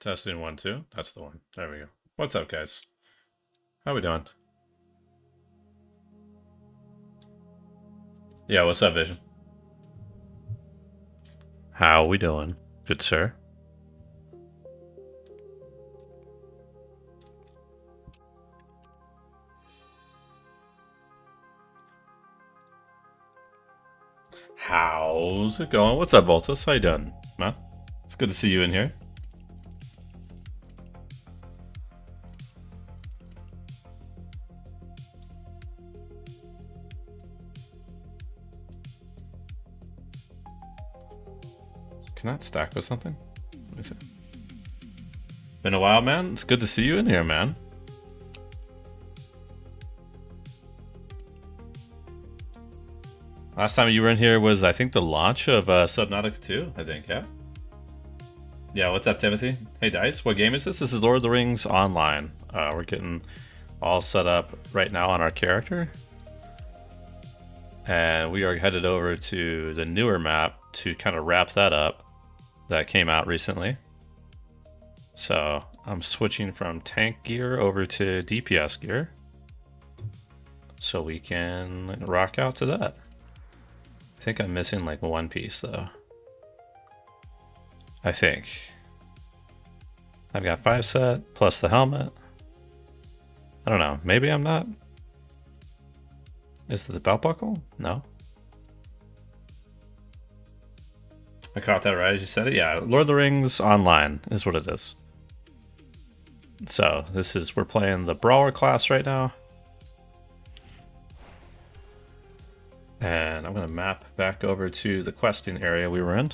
Testing 1, 2. That's the one. There we go. What's up, guys? How we doing? Yeah, what's up, Vision? How we doing, good sir? How's it going? What's up, Voltus? How you doing, man? It's good to see you in here. Can that stack with something? Let me see. Been a while, man. It's good to see you in here, man. Last time you were in here was, I think, the launch of Subnautica 2, I think, yeah? Yeah, what's up, Timothy? Hey, Dice, what game is this? This is Lord of the Rings Online. We're getting all set up right now on our character. And we are headed over to the newer map to kind of wrap that up. That came out recently. So I'm switching from tank gear over to DPS gear. So we can rock out to that. I think I'm missing like one piece though. I think. I've got 5 set plus the helmet. I don't know. Maybe I'm not. Is it the belt buckle? No. I caught that right as you said it. Yeah, Lord of the Rings Online is what it is. So we're playing the Brawler class right now. And I'm going to map back over to the questing area we were in.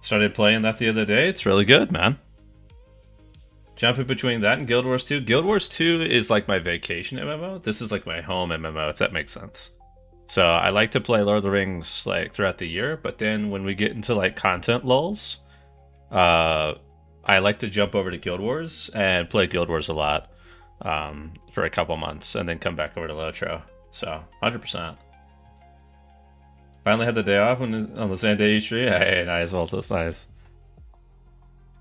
Started playing that the other day. It's really good, man. Jumping between that and Guild Wars 2. Guild Wars 2 is like my vacation MMO. This is like my home MMO, if that makes sense. So I like to play Lord of the Rings like throughout the year, but then when we get into like content lulls, I like to jump over to Guild Wars and play Guild Wars a lot for a couple months and then come back over to Lotro. So 100%. Finally had the day off on the same day you stream. Hey, nice, well, that's nice.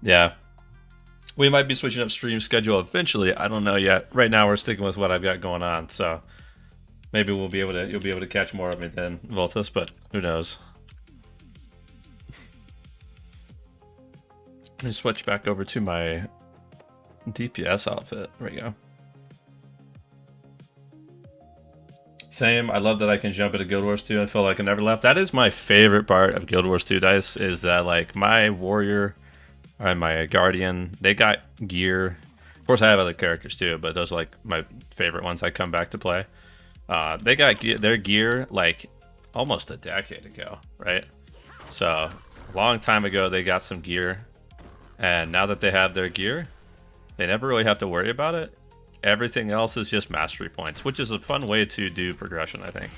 Yeah. We might be switching up stream schedule eventually. I don't know yet. Right now we're sticking with what I've got going on, so maybe you'll be able to catch more of me then, Voltus, but who knows. Let me switch back over to my DPS outfit. There we go. Same. I love that I can jump into Guild Wars 2 and feel like I never left. That is my favorite part of Guild Wars 2, Dice, is that like my warrior and my guardian, they got gear. Of course, I have other characters too, but those are like my favorite ones I come back to play. They got their gear like almost a decade ago, right? So a long time ago, they got some gear. And now that they have their gear, they never really have to worry about it. Everything else is just mastery points, which is a fun way to do progression, I think.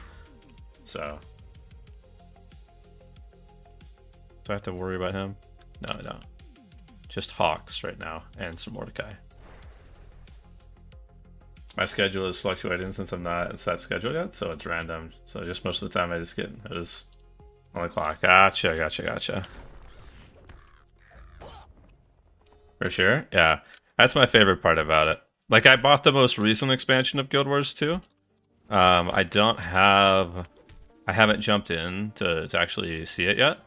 So, do I have to worry about him? No, I don't. Just Hawks right now and some Mordecai. My schedule is fluctuating since I'm not set schedule yet, so it's random. So just most of the time I just get it is on the clock. Gotcha. For sure, yeah. That's my favorite part about it. Like, I bought the most recent expansion of Guild Wars 2. I haven't jumped in to actually see it yet.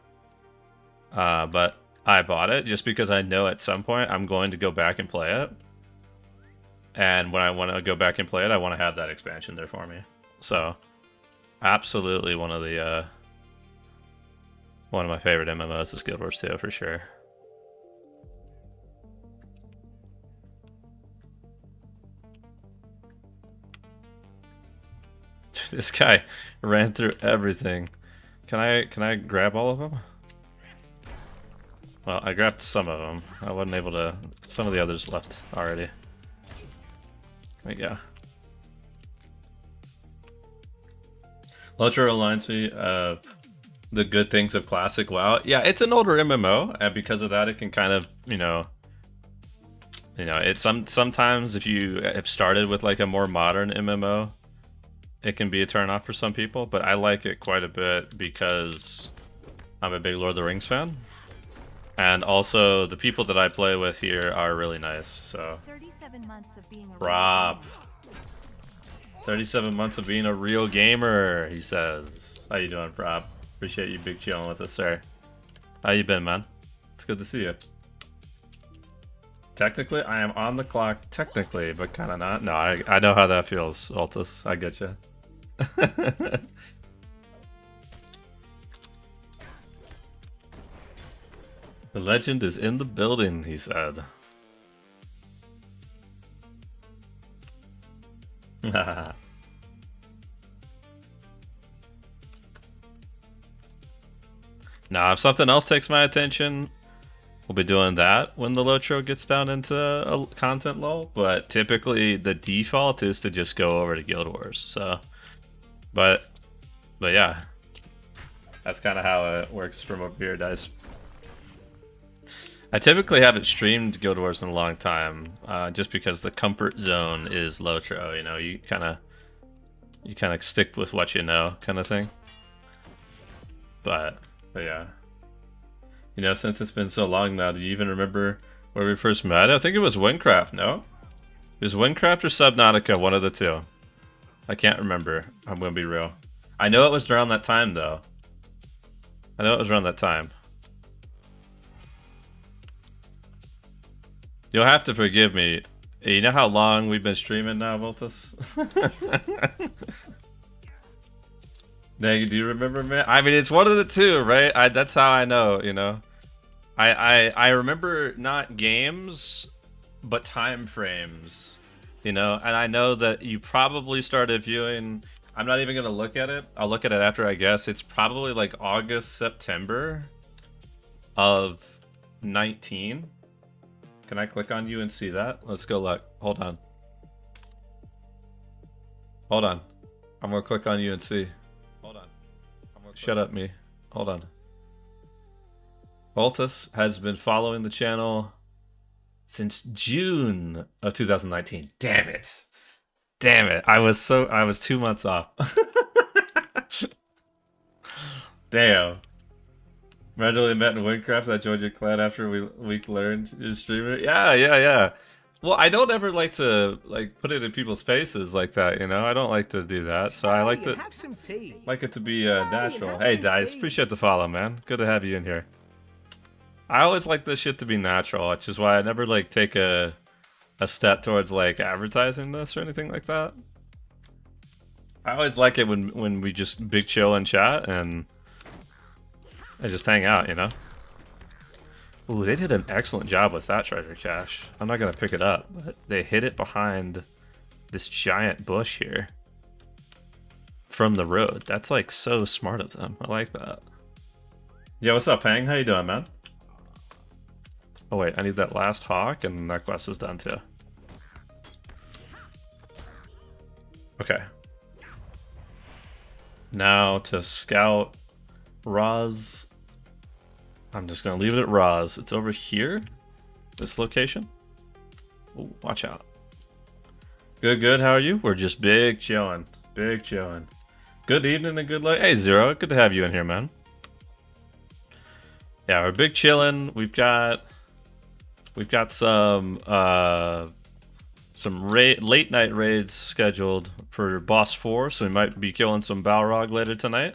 But I bought it just because I know at some point I'm going to go back and play it. And when I want to go back and play it, I want to have that expansion there for me. So, absolutely one of my favorite MMOs is Guild Wars 2 for sure. This guy ran through everything. Can I grab all of them? Well, I grabbed some of them. I wasn't able to. Some of the others left already. There we go. Lotro reminds me of the good things of classic WoW. Yeah, it's an older MMO, and because of that, it can kind of, it's sometimes if you have started with like a more modern MMO, it can be a turn off for some people, but I like it quite a bit because I'm a big Lord of the Rings fan. And also, the people that I play with here are really nice, so... 37 months of being a Rob. 37 months of being a real gamer, he says. How you doing, Rob? Appreciate you big chilling with us, sir. How you been, man? It's good to see you. Technically, I am on the clock, technically, but kind of not. No, I know how that feels, Altus. I get you. The legend is in the building, he said. Now, if something else takes my attention, we'll be doing that when the Lotro gets down into a content lull. But typically, the default is to just go over to Guild Wars. So, but yeah, that's kind of how it works from over here, guys. I typically haven't streamed Guild Wars in a long time, just because the comfort zone is Lotro. You know, you kind of stick with what you know, kind of thing. But yeah, you know, since it's been so long now, do you even remember where we first met? I think it was Windcraft. No, it was Windcraft or Subnautica, one of the two. I can't remember. I'm gonna be real. I know it was around that time, though. I know it was around that time. You'll have to forgive me. You know how long we've been streaming now, Voltus? Now, do you remember, man? I mean, it's one of the two, right? That's how I know, you know. I remember not games, but time frames, you know. And I know that you probably started viewing. I'm not even gonna look at it. I'll look at it after, I guess. It's probably like August, September of 19. Can I click on you and see that? Let's go look. Hold on. Hold on. I'm gonna click on you and see. Hold on. Shut up, me. Hold on. Voltus has been following the channel since June of 2019. Damn it. Damn it. I was 2 months off. Damn. Randomly met in Windcraft. I joined your clan after we learned you're a streamer. Yeah. Well, I don't ever like to put it in people's faces like that, you know. I don't like to do that, so I like to like it to be natural. Hey, Dice, appreciate the follow, man. Good to have you in here. I always like this shit to be natural, which is why I never like take a step towards like advertising this or anything like that. I always like it when we just big chill and chat and just hang out, you know? Ooh, they did an excellent job with that treasure cache. I'm not gonna pick it up, but they hid it behind this giant bush here from the road. That's like so smart of them. I like that. Yeah, what's up, Pang? How you doing, man? Oh wait, I need that last hawk and that quest is done too. Okay. Now to scout Roz. I'm just gonna leave it at Roz. It's over here, this location. Ooh, watch out. Good. How are you? We're just big chilling. Good evening and good luck. Hey, Zero. Good to have you in here, man. Yeah, we're big chilling. We've got some late night raids scheduled for Boss 4, so we might be killing some Balrog later tonight.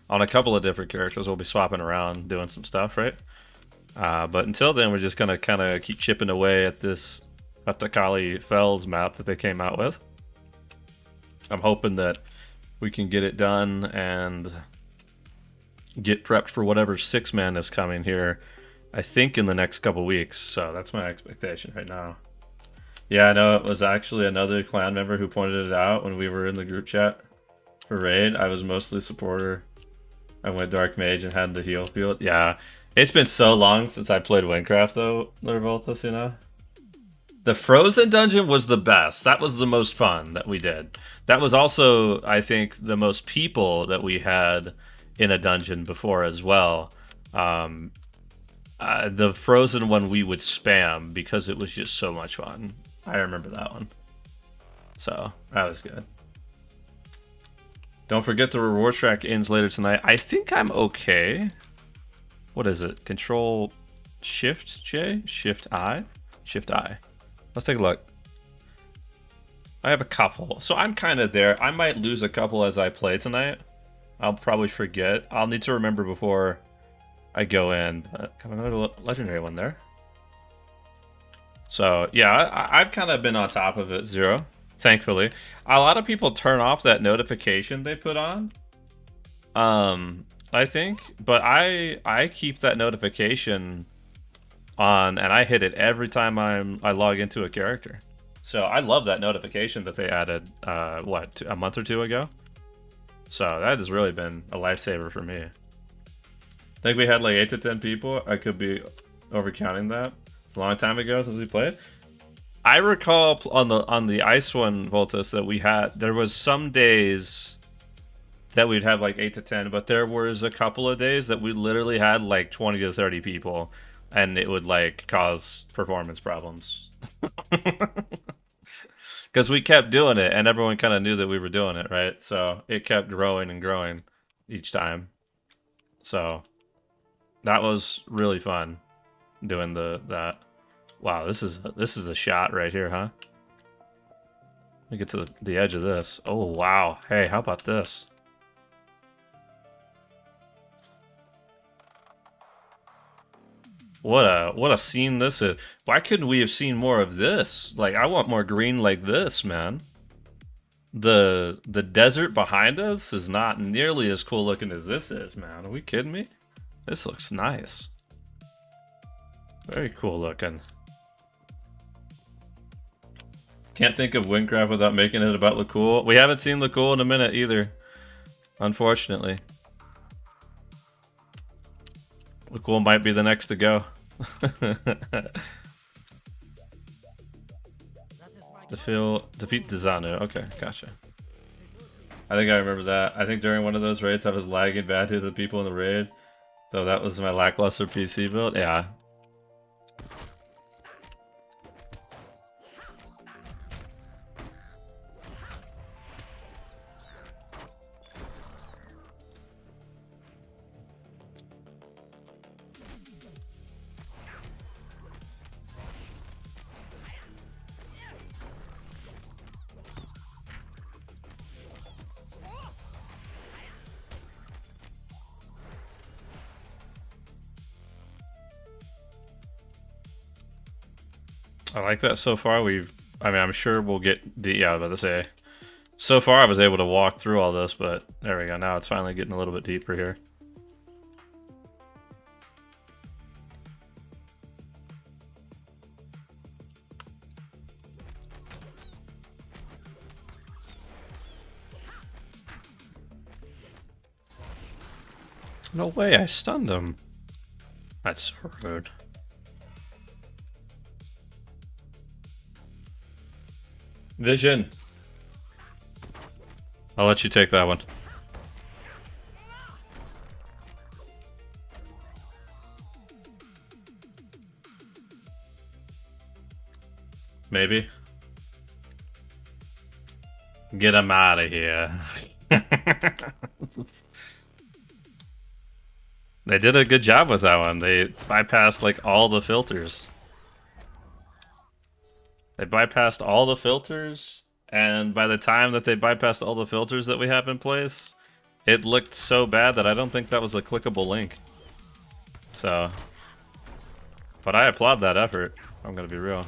On a couple of different characters, we'll be swapping around, doing some stuff, right? But until then, we're just gonna kind of keep chipping away at this Atakali Fells map that they came out with. I'm hoping that we can get it done and get prepped for whatever 6-man is coming here, I think in the next couple weeks. So that's my expectation right now. Yeah, I know it was actually another clan member who pointed it out when we were in the group chat for raid. I was mostly supporter. I went Dark Mage and had the heal field. Yeah, it's been so long since I played Windcraft though, Lurvoltus, you know? The Frozen Dungeon was the best. That was the most fun that we did. That was also, I think, the most people that we had in a dungeon before as well. The Frozen one we would spam because it was just so much fun. I remember that one. So, that was good. Don't forget the reward track ends later tonight. I think I'm okay. What is it? Control Shift J? Shift I? Shift I. Let's take a look. I have a couple. So I'm kind of there. I might lose a couple as I play tonight. I'll probably forget. I'll need to remember before I go in. But got another legendary one there. So yeah, I've kind of been on top of it, Zero. Thankfully. A lot of people turn off that notification they put on. I think. But I keep that notification on, and I hit it every time I log into a character. So I love that notification that they added, what, a month or two ago? So that has really been a lifesaver for me. I think we had like 8 to 10 people. I could be overcounting that. It's a long time ago since we played. I recall on the Ice One Voltus that we had, there was some days that we'd have like 8 to 10, but there was a couple of days that we literally had like 20 to 30 people, and it would like cause performance problems. Because we kept doing it, and everyone kind of knew that we were doing it, right? So it kept growing and growing each time. So that was really fun doing that. Wow, this is a shot right here, huh? Let me get to the edge of this. Oh wow! Hey, how about this? What a scene this is. Why couldn't we have seen more of this? Like, I want more green like this, man. The desert behind us is not nearly as cool looking as this is, man. Are we kidding me? This looks nice. Very cool looking. Can't think of Windcraft without making it about Lacool. We haven't seen Lacool in a minute either, unfortunately. Lacool might be the next to go. Defeat Dizanu. Okay, gotcha. I think I remember that. I think during one of those raids I was lagging bad to the people in the raid. So that was my lackluster PC build. Yeah. I like that so far. I mean, I'm sure we'll get the, yeah, I was about to say. So far I was able to walk through all this, but there we go. Now it's finally getting a little bit deeper here. No way, I stunned him. That's so rude. Vision. I'll let you take that one. Maybe. Get him out of here. They did a good job with that one. They bypassed like all the filters. They bypassed all the filters, and by the time that they bypassed all the filters that we have in place, it looked so bad that I don't think that was a clickable link. So, but I applaud that effort. I'm gonna be real.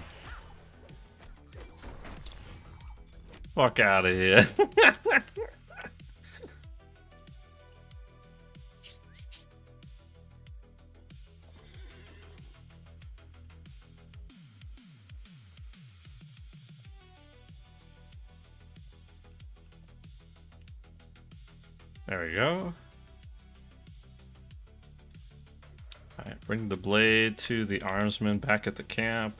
Fuck out of here. There we go. Alright, bring the blade to the armsman back at the camp.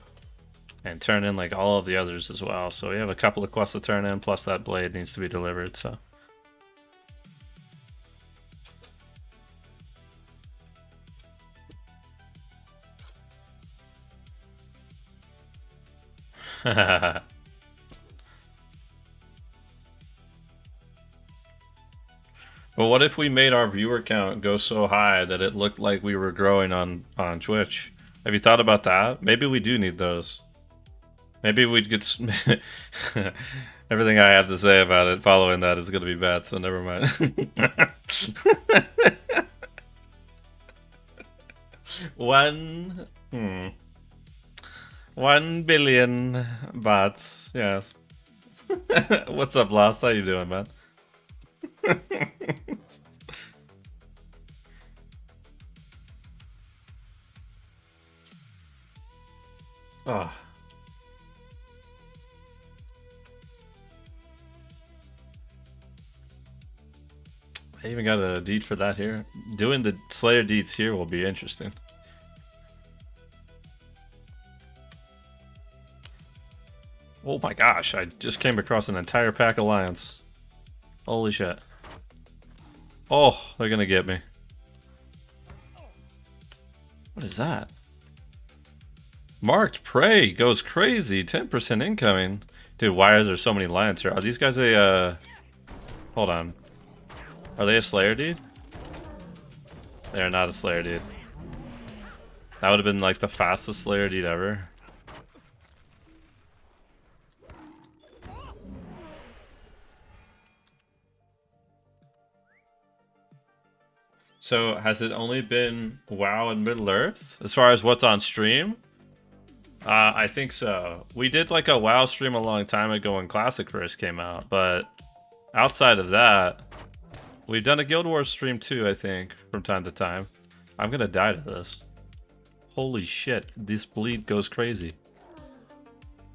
And turn in like all of the others as well. So we have a couple of quests to turn in, plus that blade needs to be delivered, so. Well, what if we made our viewer count go so high that it looked like we were growing on Twitch? Have you thought about that? Maybe we do need those. Maybe we'd get everything I have to say about it following that is going to be bad, so never mind. Hmm. 1 billion bots, yes. What's up, Lost? How you doing, man? Oh. I even got a deed for that here. Doing the Slayer deeds here will be interesting. Oh my gosh, I just came across an entire pack of lions. Holy shit. Oh, they're gonna get me. What is that? Marked prey goes crazy. 10% incoming. Dude, why is there so many lions here? Are these guys a, Hold on. Are they a Slayer dude? They are not a Slayer dude. That would have been like the fastest Slayer dude ever. So, has it only been WoW and Middle-earth? As far as what's on stream? I think so. We did like a WoW stream a long time ago when Classic first came out, but outside of that, we've done a Guild Wars stream too, I think, from time to time. I'm gonna die to this. Holy shit, this bleed goes crazy.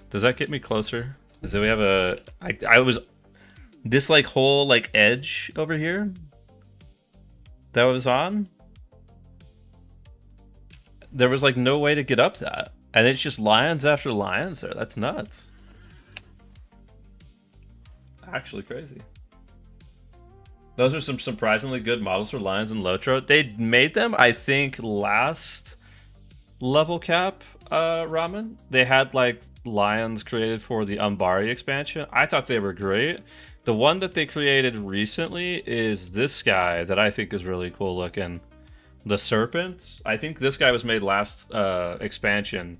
Does that get me closer? So we have a... I was... This like whole like edge over here that was on, there was like no way to get up that. And it's just lions after lions there. That's nuts. Actually crazy. Those are some surprisingly good models for lions and Lotro. They made them, I think, last level cap ramen. They had like lions created for the Umbari expansion. I thought they were great. The one that they created recently is this guy that I think is really cool looking. The Serpent. I think this guy was made last expansion,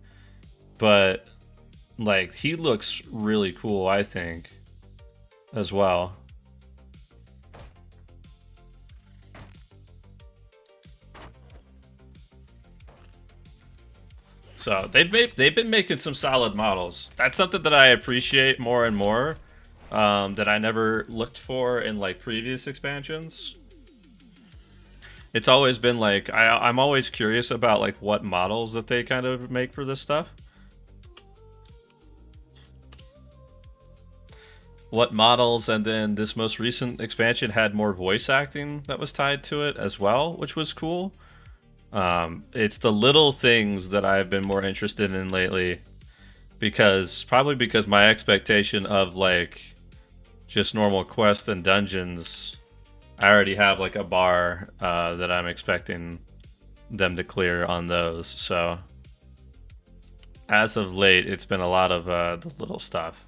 but like he looks really cool, I think, as well. So they've been making some solid models. That's something that I appreciate more and more, that I never looked for in like previous expansions. It's always been like, I'm always curious about like what models that they kind of make for this stuff. What models, and then this most recent expansion had more voice acting that was tied to it as well, which was cool. It's the little things that I've been more interested in lately, probably because my expectation of like just normal quests and dungeons, I already have like a bar that I'm expecting them to clear on those. So as of late, it's been a lot of the little stuff.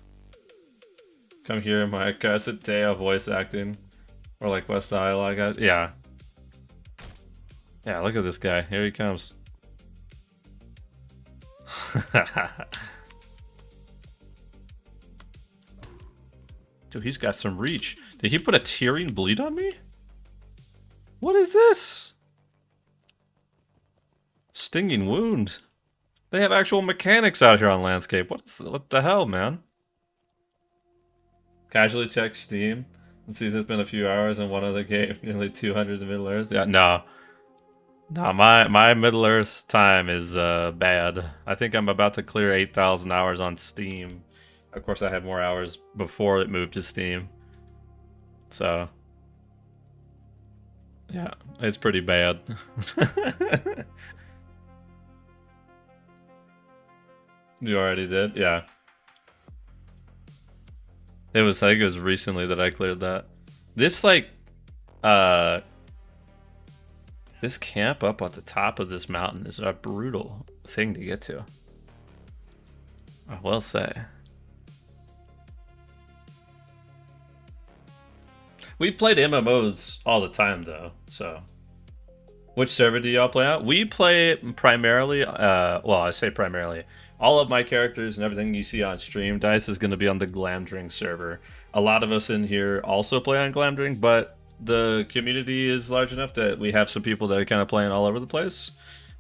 Come here, Mike. Casateo voice acting, or like West dialogue. Yeah. Yeah, look at this guy. Here he comes. Dude, he's got some reach. Did he put a tearing bleed on me? What is this? Stinging wound. They have actual mechanics out here on Landscape. What the hell, man? Casually check Steam and sees it's been a few hours in one other game, nearly 200 in Middle-earth. Yeah, no. No, my Middle-earth time is bad. I think I'm about to clear 8,000 hours on Steam. Of course, I had more hours before it moved to Steam. So, yeah, it's pretty bad. You already did? Yeah. I think it was recently that I cleared that. This, like, this camp up at the top of this mountain is a brutal thing to get to, I will say. We played MMOs all the time, though, so Which server do y'all play on? We play primarily, well, I say primarily. All of my characters and everything you see on stream, Dice, is going to be on the Glamdring server. A lot of us in here also play on Glamdring, but the community is large enough that we have some people that are kind of playing all over the place.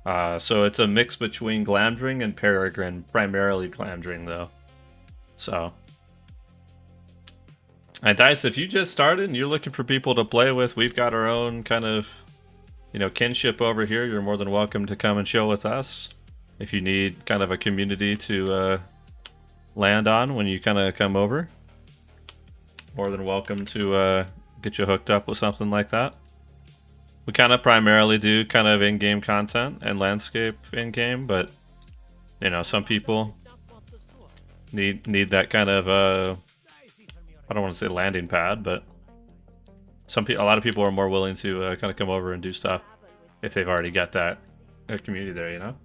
So it's a mix between Glamdring and Peregrine, primarily Glamdring though. So. And Dice, if you just started and you're looking for people to play with, we've got our own kind of, you know, kinship over here. You're more than welcome to come and chill with us. If you need kind of a community to land on when you kind of come over, more than welcome to get you hooked up with something like that. We kind of primarily do kind of in-game content and landscape in-game, but you know, some people need that kind of I don't want to say landing pad, but a lot of people are more willing to kind of come over and do stuff if they've already got that community there, you know.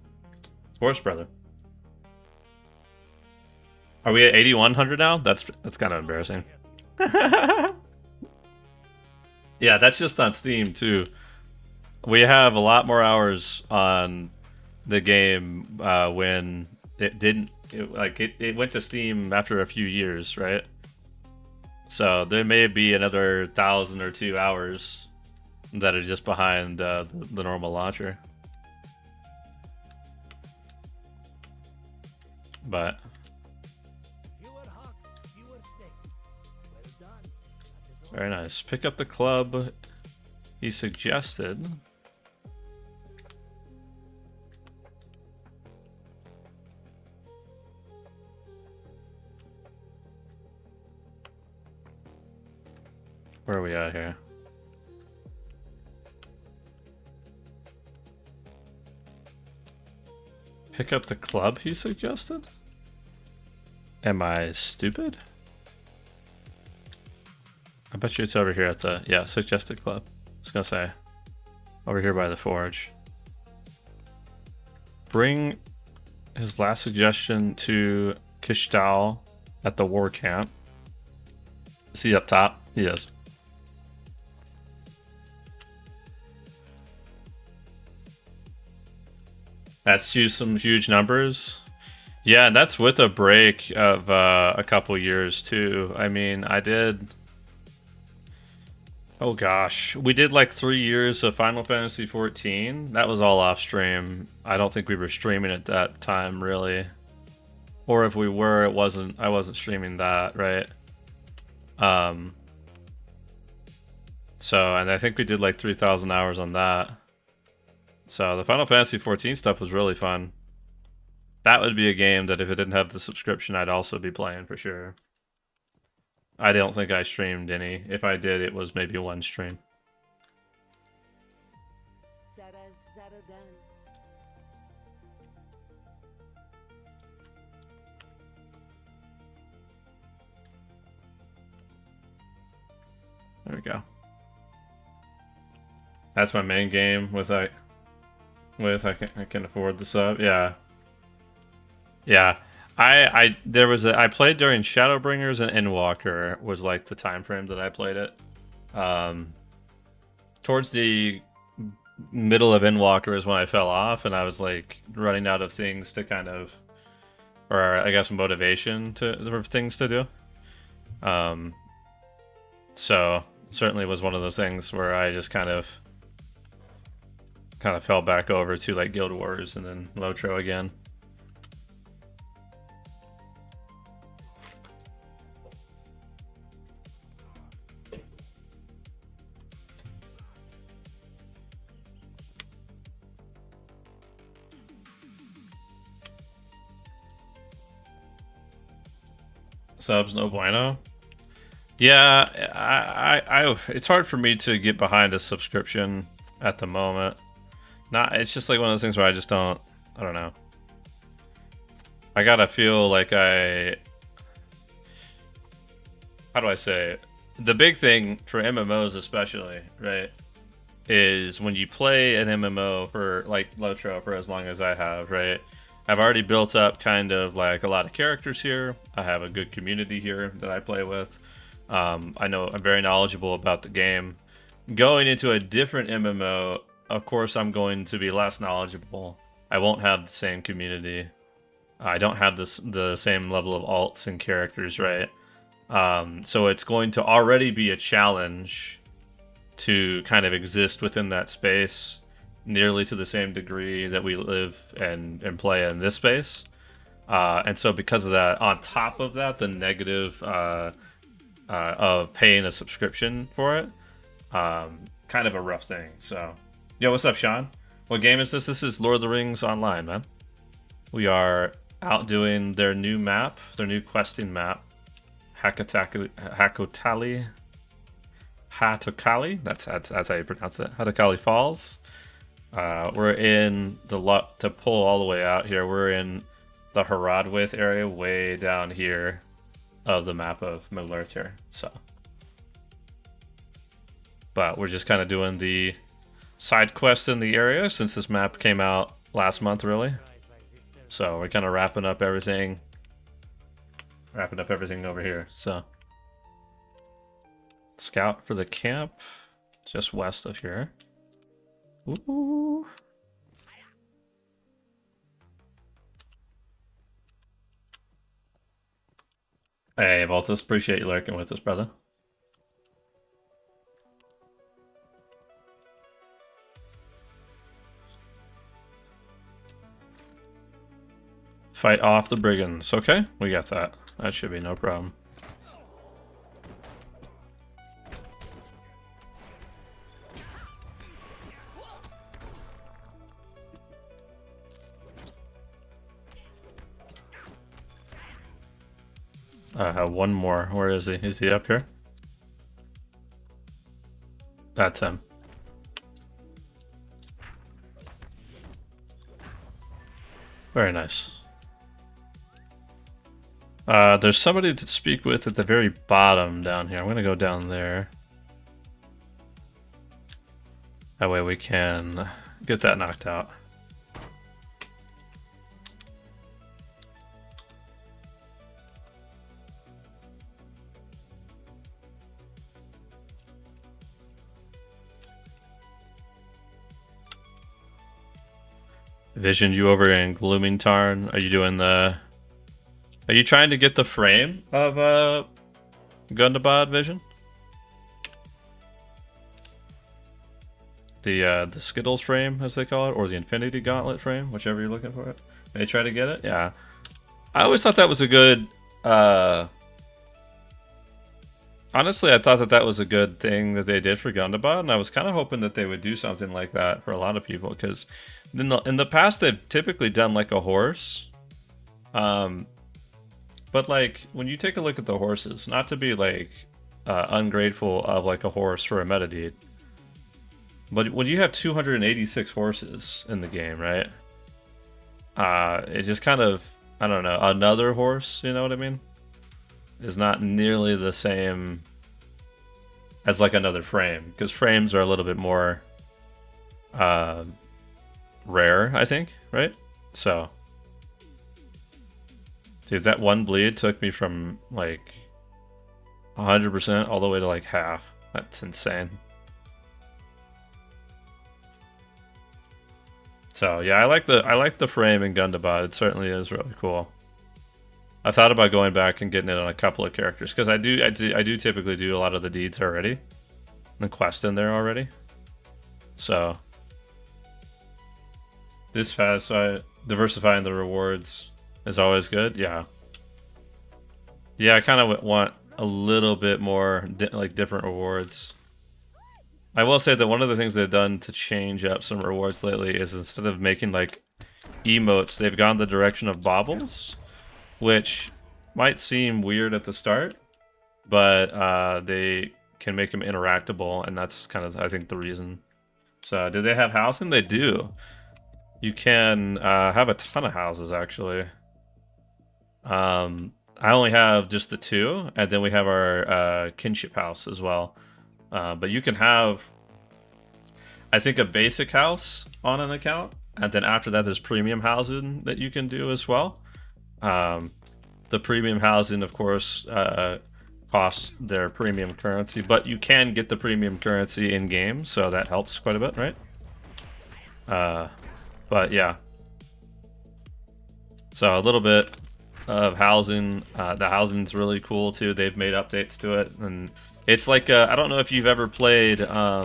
Sports brother. Are we at 8,100 now? That's kind of embarrassing. Yeah, that's just on Steam too. We have a lot more hours on the game when it didn't. It went to Steam after a few years, right? So there may be another 1,000 or 2 hours that are just behind the normal launcher. But very nice. Pick up the club he suggested. Where are we at here? Pick up the club he suggested? Am I stupid? I bet you it's over here at the, yeah, suggested club. I was gonna say, over here by the forge. Bring his last suggestion to Kishtal at the war camp. Is he up top? He is. That's some huge numbers. Yeah, and that's with a break of a couple years too. I mean, I did... Oh gosh, we did like 3 years of Final Fantasy 14. That was all off stream. I don't think we were streaming at that time really. Or if we were, I wasn't streaming that, right? So, and I think we did like 3,000 hours on that. So the Final Fantasy 14 stuff was really fun. That would be a game that if it didn't have the subscription, I'd also be playing for sure. I don't think I streamed any. If I did, it was maybe one stream. There we go. That's my main game I can afford the sub. Yeah. Yeah. I played during Shadowbringers and Endwalker was like the time frame that I played it. Towards the middle of Endwalker is when I fell off and I was like running out of things to kind of, or I guess motivation for things to do. So certainly was one of those things where I just kind of fell back over to like Guild Wars and then Lotro again. Subs no bueno. Yeah, I it's hard for me to get behind a subscription at the moment. It's just like one of those things where I just I don't know. I gotta feel like how do I say it? The big thing for MMOs especially, right, is when you play an MMO for like Lotro for as long as I have, right? I've already built up kind of like a lot of characters here. I have a good community here that I play with. I know I'm very knowledgeable about the game. Going into a different MMO, of course, I'm going to be less knowledgeable. I won't have the same community. I don't have the same level of alts and characters, right? So it's going to already be a challenge to kind of exist within that space nearly to the same degree that we live and play in this space. And so because of that, on top of that, the negative of paying a subscription for it, kind of a rough thing. So, yo, what's up, Sean? What game is this? This is Lord of the Rings Online, man. We are out doing their new map, their new questing map, Hatokali. That's how you pronounce it. Hatokali Falls. We're in the lot to pull all the way out here. We're in the Haradwith area, way down here of the map of Middle-earth here. So, but we're just kind of doing the side quest in the area since this map came out last month, really. So we're kind of wrapping up everything over here. So, scout for the camp just west of here. Ooh. Hey, Voltus, appreciate you lurking with us, brother. Fight off the brigands. Okay, we got that. That should be no problem. I have one more. Where is he? Is he up here? That's him. Very nice. There's somebody to speak with at the very bottom down here. I'm gonna go down there. That way we can get that knocked out. Vision, you over in Glooming Tarn? Are you doing the... Are you trying to get the frame of Gundabad, Vision? The Skittles frame, as they call it, or the Infinity Gauntlet frame, whichever you're looking for it. May try to get it? Yeah. I always thought that was a good... Honestly, I thought that was a good thing that they did for Gundabad, and I was kind of hoping that they would do something like that for a lot of people, because in the past they've typically done like a horse. But like, when you take a look at the horses, not to be like ungrateful of like a horse for a meta deed, but when you have 286 horses in the game, right? It just kind of, I don't know, another horse, you know what I mean? Is not nearly the same as like another frame, because frames are a little bit more rare, I think, right? So, dude, that one bleed took me from like 100% all the way to like half. That's insane. So yeah, I like the frame in Gundabad. It certainly is really cool. I thought about going back and getting it on a couple of characters, because I do typically do a lot of the deeds already, the quest in there already. So this fast, diversifying the rewards is always good. Yeah, I kind of want a little bit more like different rewards. I will say that one of the things they've done to change up some rewards lately is, instead of making like emotes, they've gone the direction of baubles, which might seem weird at the start, but they can make them interactable, and that's kind of, I think, the reason. So, do they have housing? They do. You can have a ton of houses, actually. I only have just the 2, and then we have our kinship house as well. But you can have, I think, a basic house on an account, and then after that there's premium housing that you can do as well. The premium housing, of course, costs their premium currency, but you can get the premium currency in game, so that helps quite a bit, right? But yeah. So a little bit of housing. The housing's really cool too. They've made updates to it, and it's like I don't know if you've ever played. I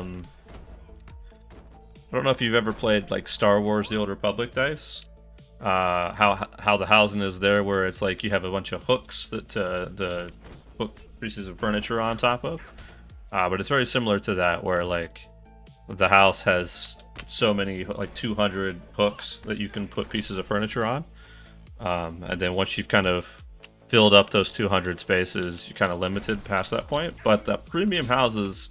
don't know if you've ever played like Star Wars: The Old Republic dice. How the housing is there, where it's like you have a bunch of hooks that the hook pieces of furniture on top of. But it's very similar to that, where like the house has so many, like 200 hooks that you can put pieces of furniture on. And then once you've kind of filled up those 200 spaces, you're kind of limited past that point. But the premium houses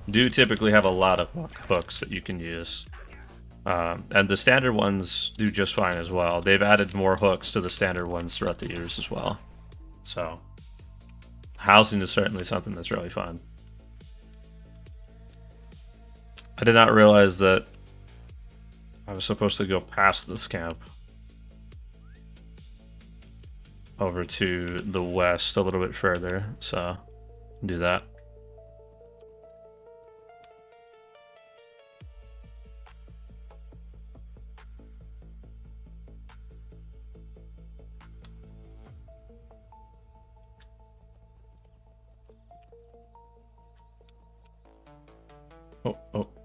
do typically have a lot of hooks that you can use. And the standard ones do just fine as well. They've added more hooks to the standard ones throughout the years as well. So housing is certainly something that's really fun. I did not realize that I was supposed to go past this camp over to the west a little bit further, so do that.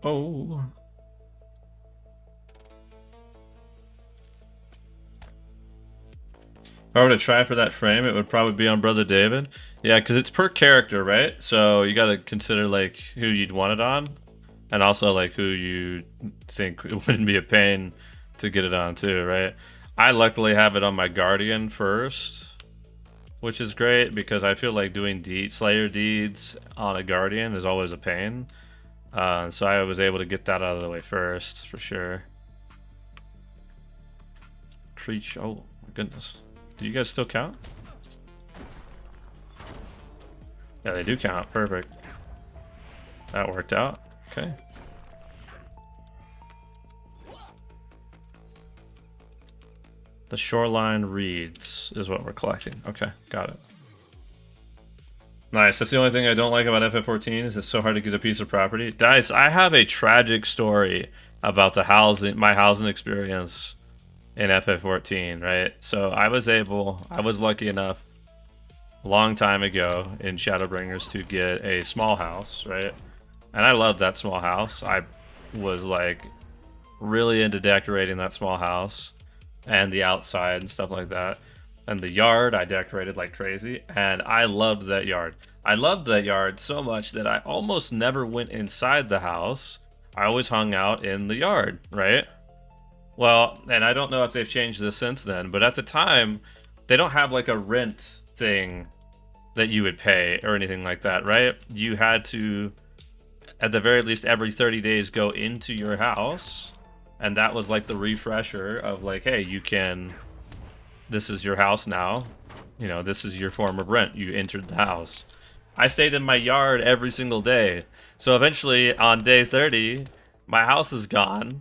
Oh. If I were to try for that frame, it would probably be on Brother David. Yeah, because it's per character, right? So you got to consider like who you'd want it on, and also like who you think it wouldn't be a pain to get it on too, right? I luckily have it on my Guardian first, which is great because I feel like doing Slayer deeds on a Guardian is always a pain. So I was able to get that out of the way first, for sure. Creech, oh my goodness. Do you guys still count? Yeah, they do count. Perfect. That worked out. Okay. The shoreline reeds is what we're collecting. Okay, got it. Nice. That's the only thing I don't like about FF14 is it's so hard to get a piece of property. Guys, I have a tragic story about my housing experience in FF14, right? So I was lucky enough a long time ago in Shadowbringers to get a small house, right? And I loved that small house. I was like really into decorating that small house and the outside and stuff like that. And the yard I decorated like crazy, and I loved that yard. I loved that yard so much that I almost never went inside the house. I always hung out in the yard, right? Well, and I don't know if they've changed this since then, but at the time, they don't have like a rent thing that you would pay or anything like that, right? You had to, at the very least, every 30 days go into your house, and that was like the refresher of like, hey, this is your house now. You know, this is your form of rent. You entered the house. I stayed in my yard every single day. So eventually, on day 30, my house is gone.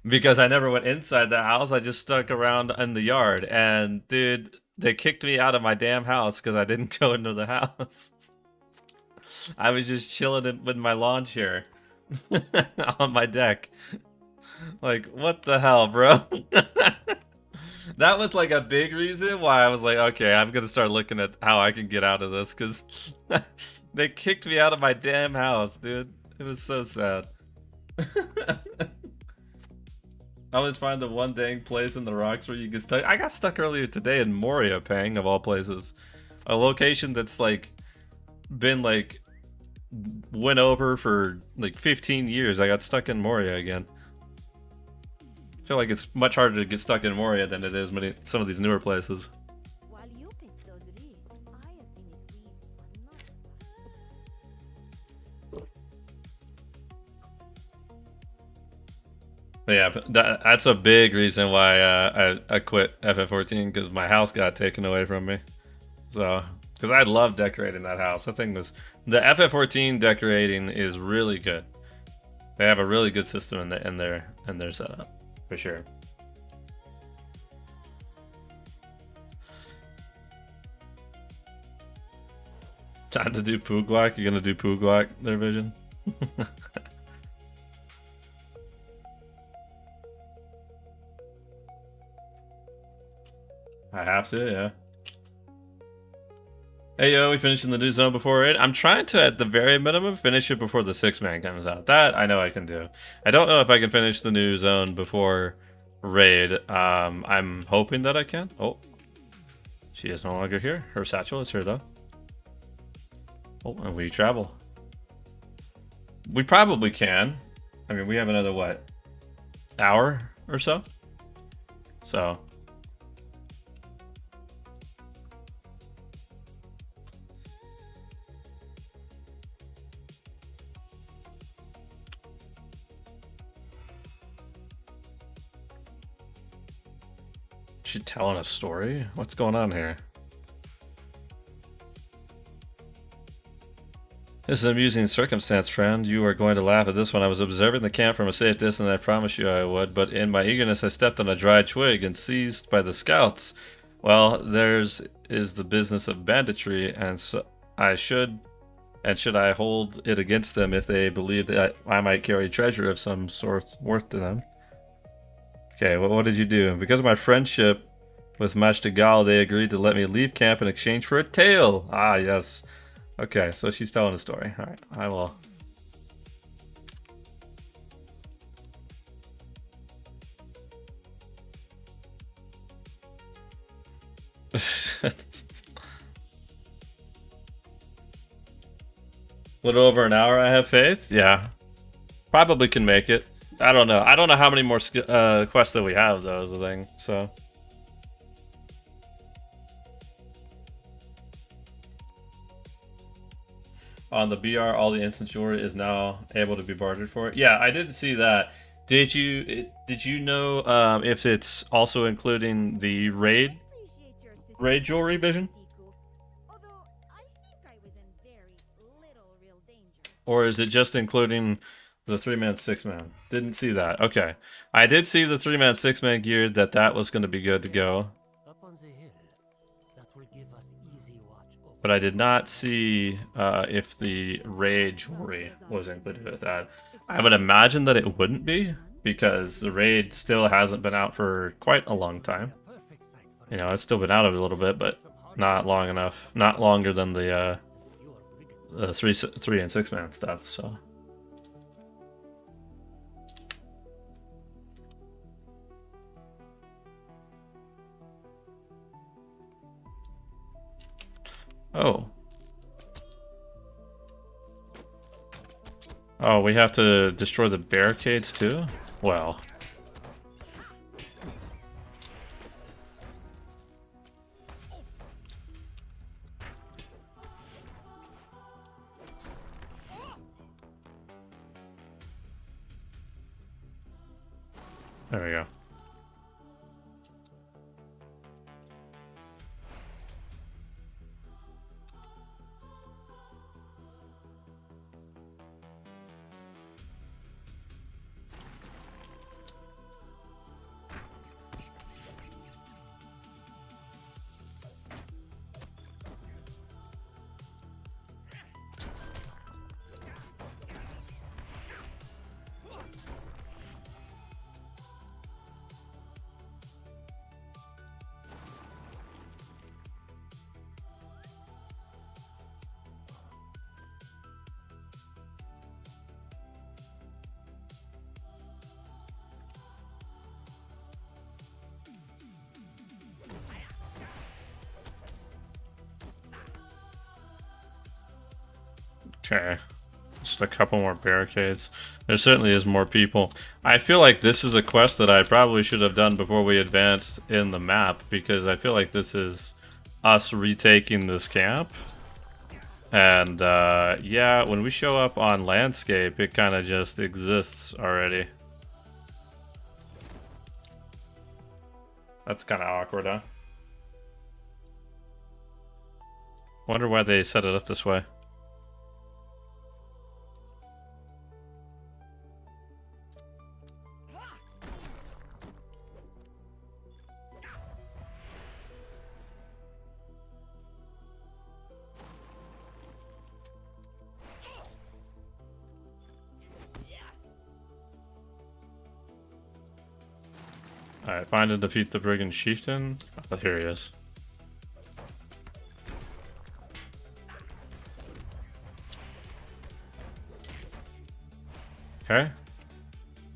Because I never went inside the house. I just stuck around in the yard. And, dude, they kicked me out of my damn house because I didn't go into the house. I was just chilling with my lawn chair on my deck. Like, what the hell, bro? That was like a big reason why I was like, okay, I'm gonna start looking at how I can get out of this, because they kicked me out of my damn house, dude. It was so sad. I always find the one dang place in the rocks where you get stuck. I got stuck earlier today in Moria, Pang, of all places. A location that's like been like went over for like 15 years. I got stuck in Moria again. I feel like it's much harder to get stuck in Moria than it is some of these newer places. While you pick those leaves, I have finished But yeah, that's a big reason why I quit FF14, because my house got taken away from me. So, because I love decorating that house. The FF14 decorating is really good. They have a really good system in their setup. For sure. Time to do Pooglak? You're gonna do Pooglak there, Vision? I have to, yeah. Hey yo, we finishing the new zone before it. I'm trying to, at the very minimum, finish it before the 6-man comes out. That I know I can do. I don't know if I can finish the new zone before raid. I'm hoping that I can. Oh, she is no longer here. Her satchel is here though. Oh, and we travel. We probably can. I mean, we have another what, hour or so. So. She telling a story? What's going on here? This is an amusing circumstance, friend. You are going to laugh at this one. I was observing the camp from a safe distance, I promised you I would, but in my eagerness I stepped on a dry twig and seized by the scouts. Well, theirs is the business of banditry, and so should I hold it against them if they believed that I might carry treasure of some sort worth to them? Okay, well, what did you do? Because of my friendship with Mashtagal, they agreed to let me leave camp in exchange for a tail. Ah, yes. Okay, so she's telling a story. All right, I will. Little over an hour, I have faith. Yeah, probably can make it. I don't know. I don't know how many more quests that we have, though, is the thing. So. On the BR, all the instant jewelry is now able to be bartered for. Yeah, I did see that. Did you know if it's also including the raid jewelry vision? Or is it just including the 3-man, 6-man? Didn't see that. Okay. I did see the 3-man, 6-man gear that was going to be good to go. But I did not see if the raid jewelry was included with that. I would imagine that it wouldn't be, because the raid still hasn't been out for quite a long time. You know, it's still been out a little bit, but not long enough. Not longer than the 3 and 6-man stuff, so. Oh. Oh, we have to destroy the barricades too? Well. There we go. Okay, just a couple more barricades. There certainly is more people. I feel like this is a quest that I probably should have done before we advanced in the map, because I feel like this is us retaking this camp. And yeah, when we show up on landscape, it kind of just exists already. That's kind of awkward, huh? Wonder why they set it up this way. Alright, find and defeat the brigand chieftain. Oh, here he is. Okay.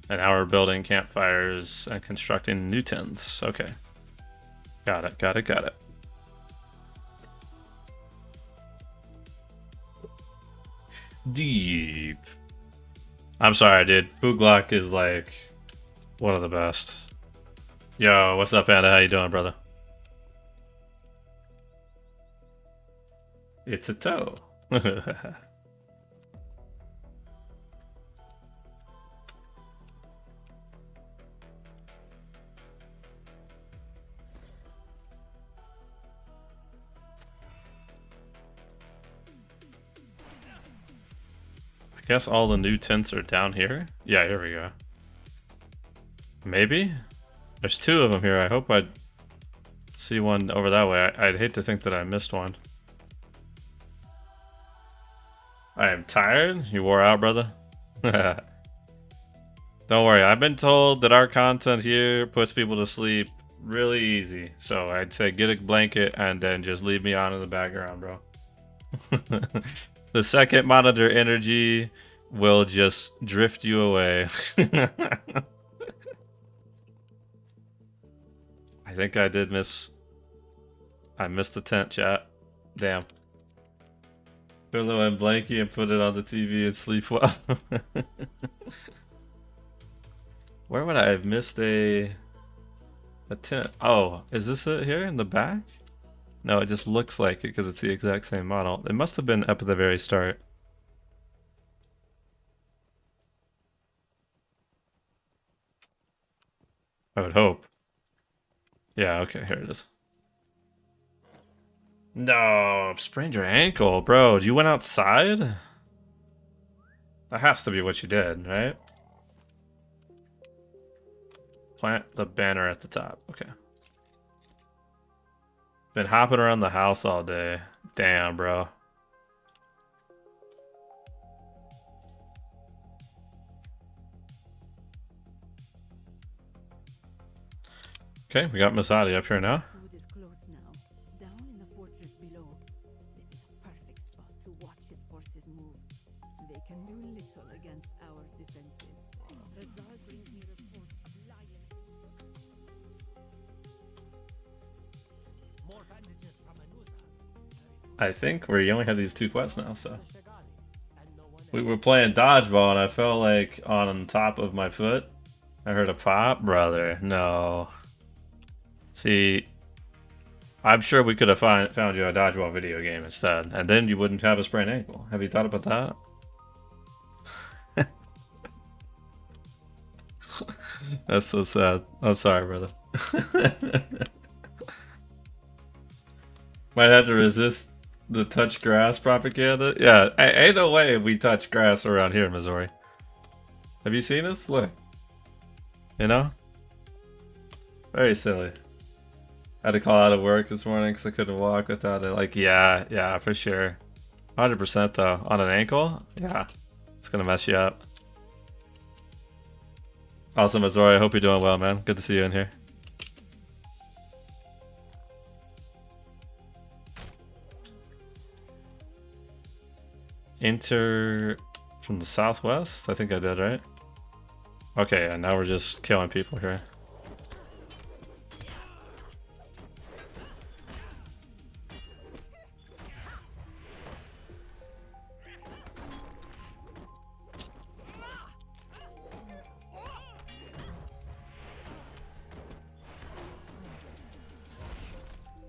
And now we're building campfires and constructing new tents. Okay. Got it, got it, got it. Deep. I'm sorry, dude. Booglock is like one of the best. Yo, what's up, Panda? How you doing, brother? It's a toe. I guess all the new tents are down here. Yeah, here we go. Maybe? There's two of them here. I hope I'd see one over that way. I'd hate to think that I missed one. I am tired? You wore out, brother? Don't worry, I've been told that our content here puts people to sleep really easy. So I'd say get a blanket and then just leave me on in the background, bro. The second monitor energy will just drift you away. I think I did miss... I missed the tent, chat. Damn. Pillow and blankie and put it on the TV and sleep well. Where would I have missed a tent? Oh, is this it here in the back? No, it just looks like it because it's the exact same model. It must have been up at the very start. I would hope. Yeah, okay, here it is. No, sprained your ankle, bro. You went outside? That has to be what you did, right? Plant the banner at the top. Okay. Been hopping around the house all day. Damn, bro. Okay, we got Masadi up here now. Food is close now. Down in the fortress below. This is a perfect spot to watch his forces move. They can do little against our defenses. The Tsar brings me reports of lions. More bandages from Anusa. I think we only have these two quests now, so. We were playing dodgeball and I felt like on top of my foot. I heard a pop, brother. No. See, I'm sure we could have found you a dodgeball video game instead, and then you wouldn't have a sprained ankle. Have you thought about that? That's so sad. I'm sorry, brother. Might have to resist the touch grass propaganda. Yeah, ain't no way we touch grass around here in Missouri. Have you seen us? Look. You know? Very silly. Had to call out of work this morning because I couldn't walk without it. Like, yeah, for sure. 100% though. On an ankle? Yeah. It's gonna mess you up. Awesome, Missouri. I hope you're doing well, man. Good to see you in here. Enter from the southwest? I think I did, right? Okay, and now we're just killing people here.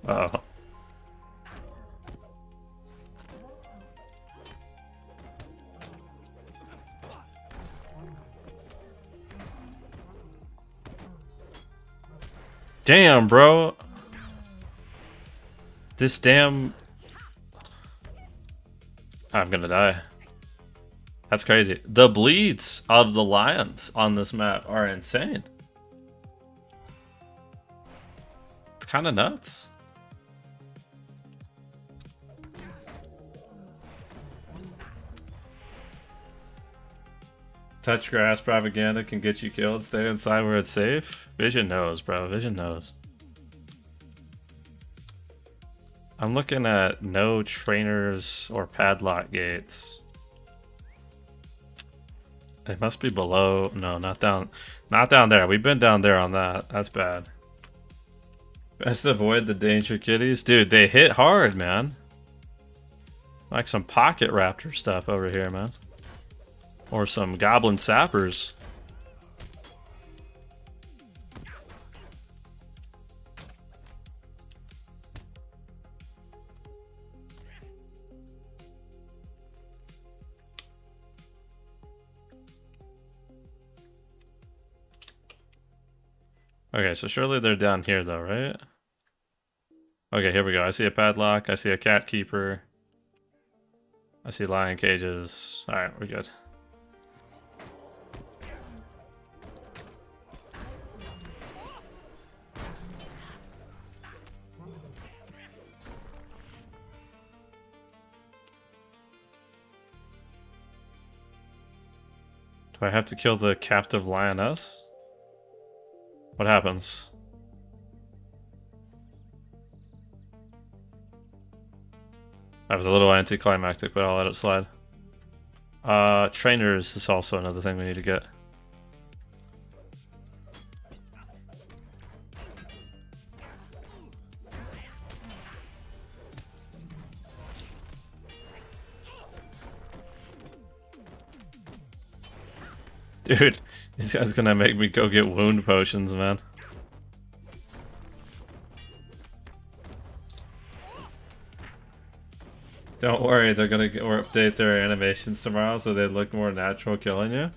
Uh-oh. Damn, bro. This damn... I'm gonna die. That's crazy. The bleeds of the lions on this map are insane. It's kind of nuts. Touch grass propaganda can get you killed. Stay inside where it's safe. Vision knows, bro. Vision knows. I'm looking at no trainers or padlock gates. It must be below. No, not down. Not down there. We've been down there on that. That's bad. Best avoid the danger kitties. Dude, they hit hard, man. Like some pocket raptor stuff over here, man. Or some goblin sappers. Okay, so surely they're down here though, right? Okay, here we go. I see a padlock. I see a cat keeper. I see lion cages. Alright, we're good. Do I have to kill the captive lioness? What happens? That was a little anticlimactic, but I'll let it slide. Trainers is also another thing we need to get. Dude, this guy's gonna make me go get wound potions, man. Don't worry, they're gonna update their animations tomorrow so they look more natural killing you.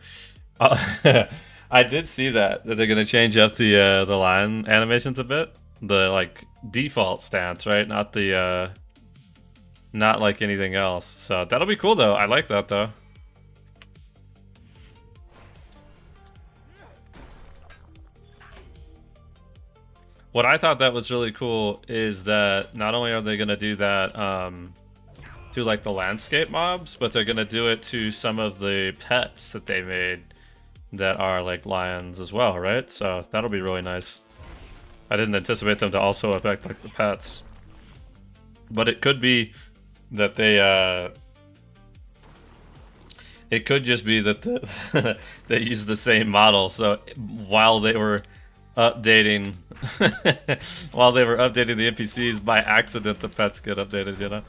I did see that they're gonna change up the lion animations a bit. The like default stance, right? Not the not like anything else. So that'll be cool though. I like that though. What I thought that was really cool is that not only are they gonna do that to like the landscape mobs, but they're gonna do it to some of the pets that they made that are like lions as well, right? So that'll be really nice. I didn't anticipate them to also affect like the pets, but it could be that they it could just be that they use the same model. So while they were updating while they were updating the NPCs, by accident the pets get updated, you know?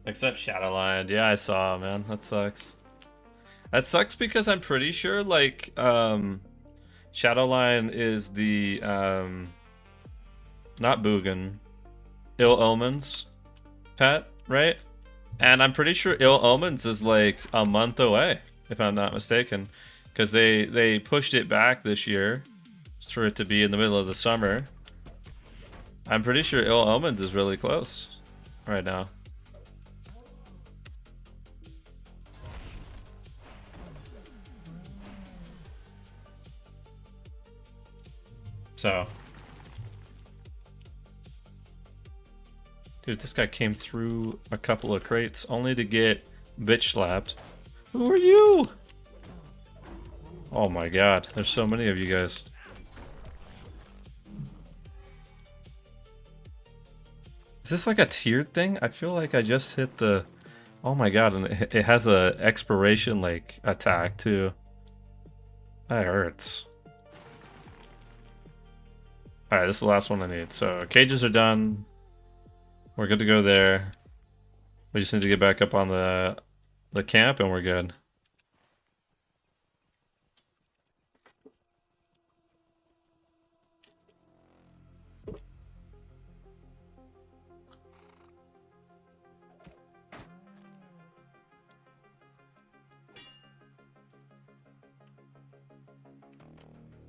Except Shadowline. Yeah, I saw, man. That sucks. That sucks because I'm pretty sure, like, Shadowline is the, not Boogan, Ill Omens pet, right? And I'm pretty sure Ill Omens is, like, a month away, if I'm not mistaken. Because they pushed it back this year for it to be in the middle of the summer. I'm pretty sure Ill Omens is really close right now. So, dude, this guy came through a couple of crates only to get bitch slapped. Who are you? Oh my god, there's so many of you guys. Is this like a tiered thing? I feel like I just hit the... Oh my god, and it has a expiration like attack too. That hurts. Alright, this is the last one I need. So, cages are done. We're good to go there. We just need to get back up on the camp and we're good.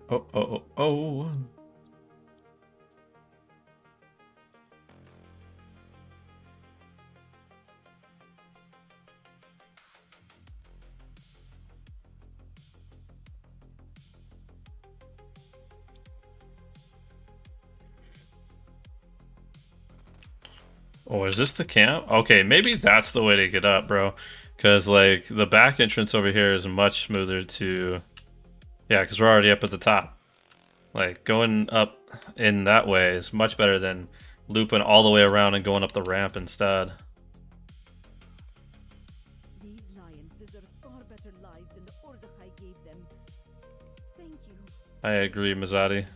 Oh, oh, oh, oh. Oh, is this the camp? Okay, maybe that's the way to get up, bro. Because, like, the back entrance over here is much smoother to... Yeah, because we're already up at the top. Like, going up in that way is much better than looping all the way around and going up the ramp instead. These lions deserve far better lives than the Ordechai gave them. Thank you. I agree, Mizadi.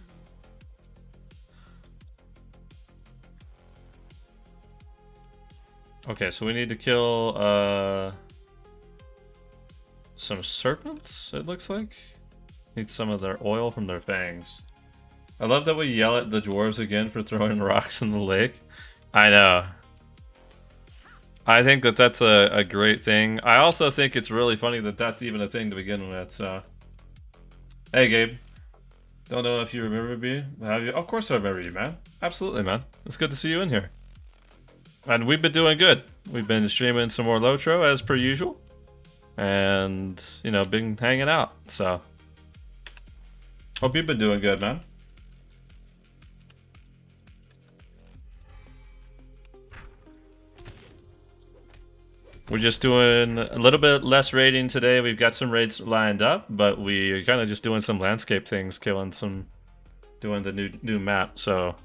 Okay, so we need to kill some serpents, it looks like. Need some of their oil from their fangs. I love that we yell at the dwarves again for throwing rocks in the lake. I know. I think that that's a great thing. I also think it's really funny that that's even a thing to begin with, so. Hey, Gabe. Don't know if you remember me. Have you? Of course I remember you, man. Absolutely, man. It's good to see you in here. And we've been doing good. We've been streaming some more Lotro as per usual. And, you know, been hanging out, so. Hope you've been doing good, man. We're just doing a little bit less raiding today. We've got some raids lined up, but we're kind of just doing some landscape things, killing some, doing the new map. So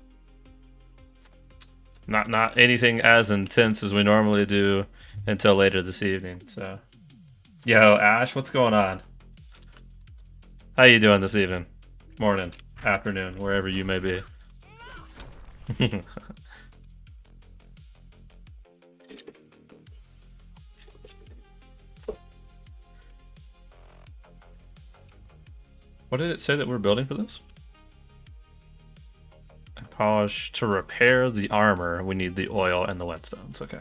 not anything as intense as we normally do until later this evening. So, yo, Ash, what's going on? How you doing this evening? Morning, afternoon, wherever you may be. What did it say that we're building for this? Polish to repair the armor. We need the oil and the whetstones. Okay.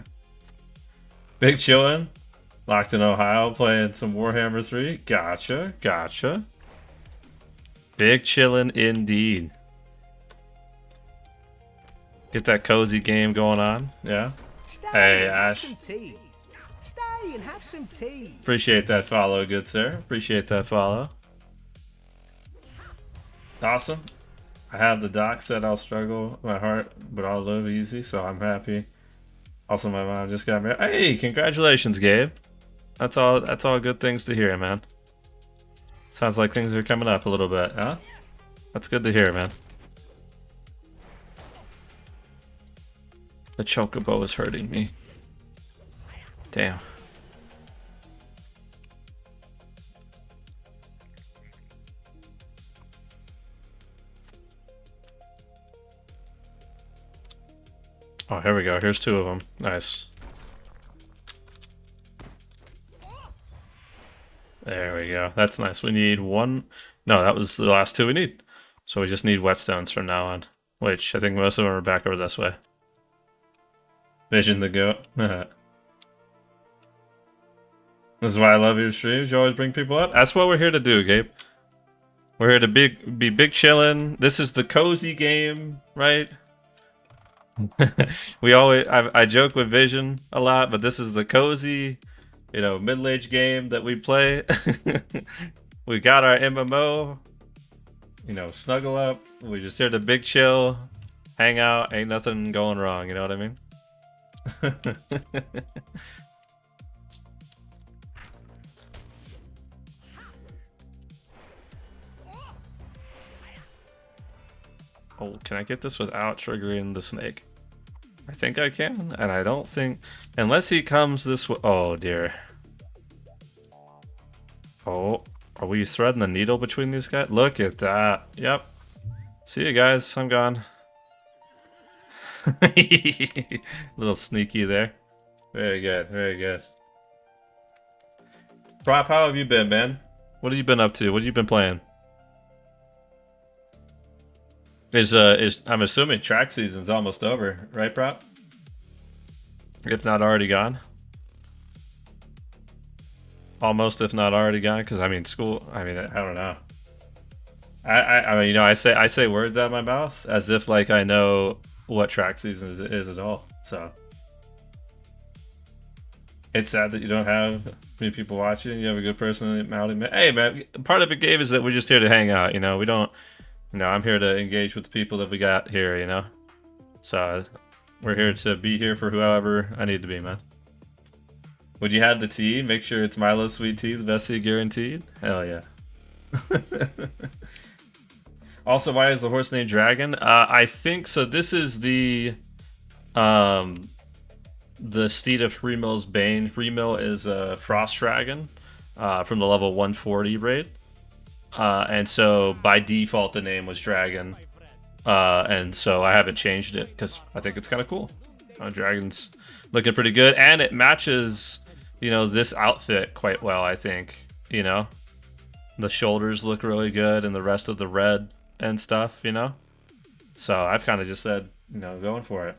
Big chillin'. Locked in Ohio playing some Warhammer 3. Gotcha. Gotcha. Big chillin' indeed. Get that cozy game going on. Yeah. Stay Hey, and have Ash. some tea. Stay and have some tea. Appreciate that follow, good sir. Appreciate that follow. Awesome. I have the doc said I'll struggle my heart, but I'll live easy, so I'm happy. Also, my mom just got married. Hey, congratulations, Gabe. That's all good things to hear, man. Sounds like things are coming up a little bit, huh? That's good to hear, man. The chocobo is hurting me. Damn. Oh, here we go. Here's two of them. Nice. There we go. That's nice. We need one. No, that was the last two we need. So we just need whetstones from now on. Which I think most of them are back over this way. Vision the goat. This is why I love your streams. You always bring people up. That's what we're here to do, Gabe. We're here to be big chillin'. This is the cozy game, right? I joke with Vision a lot, but this is the cozy, you know, middle-aged game that we play. We got our MMO, you know, snuggle up. We're just here to big chill, hang out. Ain't nothing going wrong, you know what I mean? Oh, can I get this without triggering the snake? I think I can, and I don't think... Unless he comes this way... Oh, dear. Oh, are we threading the needle between these guys? Look at that. Yep. See you guys. I'm gone. Little sneaky there. Very good. Very good. Prop, how have you been, man? What have you been up to? What have you been playing? I'm assuming track season's almost over, right, Prop? If not already gone. Almost, if not already gone, because I mean, school. I mean, I don't know. I mean, you know, I say words out of my mouth as if like I know what track season is at all. So it's sad that you don't have many people watching. You have a good personality. Hey, man, part of it, Gabe, is that we're just here to hang out. You know, we don't. You know, I'm here to engage with the people that we got here, you know? So, We're here to be here for whoever I need to be, man. Would you have the tea? Make sure it's Milo Sweet Tea, the best tea guaranteed? Hell yeah. Also, why is the horse named Dragon? I think so. This is the steed of Freemill's Bane. Freemill is a Frost Dragon from the level 140 raid. And so by default the name was Dragon. And so I haven't changed it because I think it's kind of cool. Dragon's looking pretty good, and it matches, you know, this outfit quite well, I think. You know, the shoulders look really good and the rest of the red and stuff, you know. So I've kind of just said, you know, going for it.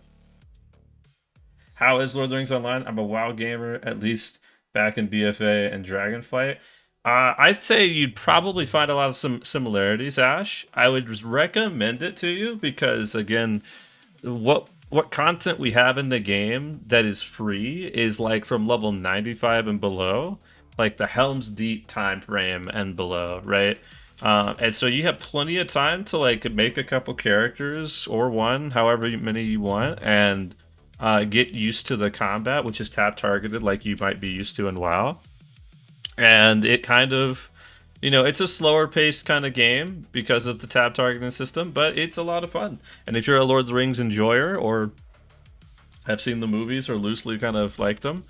How is Lord of the Rings Online? I'm a WoW gamer, at least back in BFA and Dragonflight. I'd say you'd probably find a lot of some similarities, Ash. I would recommend it to you because, again, what content we have in the game that is free is like from level 95 and below, like the Helm's Deep time frame and below, right? And so you have plenty of time to like make a couple characters or one, however many you want, and get used to the combat, which is tap targeted like you might be used to in WoW. And it kind of, you know, it's a slower paced kind of game because of the tab targeting system, but it's a lot of fun. And if you're a Lord of the Rings enjoyer or have seen the movies or loosely kind of liked them,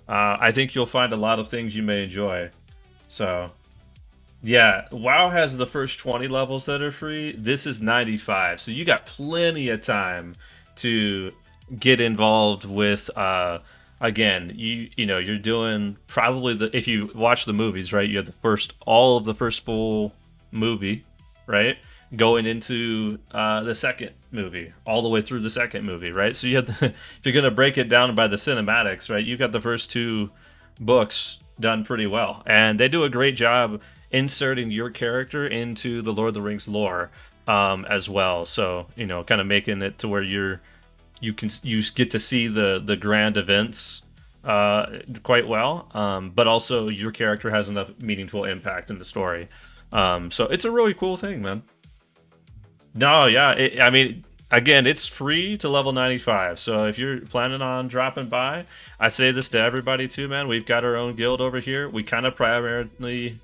I think you'll find a lot of things you may enjoy. So, yeah, WoW has the first 20 levels that are free. This is 95, so you got plenty of time to get involved with again, you know, you're doing probably if you watch the movies, right, you have all of the first full movie, right, going into the second movie, all the way through the second movie, right? So you have if you're gonna break it down by the cinematics, right, you got the first two books done pretty well, and they do a great job inserting your character into the Lord of the Rings lore as well. So, you know, kind of making it to where you get to see the grand events quite well, but also your character has enough meaningful impact in the story. So it's a really cool thing, man. No, yeah, I mean, again, it's free to level 95. So if you're planning on dropping by, I say this to everybody too, man. We've got our own guild over here. We kind of primarily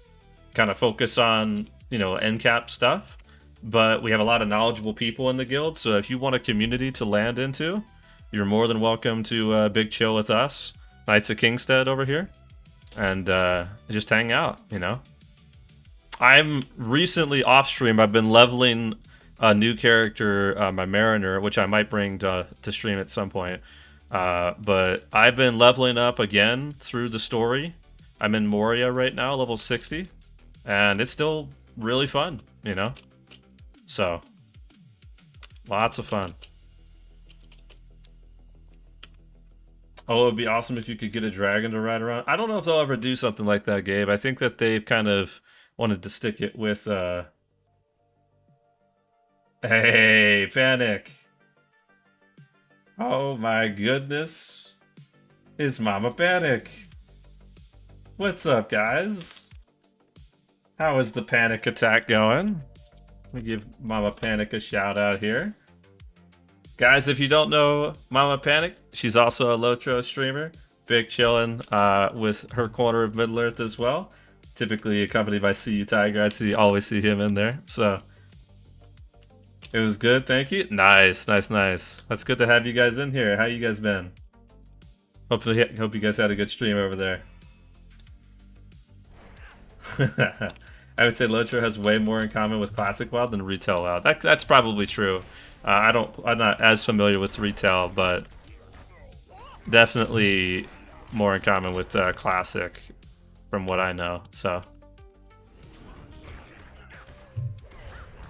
kind of focus on, you know, NCAP stuff. But we have a lot of knowledgeable people in the guild, so if you want a community to land into, you're more than welcome to Big Chill with us, Knights of Kingstead over here, and just hang out, you know. I'm recently off stream. I've been leveling a new character, my Mariner, which I might bring to stream at some point. But I've been leveling up again through the story. I'm in Moria right now, level 60, and it's still really fun, you know. So, lots of fun. Oh, it would be awesome if you could get a dragon to ride around. I don't know if they'll ever do something like that, Gabe. I think that they've kind of wanted to stick it with, Hey, Panic! Oh my goodness. It's Mama Panic. What's up, guys? How is the panic attack going? Let me give Mama Panic a shout out here. Guys, if you don't know Mama Panic, she's also a Lotro streamer. Big chillin' with her corner of Middle Earth as well. Typically accompanied by See You Tiger. Always see him in there. So it was good, thank you. Nice. That's good to have you guys in here. How you guys been? Hope you guys had a good stream over there. I would say Lotro has way more in common with Classic WoW than Retail WoW. That's probably true. I'm not as familiar with Retail, but definitely more in common with Classic, from what I know. So,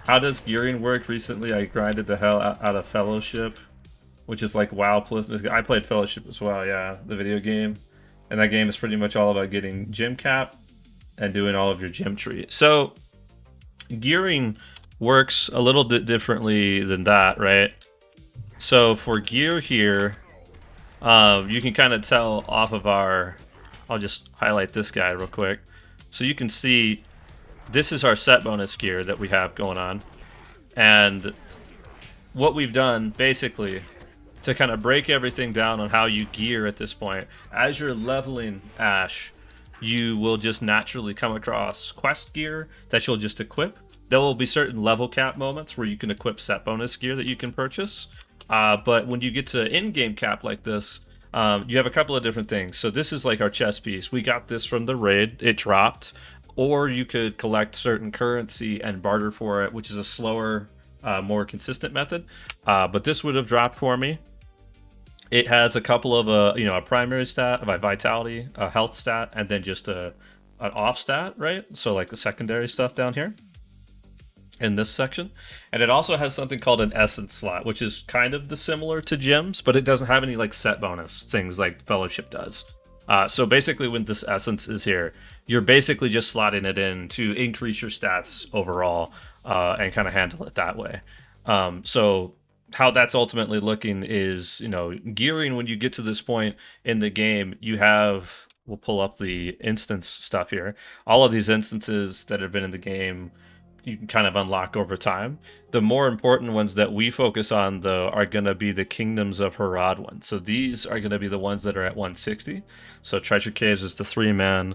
how does gearing work? Recently, I grinded the hell out of Fellowship, which is like WoW plus. I played Fellowship as well, yeah, the video game, and that game is pretty much all about getting gym cap and doing all of your gym tree. So gearing works a little bit differently than that, right? So for gear here, you can kind of tell off of our, I'll just highlight this guy real quick. So you can see this is our set bonus gear that we have going on. And what we've done basically to kind of break everything down on how you gear at this point. As you're leveling Ash, you will just naturally come across quest gear that you'll just equip. There will be certain level cap moments where you can equip set bonus gear that you can purchase. But when you get to in-game cap like this, you have a couple of different things. So this is like our chest piece. We got this from the raid. It dropped. Or you could collect certain currency and barter for it, which is a slower, more consistent method. But this would have dropped for me. It has a couple of a primary stat, a vitality, a health stat, and then just an off stat, right? So like the secondary stuff down here in this section. And it also has something called an essence slot, which is kind of the similar to gems, but it doesn't have any like set bonus things like Fellowship does. So basically when this essence is here, you're basically just slotting it in to increase your stats overall and kind of handle it that way. So how that's ultimately looking is, gearing when you get to this point in the game, you have, we'll pull up the instance stuff here. All of these instances that have been in the game, you can kind of unlock over time. The more important ones that we focus on, though, are going to be the Kingdoms of Harad ones. So these are going to be the ones that are at 160. So Treasure Caves is the 3-man,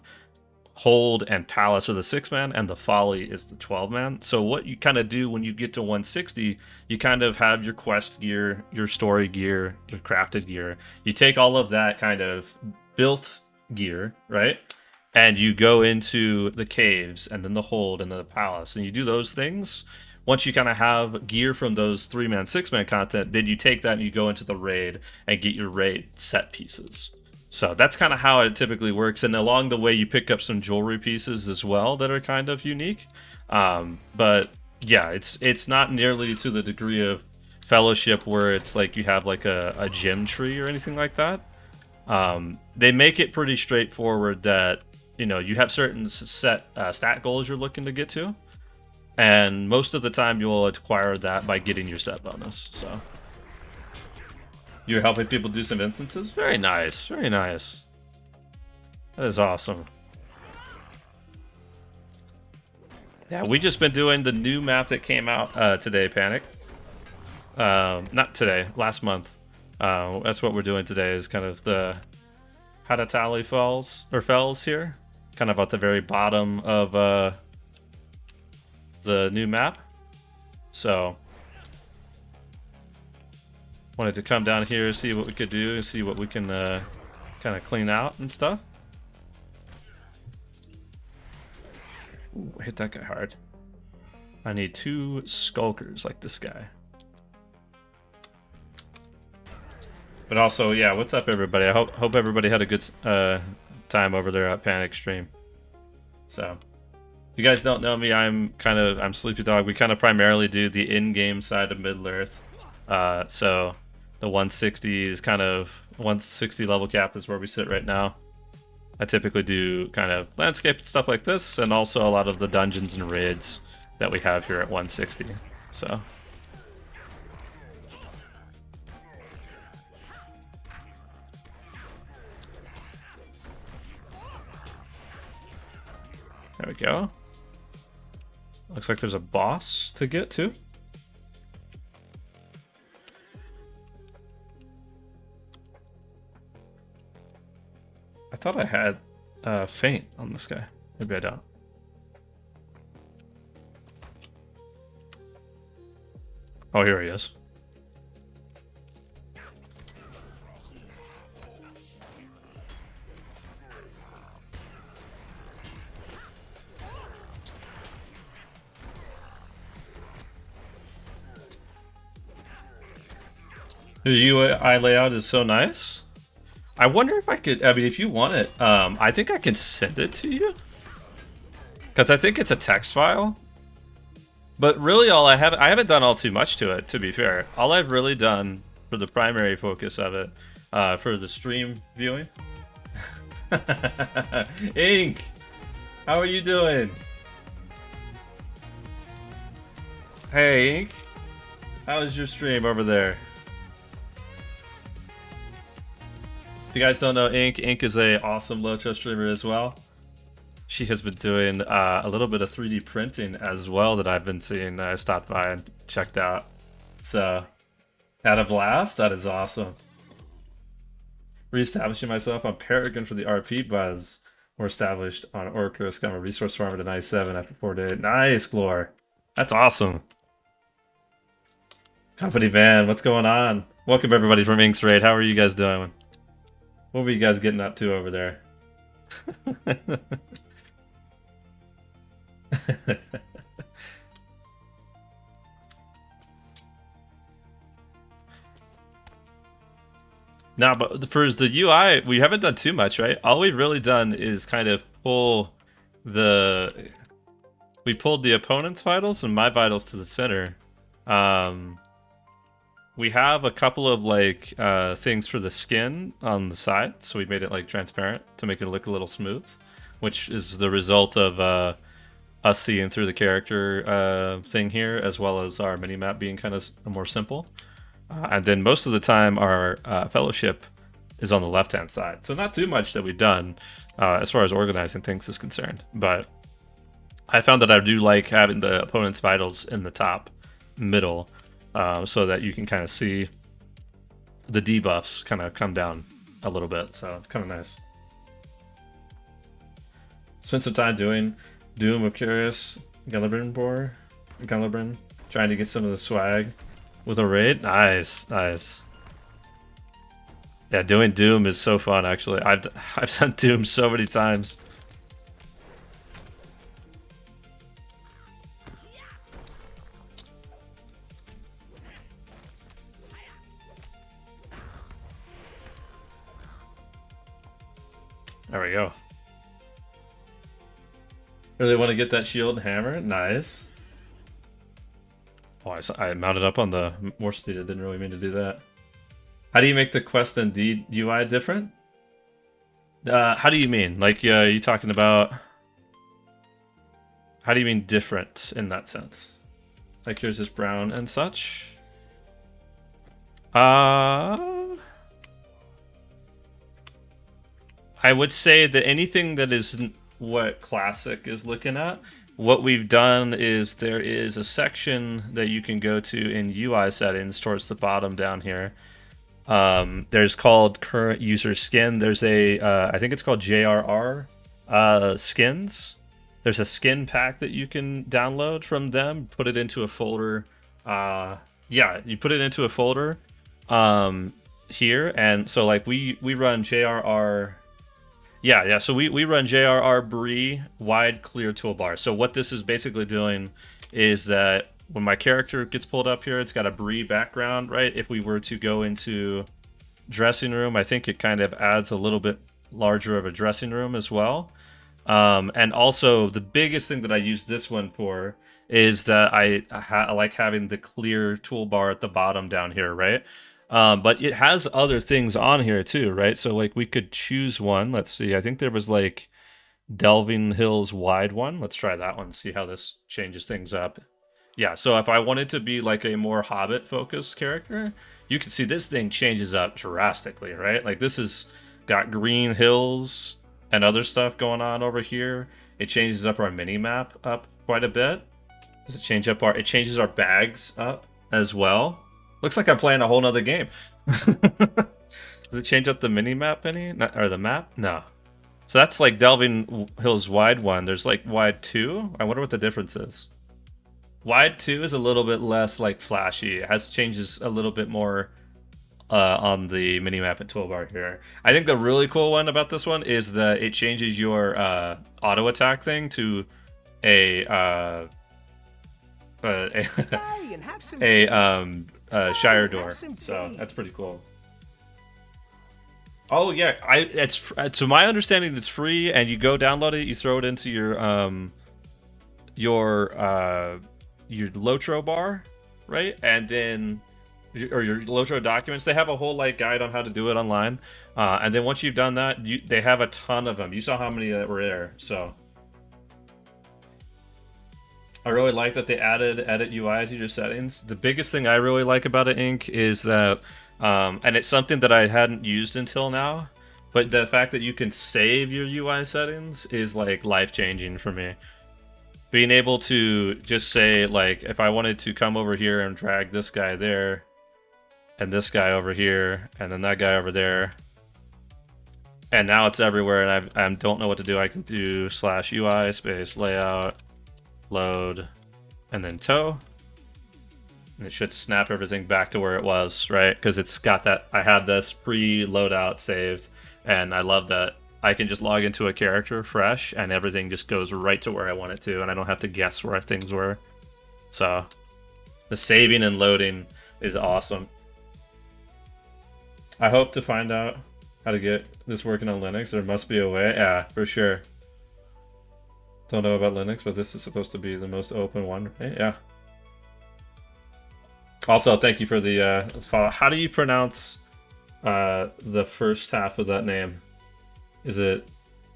Hold and Palace are the 6-man, and the Folly is the 12-man. So what you kind of do when you get to 160, you kind of have your quest gear, your story gear, your crafted gear. You take all of that kind of built gear, right? And you go into the caves and then the Hold and then the Palace, and you do those things. Once you kind of have gear from those 3-man, 6-man content, then you take that and you go into the raid and get your raid set pieces. So that's kind of how it typically works. And along the way, you pick up some jewelry pieces as well that are kind of unique. But yeah, it's not nearly to the degree of Fellowship where it's like you have like a gem tree or anything like that. They make it pretty straightforward that you have certain set stat goals you're looking to get to, and most of the time you'll acquire that by getting your set bonus. So you're helping people do some instances. Very nice, very nice. That is awesome. Yeah, we just been doing the new map that came out today, Panic. Not today, last month. That's what we're doing today, is kind of the Hadatali Fells here. Kind of at the very bottom of the new map. So wanted to come down here, see what we could do, see what we can kind of clean out and stuff. Ooh, hit that guy hard. I need 2 skulkers like this guy. But also, yeah, what's up, everybody? I hope everybody had a good time over there at Panic Stream. So, if you guys don't know me, I'm Sleepy Dog. We kind of primarily do the in-game side of Middle-earth. So, the 160 is kind of 160 level cap is where we sit right now. I typically do kind of landscape and stuff like this, and also a lot of the dungeons and raids that we have here at 160. So. There we go. Looks like there's a boss to get to. I thought I had Feint on this guy. Maybe I don't. Oh, here he is. The UI layout is so nice. I wonder if I could, I mean, if you want it, I think I can send it to you. Because I think it's a text file. But really I haven't done all too much to it, to be fair. All I've really done for the primary focus of it, for the stream viewing. Ink! How are you doing? Hey, Ink. How was your stream over there? If you guys don't know Ink is a awesome Lotro streamer as well. She has been doing a little bit of 3D printing as well that I've been seeing. I stopped by and checked out. So At a blast? That is awesome. Reestablishing myself on Paragon for the RP buzz. More established on Orcus. Got my resource farmer to 97 after 4 days. Nice, Glor. That's awesome. Company van, what's going on? Welcome everybody from Inks Raid. How are you guys doing? What were you guys getting up to over there? No, but for the UI, we haven't done too much, right? All we've really done is kind of pull the... We pulled the opponent's vitals and my vitals to the center. We have a couple of like things for the skin on the side, so we made it like transparent to make it look a little smooth, which is the result of us seeing through the character thing here, as well as our minimap being kind of more simple. And then most of the time our fellowship is on the left-hand side. So not too much that we've done as far as organizing things is concerned. But I found that I do like having the opponent's vitals in the top middle so that you can kind of see the debuffs kind of come down a little bit. So it's kind of nice. Spent some time doing Doom of Curious, Gullibrand, trying to get some of the swag with a raid. Nice, nice. Yeah, doing Doom is so fun. Actually, I've done Doom so many times. There we go. Really want to get that shield and hammer. Nice. Oh, I mounted up on the war steed. I didn't really mean to do that. How do you make the quest and deed UI different? How do you mean? Like, you talking about... How do you mean different in that sense? Like yours is brown and such? I would say that anything that isn't what Classic is looking at, what we've done is there is a section that you can go to in UI settings towards the bottom down here. There's called current user skin. There's a, I think it's called JRR skins. There's a skin pack that you can download from them, put it into a folder. Yeah, you put it into a folder here. And so like we run JRR. Yeah, so we run JRR Bree wide clear toolbar. So what this is basically doing is that when my character gets pulled up here, it's got a Bree background, right? If we were to go into dressing room, I think it kind of adds a little bit larger of a dressing room as well. And also the biggest thing that I use this one for is that I like having the clear toolbar at the bottom down here, right? But it has other things on here too, right? So like we could choose one. Let's see. I think there was like Delving Hills wide one. Let's try that one. See how this changes things up. Yeah. So if I wanted to be like a more Hobbit focused character, you can see this thing changes up drastically, right? Like this has got green hills and other stuff going on over here. It changes up our mini map up quite a bit. Does it change up it changes our bags up as well. Looks like I'm playing a whole nother game. Does it change up the mini-map any? Or the map? No. So that's like Delving Hills wide one. There's like wide 2. I wonder what the difference is. Wide 2 is a little bit less like flashy. It has changes a little bit more on the mini-map and toolbar here. I think the really cool one about this one is that it changes your auto attack thing to a Shire door, so that's pretty cool. Oh yeah, it's to my understanding it's free, and you go download it, you throw it into your Lotro bar, right? And then or your Lotro documents. They have a whole like guide on how to do it online, and then once you've done that, they have a ton of them. You saw how many that were there, so. I really like that they added edit UI to your settings. The biggest thing I really like about it, Inc., is that, and it's something that I hadn't used until now, but the fact that you can save your UI settings is like life-changing for me. Being able to just say, like, if I wanted to come over here and drag this guy there, and this guy over here, and then that guy over there. And now it's everywhere, and I don't know what to do. I can do /UI space layout, load, and then tow. And it should snap everything back to where it was, right? Because it's got that, I have this pre-loadout saved, and I love that I can just log into a character fresh, and everything just goes right to where I want it to, and I don't have to guess where things were. So, the saving and loading is awesome. I hope to find out how to get this working on Linux. There must be a way. Yeah, for sure. Don't know about Linux, but this is supposed to be the most open one, right? Yeah. Also, thank you for the follow. How do you pronounce the first half of that name? Is it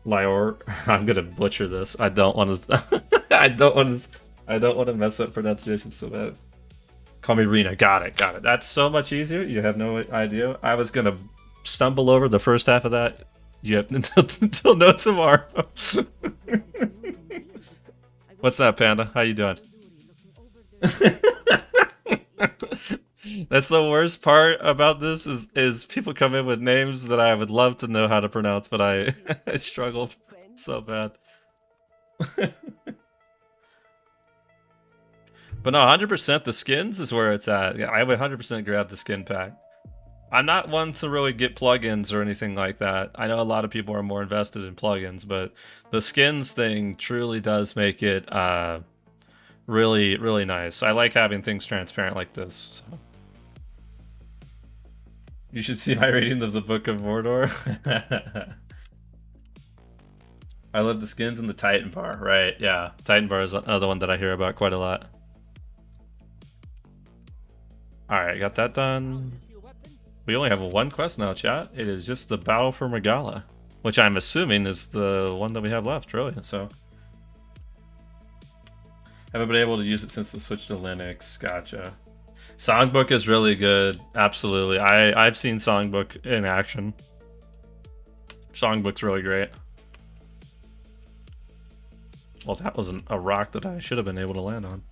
Lior? I'm gonna butcher this. I don't want to. I don't want to mess up pronunciation so bad. Call me Rena. Got it. Got it. That's so much easier. You have no idea. I was gonna stumble over the first half of that. Yep. Until no tomorrow. What's that, Panda? How you doing? That's the worst part about this is people come in with names that I would love to know how to pronounce, but I struggle so bad. But no, 100% the skins is where it's at. Yeah, I would 100% grab the skin pack. I'm not one to really get plugins or anything like that. I know a lot of people are more invested in plugins, but the skins thing truly does make it really, really nice. I like having things transparent like this. So. You should see my rating of the Book of Mordor. I love the skins and the Titan bar, right? Yeah, Titan bar is another one that I hear about quite a lot. Alright, got that done. We only have one quest now, chat. It is just the Battle for Regala, which I'm assuming is the one that we have left, really. So, haven't been able to use it since the switch to Linux. Gotcha. Songbook is really good. Absolutely. I've seen Songbook in action. Songbook's really great. Well, that was a rock that I should have been able to land on.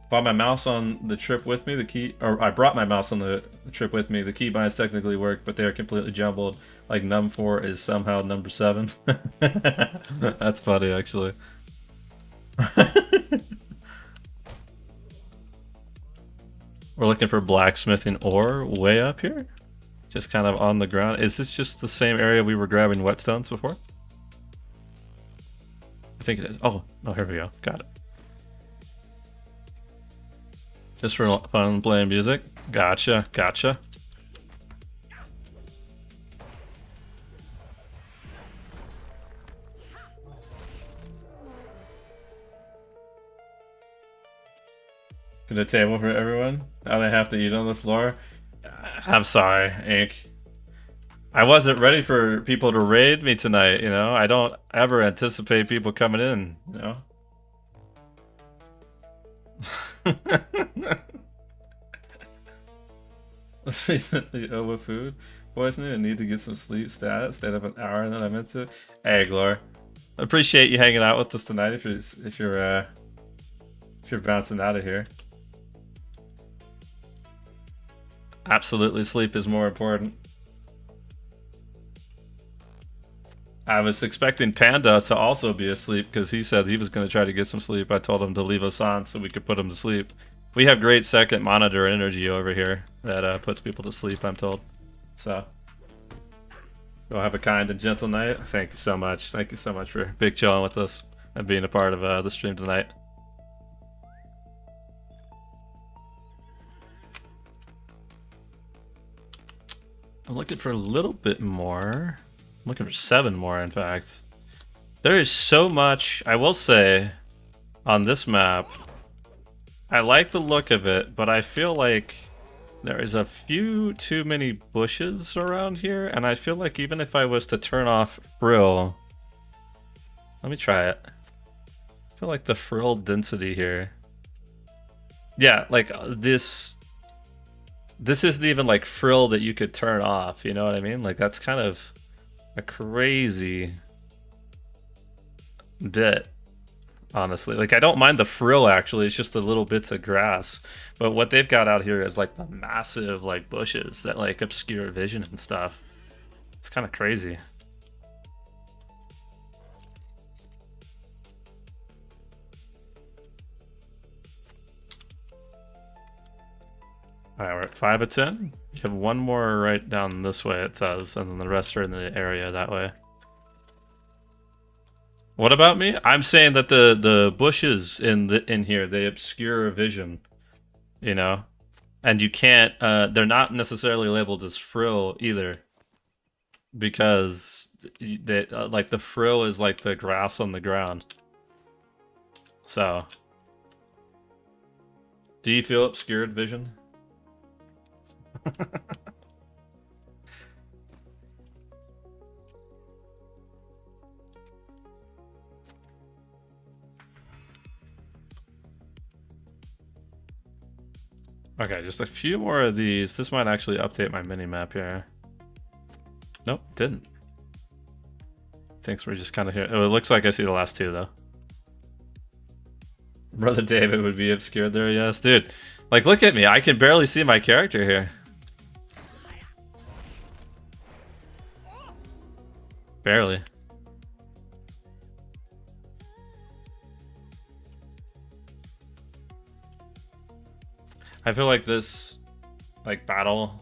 Bought my mouse on the trip with me. I brought my mouse on the trip with me. The keybinds technically work, but they are completely jumbled. Like num4 is somehow number 7. That's funny, actually. We're looking for blacksmithing ore way up here. Just kind of on the ground. Is this just the same area we were grabbing whetstones before? I think it is. Oh, here we go. Got it. Just for fun playing music. Gotcha, gotcha. Get a table for everyone. Now they have to eat on the floor. I'm sorry, Ink. I wasn't ready for people to raid me tonight, you know? I don't ever anticipate people coming in, you know? Was recently ill with food poisoning and need to get some sleep. Stayed up an hour and then I meant to. Hey, Glor. Appreciate you hanging out with us tonight. If you're bouncing out of here. Absolutely, sleep is more important. I was expecting Panda to also be asleep because he said he was going to try to get some sleep. I told him to leave us on so we could put him to sleep. We have great second monitor energy over here that puts people to sleep, I'm told. So, go have a kind and gentle night. Thank you so much. Thank you so much for big chilling with us and being a part of the stream tonight. I'm looking for a little bit more. I'm looking for 7 more, in fact. There is so much, I will say, on this map. I like the look of it, but I feel like there is a few too many bushes around here, and I feel like even if I was to turn off frill... Let me try it. I feel like the frill density here... Yeah, like this isn't even like frill that you could turn off, you know what I mean? Like that's kind of a crazy bit. honestly. Like, I don't mind the frill, actually. It's just the little bits of grass. But what they've got out here is, like, the massive, like, bushes that, like, obscure vision and stuff. It's kind of crazy. Alright, we're at 5 of 10. You have one more right down this way, it says, and then the rest are in the area that way. What about me? I'm saying that the bushes in here, they obscure vision, you know? And you can't, they're not necessarily labeled as frill either. Because they, like, the frill is like the grass on the ground. So, do you feel obscured vision? Okay, just a few more of these. This might actually update my mini-map here. Nope, didn't. Thinks we're just kind of here. Oh, it looks like I see the last two, though. Brother David would be obscured there, yes. Dude, like, look at me. I can barely see my character here. Barely. I feel like this, like, battle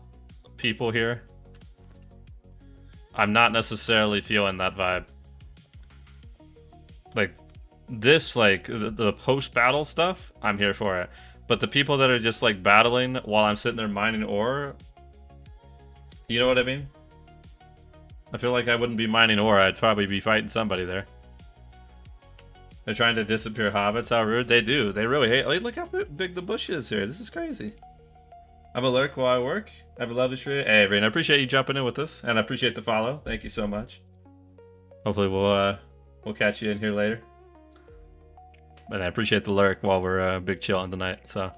people here, I'm not necessarily feeling that vibe. Like, this, like, the post-battle stuff, I'm here for it. But the people that are just, like, battling while I'm sitting there mining ore, you know what I mean? I feel like I wouldn't be mining ore, I'd probably be fighting somebody there. They're trying to disappear hobbits, how rude. They do. They really hate. Like, look how big the bush is here. This is crazy. I'm a lurk while I work. Have a lovely stream. Hey, Rain, I appreciate you jumping in with us, and I appreciate the follow. Thank you so much. Hopefully we'll catch you in here later. But I appreciate the lurk while we're big chilling tonight, so.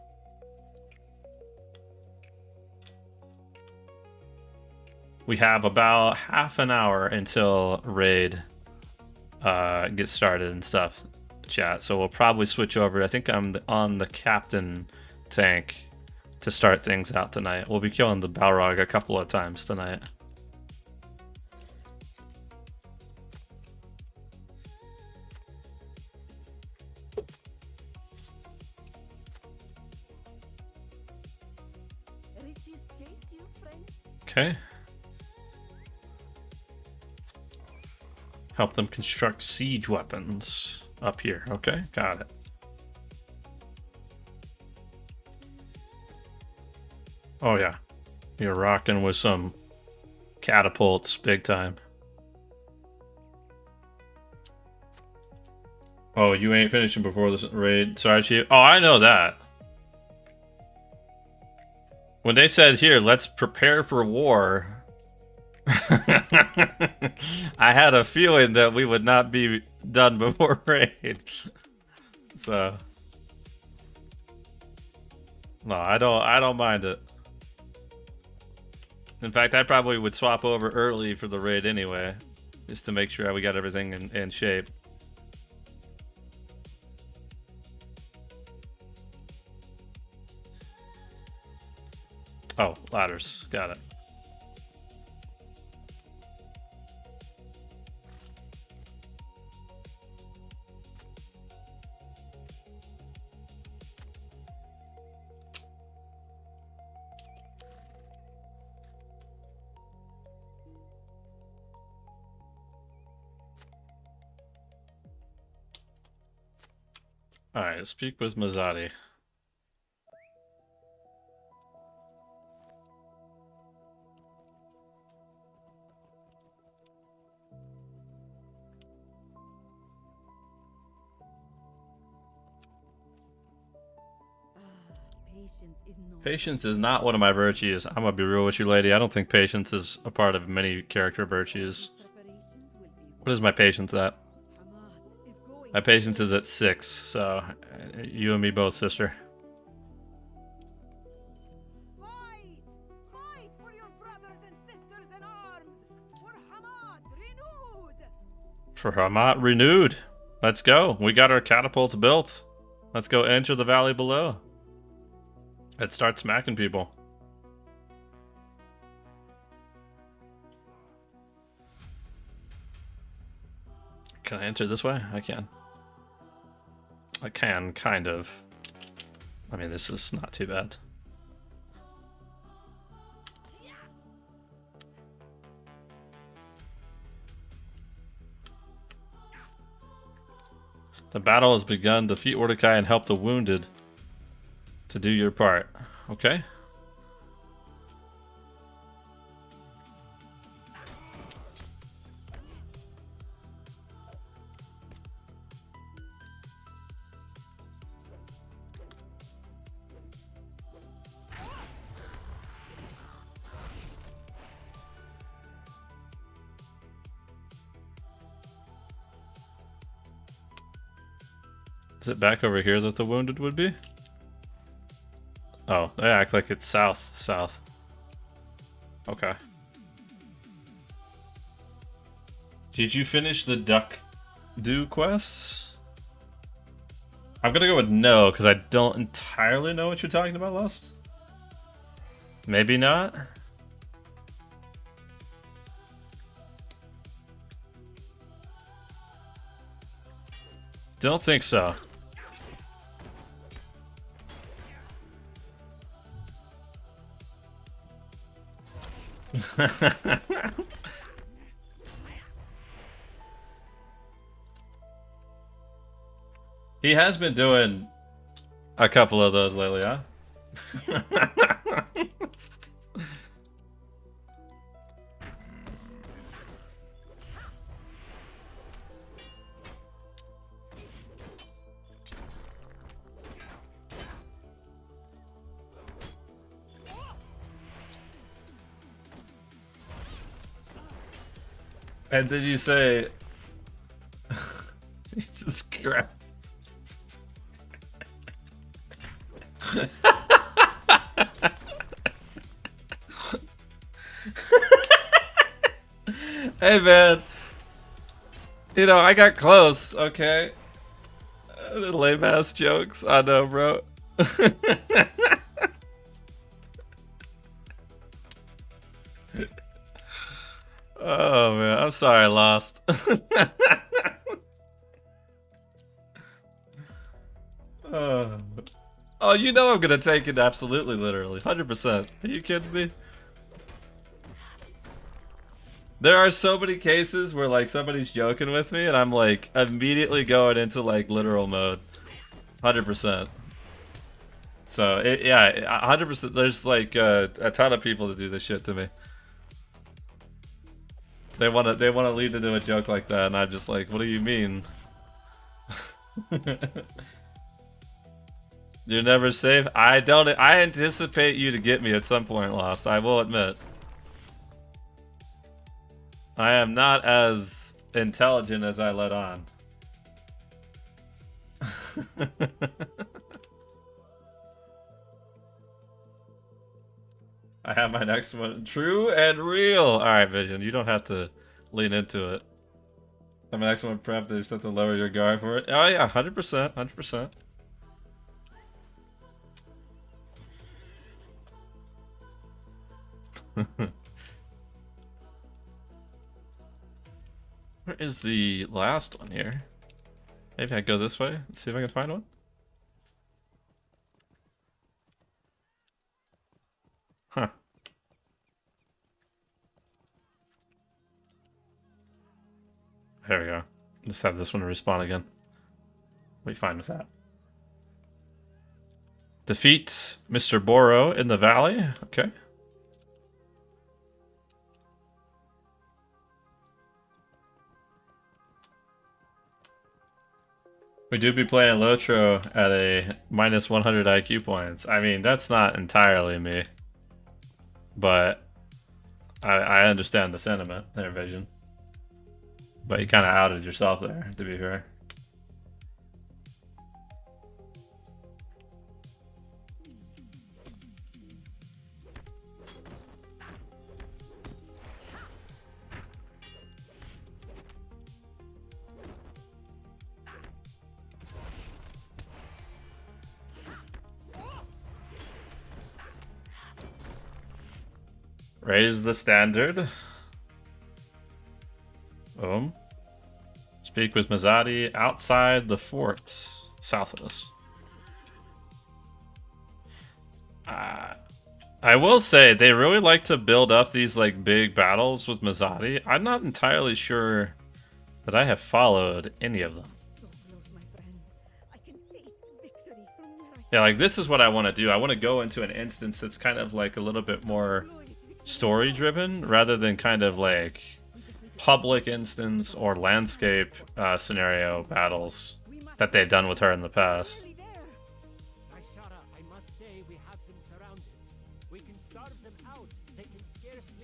We have about half an hour until raid gets started and stuff, chat. So we'll probably switch over. I think I'm on the captain tank to start things out tonight. We'll be killing the Balrog a couple of times tonight. Okay. Help them construct siege weapons up here. Okay, got it. Oh yeah, you're rocking with some catapults big time. Oh, you ain't finishing before this raid. Sorry, Chief. Oh, I know that. When they said, here, let's prepare for war, I had a feeling that we would not be done before raid. So, no, I don't mind it. In fact, I probably would swap over early for the raid anyway, just to make sure we got everything in shape. Oh, ladders. Got it. Alright, let's speak with Mazzotti. Patience is not one of my virtues. I'm gonna be real with you, lady. I don't think patience is a part of many character virtues. What is my patience at? My patience is at 6, so you and me both, sister. Fight! Fight for your brothers and sisters in arms! For Hamad renewed! For Hamad renewed. Let's go. We got our catapults built. Let's go enter the valley below. Let's start smacking people. Can I enter this way? I can. I can, kind of. I mean, this is not too bad. The battle has begun. Defeat Mordecai and help the wounded to do your part. Okay. Is it back over here that the wounded would be? Oh, they act like it's south. Okay. Did you finish the duck do quests? I'm gonna go with no, because I don't entirely know what you're talking about, Lust. Maybe not. Don't think so. He has been doing a couple of those lately, huh? And did you say... Jesus Christ. Hey man, you know, I got close, okay? The lame ass jokes, I know, bro. Oh man, I'm sorry I lost. Oh, you know I'm gonna take it absolutely literally, 100%. Are you kidding me? There are so many cases where like somebody's joking with me and I'm like immediately going into like literal mode. 100%. So yeah, 100%. There's like a ton of people that do this shit to me. They wanna lead into a joke like that, and I'm just like, what do you mean? You're never safe? I anticipate you to get me at some point, Lost. I will admit. I am not as intelligent as I let on. I have my next one. True and real. Alright, Vision. You don't have to lean into it. My next one prep is to lower your guard for it. Oh yeah, 100%. 100%. Where is the last one here? Maybe I go this way. Let's see if I can find one. Huh. There we go. Just have this one respawn again. We'll be fine with that. Defeat Mr. Boro in the valley. Okay. We do be playing Lotro at a minus 100 IQ points. I mean, that's not entirely me. But I understand the sentiment there, Vision. But you kind of outed yourself there, to be fair. Raise the standard. Speak with Mazzotti outside the forts, south of us. I will say they really like to build up these like big battles with Mazzotti. I'm not entirely sure that I have followed any of them. So close, my friend. I can taste victory from where I Yeah, like this is what I want to do. I want to go into an instance that's kind of like a little bit more story driven rather than kind of like public instance or landscape scenario battles that they've done with her in the past.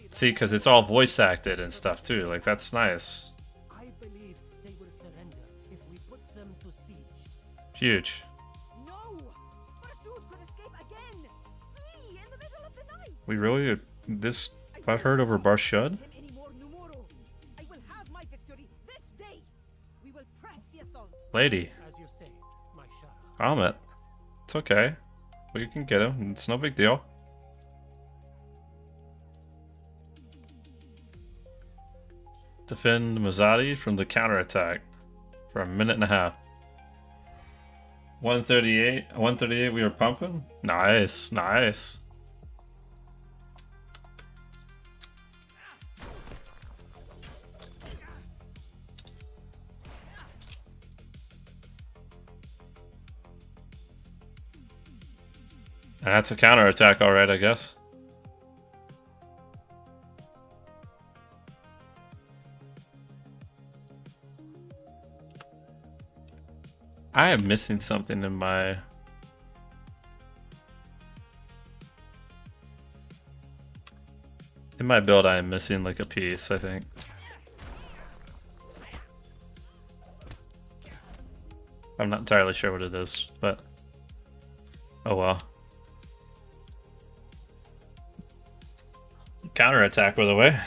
See, because it's all voice acted and stuff too. Like that's nice. I believe they will surrender if we put them to siege. Huge. No! Pursuit could escape again! Flee in the middle of the night! We really this I've heard over Barshud? I will have my victory this day! We will press the assault! Lady. As you say, my Shara. Helmet. It's okay. We can get him. It's no big deal. Defend Mazzotti from the counterattack for a minute and a half. 138 we were pumping? Nice, nice. And that's a counterattack, alright, I guess. I am missing something in my... In my build, I am missing like a piece, I think. I'm not entirely sure what it is, but... Oh well. Counterattack, by the way.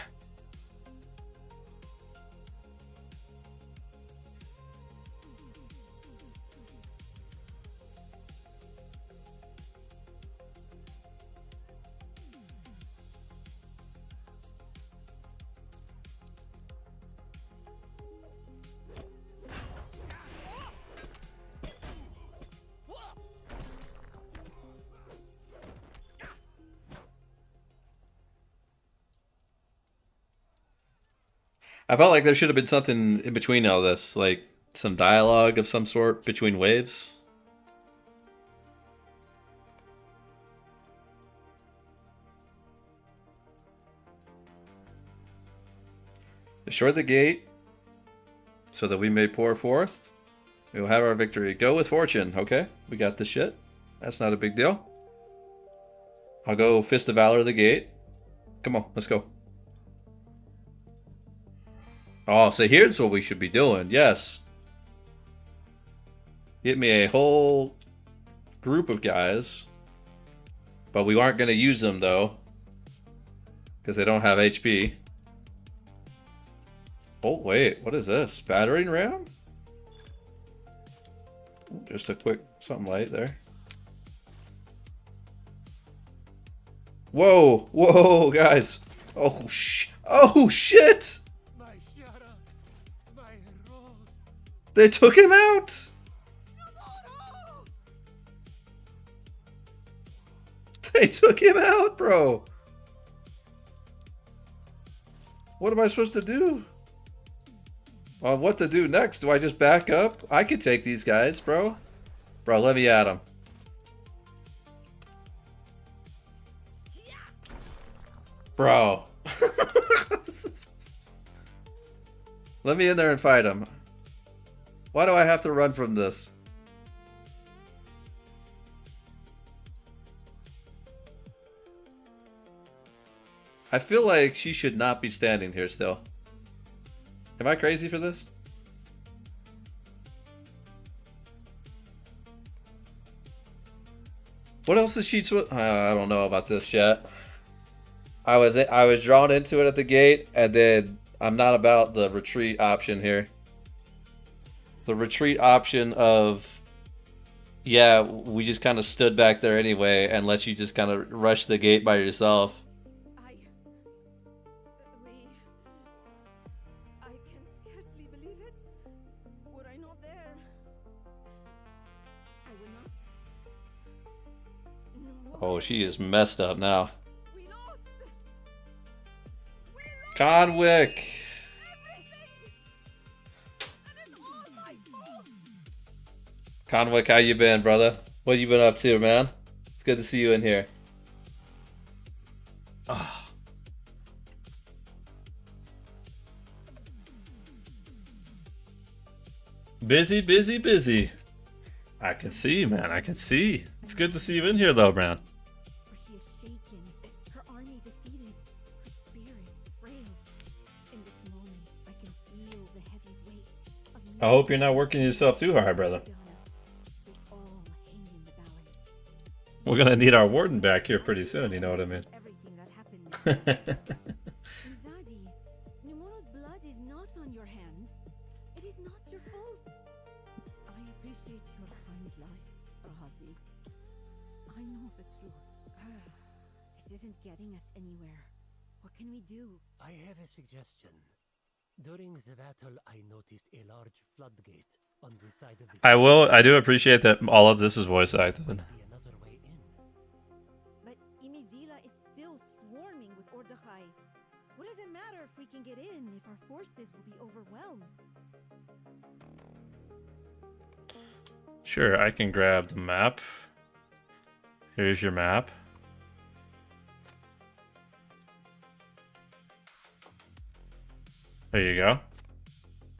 I felt like there should have been something in between all this, like some dialogue of some sort between waves. Destroy the gate so that we may pour forth. We will have our victory. Go with fortune. Okay, we got this shit. That's not a big deal. I'll go Fist of Valor the gate. Come on, let's go. Oh, so here's what we should be doing. Yes. Get me a whole group of guys. But we aren't going to use them, though. Because they don't have HP. Oh, wait. What is this? Battering ram? Just a quick something light there. Whoa. Whoa, guys. Oh, oh shit. They took him out! They took him out, bro! What am I supposed to do? Well, what to do next? Do I just back up? I could take these guys, bro. Bro, let me at them. Bro. Let me in there and fight him. Why do I have to run from this? I feel like she should not be standing here still. Am I crazy for this? What else is she? I don't know about this yet. I was drawn into it at the gate, and then I'm not about the retreat option here. The retreat option of, yeah, we just kind of stood back there anyway and let you just kind of rush the gate by yourself. I were I not there. I will not. No. Oh, she is messed up now. We lost. We lost Conwick! everything. And it's all my fault. Conwick, how you been, brother? What you been up to, man? It's good to see you in here. Ah. Busy, busy, busy. I can see, man. I can see. It's good to see you in here, though, man. For she is shaken, her army defeated, her spirit frail. In this moment, I can feel the heavy weight of I hope you're not working yourself too hard, brother. They all hang in the balance. We're gonna need our warden back here pretty soon, you know what I mean? Everything that happened. Zadi, Numura's blood is not on your hands. It is not your fault. I appreciate your kind lies, Rahazi. I know the truth. This isn't getting us anywhere. What can we do? I have a suggestion. During the battle, I noticed a large floodgate on the side of the. I do appreciate that all of this is voice acted. Might be another way in. But Imizila is still swarming with Ordahai. What does it matter if we can get in if our forces will be overwhelmed? Sure, I can grab the map. Here's your map. There you go.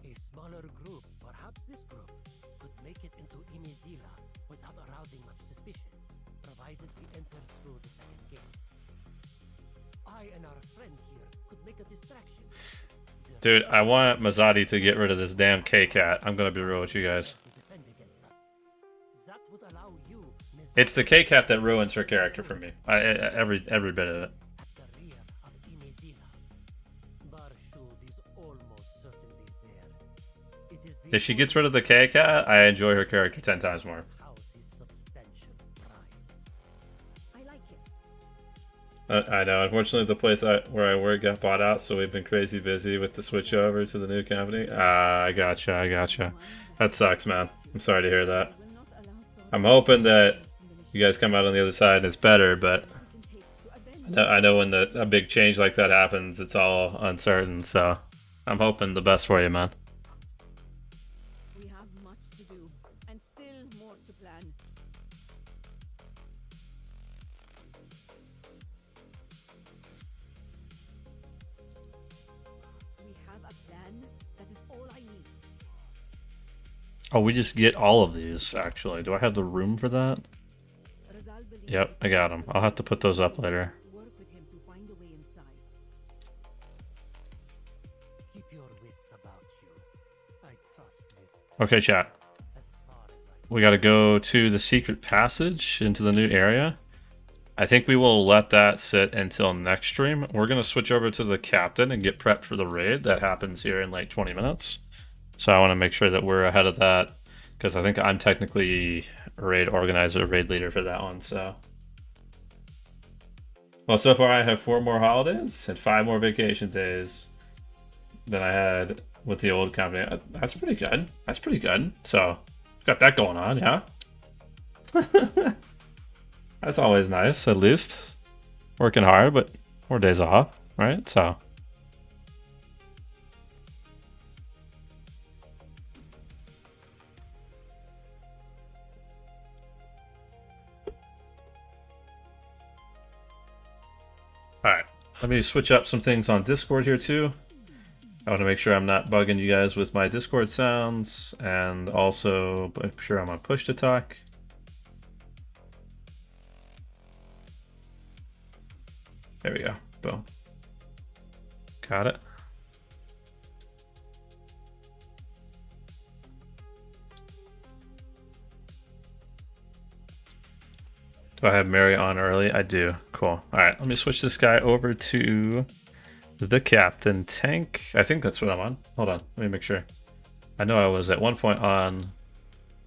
A smaller group, perhaps this group, could make it into Imizila without arousing much suspicion, provided we enter through the second gate. I and our friend here could make a distraction. Dude, I want Mazadi to get rid of this damn K-Cat. I'm gonna be real with you guys. To defend against us. That would allow you, It's the K-Cat that ruins her character for me. Every bit of it. at the rear of Imizila. Barshud is almost certainly there. It is the If she gets rid of the K-Cat, I enjoy her character 10 times more. house's substantial pride. I like it. I know. Unfortunately, the place where I work got bought out, so we've been crazy busy with the switch over to the new company. I gotcha. That sucks, man. I'm sorry to hear that. I will not allow Sora I'm hoping that from the mission you guys come out on the other side and it's better, but we can take to avenge I know when a big change like that happens, it's all uncertain, so I'm hoping the best for you, man. We have much to do, and still more to plan. We have a plan. That is all I need. Oh, we just get all of these, actually. Do I have the room for that? Razal believes Yep, I got them. I'll have to put those up later. work with him to find a way inside. Keep your wits about you. I trust this Okay, chat. as far as I We gotta go to the secret passage into the new area. I think we will let that sit until next stream. We're gonna switch over to the captain and get prepped for the raid. That happens here in like 20 minutes. So I want to make sure that we're ahead of that, because I think I'm technically raid organizer, raid leader for that one. So, well, so far I have 4 more holidays and 5 more vacation days than I had with the old company. That's pretty good. That's pretty good. So, got that going on, yeah. That's always nice, at least. Working hard, but 4 days off, right? So. Alright, let me switch up some things on Discord here too. I want to make sure I'm not bugging you guys with my Discord sounds, and also make sure I'm on push to talk. There we go. Boom. Got it. Do I have Mary on early? I do. Cool. All right, let me switch this guy over to the captain tank. I think that's what I'm on. Hold on, let me make sure. I know I was at one point on...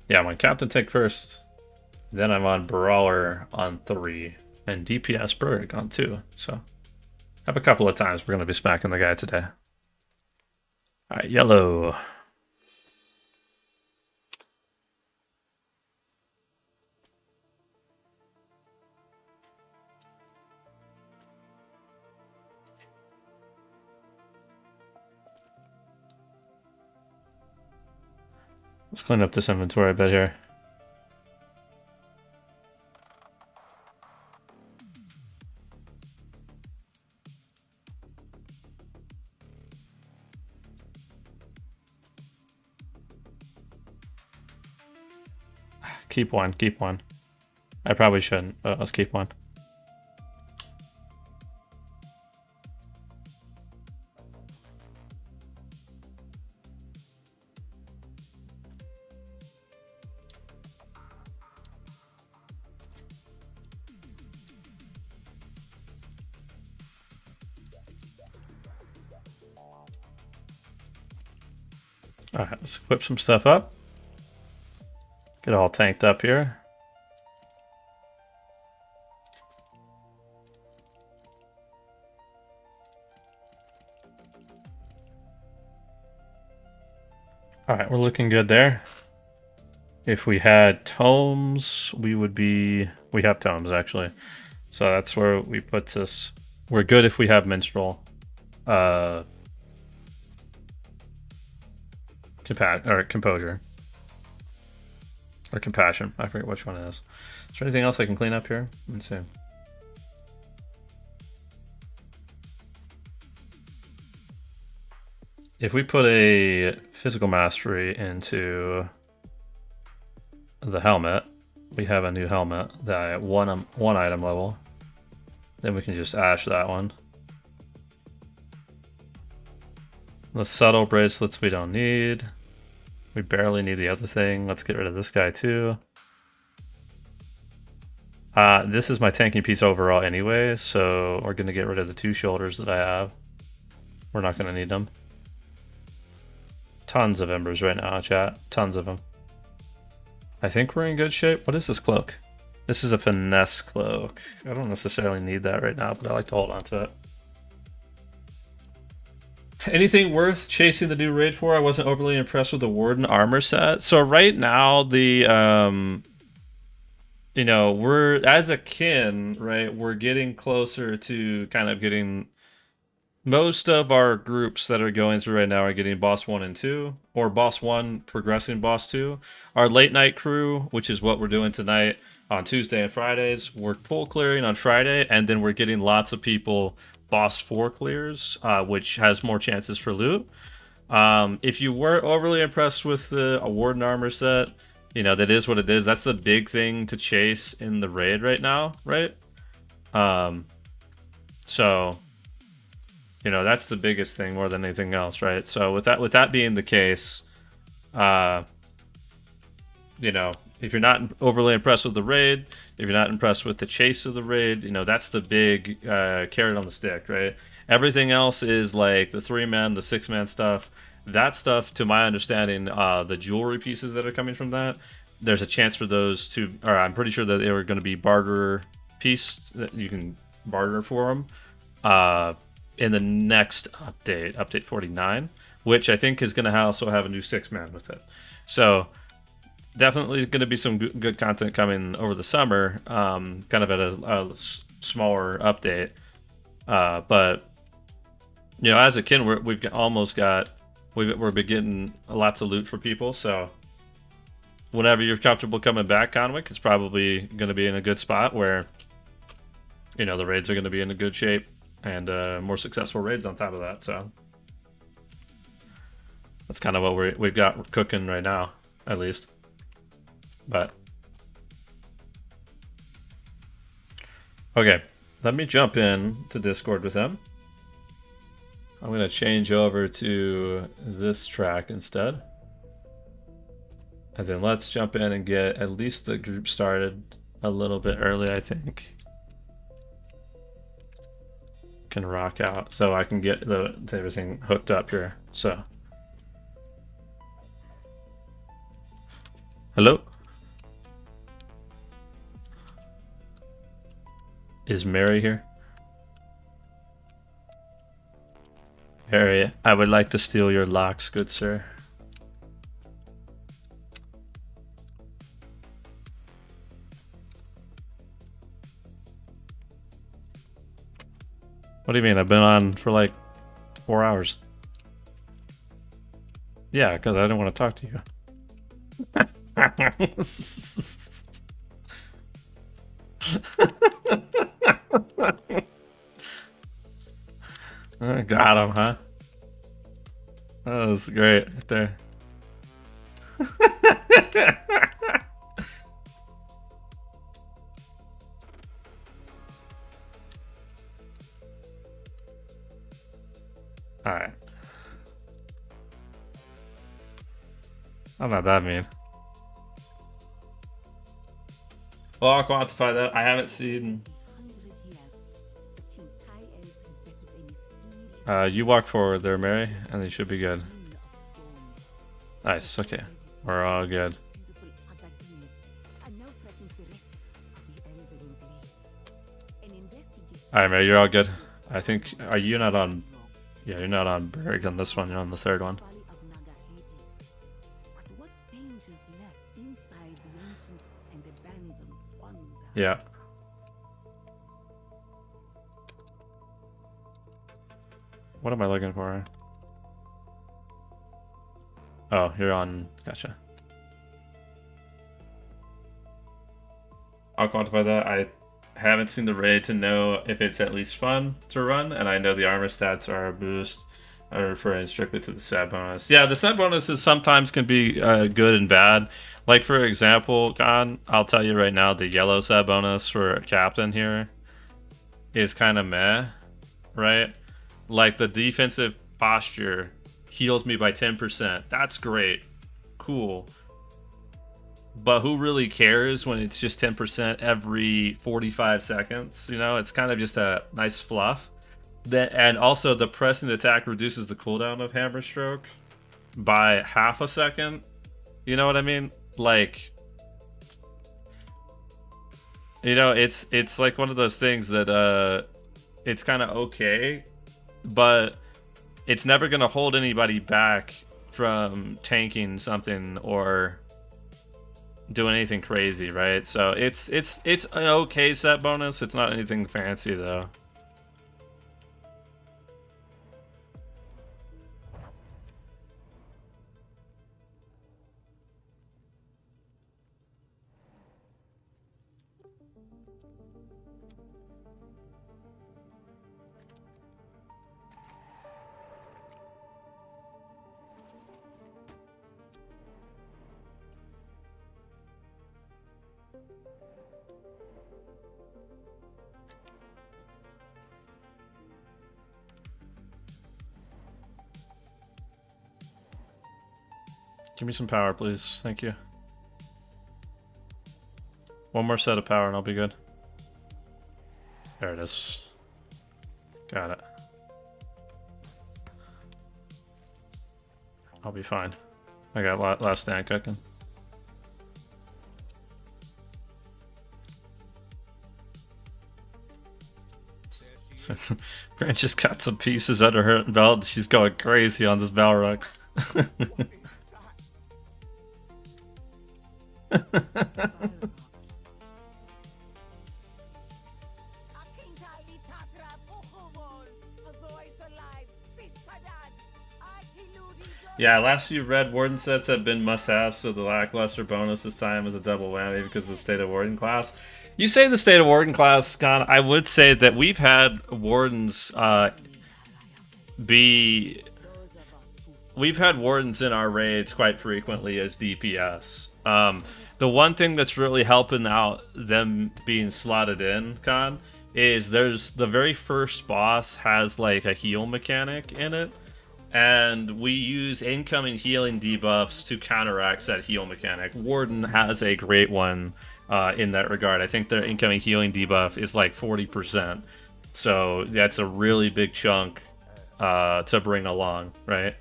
Yeah, I'm on captain tank first. Then I'm on brawler on 3. And DPS Berg on 2. So, I have a couple of times we're going to be smacking the guy today. All right, yellow. Let's clean up this inventory a bit here. Keep one, keep one. I probably shouldn't, but let's keep one. Alright, let's equip some stuff up. Get all tanked up here. Alright, we're looking good there. If we had tomes, we would be... We have tomes, actually. So that's where we put this. We're good if we have minstrel. Composure. Or compassion. I forget which one it is. Is there anything else I can clean up here? Let's see. If we put a physical mastery into the helmet, we have a new helmet that at one item level. Then we can just ash that one. The subtle bracelets we don't need. We barely need the other thing. Let's get rid of this guy too. This is my tanking piece overall anyway, so we're going to get rid of the 2 shoulders that I have. We're not going to need them. Tons of embers right now, chat. Tons of them. I think we're in good shape. What is this cloak? This is a finesse cloak. I don't necessarily need that right now, but I like to hold on to it. Anything worth chasing the new raid for? I wasn't overly impressed with the Warden armor set. So right now, the you know, we're as a kin, right? We're getting closer to kind of getting most of our groups that are going through right now are getting boss 1 and 2, or boss 1 progressing boss 2. Our late night crew, which is what we're doing tonight on Tuesday and Fridays, we're full clearing on Friday, and then we're getting lots of people boss 4 clears, which has more chances for loot. If you weren't overly impressed with the Warden armor set, you know, that is what it is. That's the big thing to chase in the raid right now, right? So, you know, that's the biggest thing more than anything else, right? So with that being the case, you know, if you're not overly impressed with the raid, if you're not impressed with the chase of the raid, you know, that's the big carrot on the stick, right? Everything else is like the 3-man, the 6-man stuff. That stuff, to my understanding, the jewelry pieces that are coming from that, there's a chance for those to, or I'm pretty sure that they were going to be barter piece that you can barter for them in the next update, update 49, which I think is going to also have a new 6-man with it. So definitely going to be some good content coming over the summer, kind of at a smaller update. But, you know, as a kin, we've almost got, we're getting lots of loot for people. So whenever you're comfortable coming back, Conwick, it's probably going to be in a good spot where, you know, the raids are going to be in a good shape and more successful raids on top of that. So that's kind of what we've got cooking right now, at least. But okay, let me jump in to Discord with them. I'm going to change over to this track instead. And then let's jump in and get at least the group started a little bit early, I think. Can rock out so I can get everything hooked up here. So, hello? Is Mary here? Mary, I would like to steal your locks, good sir. What do you mean? I've been on for like 4 hours. Yeah, because I didn't want to talk to you. Got him, huh? That was great right there. Alright. I'm not that mean. Well, I'll quantify that. I haven't seen. 100 years, the king Thai elves embedded a mysterious You walk forward there, Mary, and you should be good. rune of stone. Nice, okay. We're all good. Beautiful Agadine, and now threatens the rest of the elven blades. An investigation Alright, Mary, you're all good. I think. Are you not on. Yeah, you're not on Berg on this one, you're on the third one. valley of Nagahedi. But what dangers lurk inside the ancient and abandoned wonder? Yeah. What am I looking for? Oh, you're on. Gotcha. I'll quantify that. I haven't seen the raid to know if it's at least fun to run, and I know the armor stats are a boost. I'm referring strictly to the set bonus. Yeah, the set bonuses sometimes can be good and bad. Like, for example, Gon, I'll tell you right now, the yellow set bonus for Captain here is kind of meh, right? Like, the defensive posture heals me by 10%. That's great. Cool. But who really cares when it's just 10% every 45 seconds? You know, it's kind of just a nice fluff. And also, the pressing attack reduces the cooldown of Hammer Stroke by half a second. You know what I mean? Like, you know, it's like one of those things that it's kind of okay, but it's never gonna hold anybody back from tanking something or doing anything crazy, right? So it's an okay set bonus. It's not anything fancy though. Give me some power, please. Thank you. One more set of power and I'll be good. There it is. Got it. I'll be fine. I got last stand cooking. So, Branch just got some pieces under her belt. She's going crazy on this Balrog. Yeah, last few Red Warden sets have been must-haves, so the lackluster bonus this time is a double whammy because of the State of Warden class. You say the State of Warden class, Con, I would say that we've had Wardens we've had Wardens in our raids quite frequently as DPS. The one thing that's really helping out them being slotted in, Con, is there's the very first boss has like a heal mechanic in it. And we use incoming healing debuffs to counteract that heal mechanic. Warden has a great one in that regard. I think their incoming healing debuff is like 40%. So that's a really big chunk to bring along, right?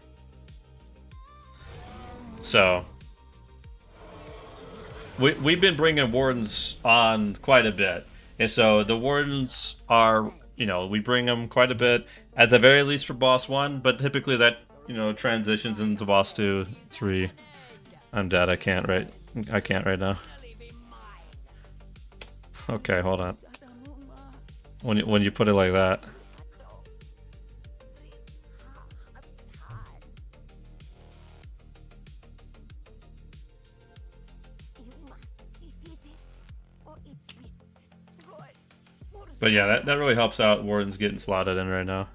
So we've been bringing Wardens on quite a bit. And so the Wardens are, you know, we bring them quite a bit, at the very least for boss 1, but typically that, you know, transitions into boss 2, 3. I'm dead, I can't right now. Okay, hold on. When you put it like that. But yeah, that really helps out Warden's getting slotted in right now.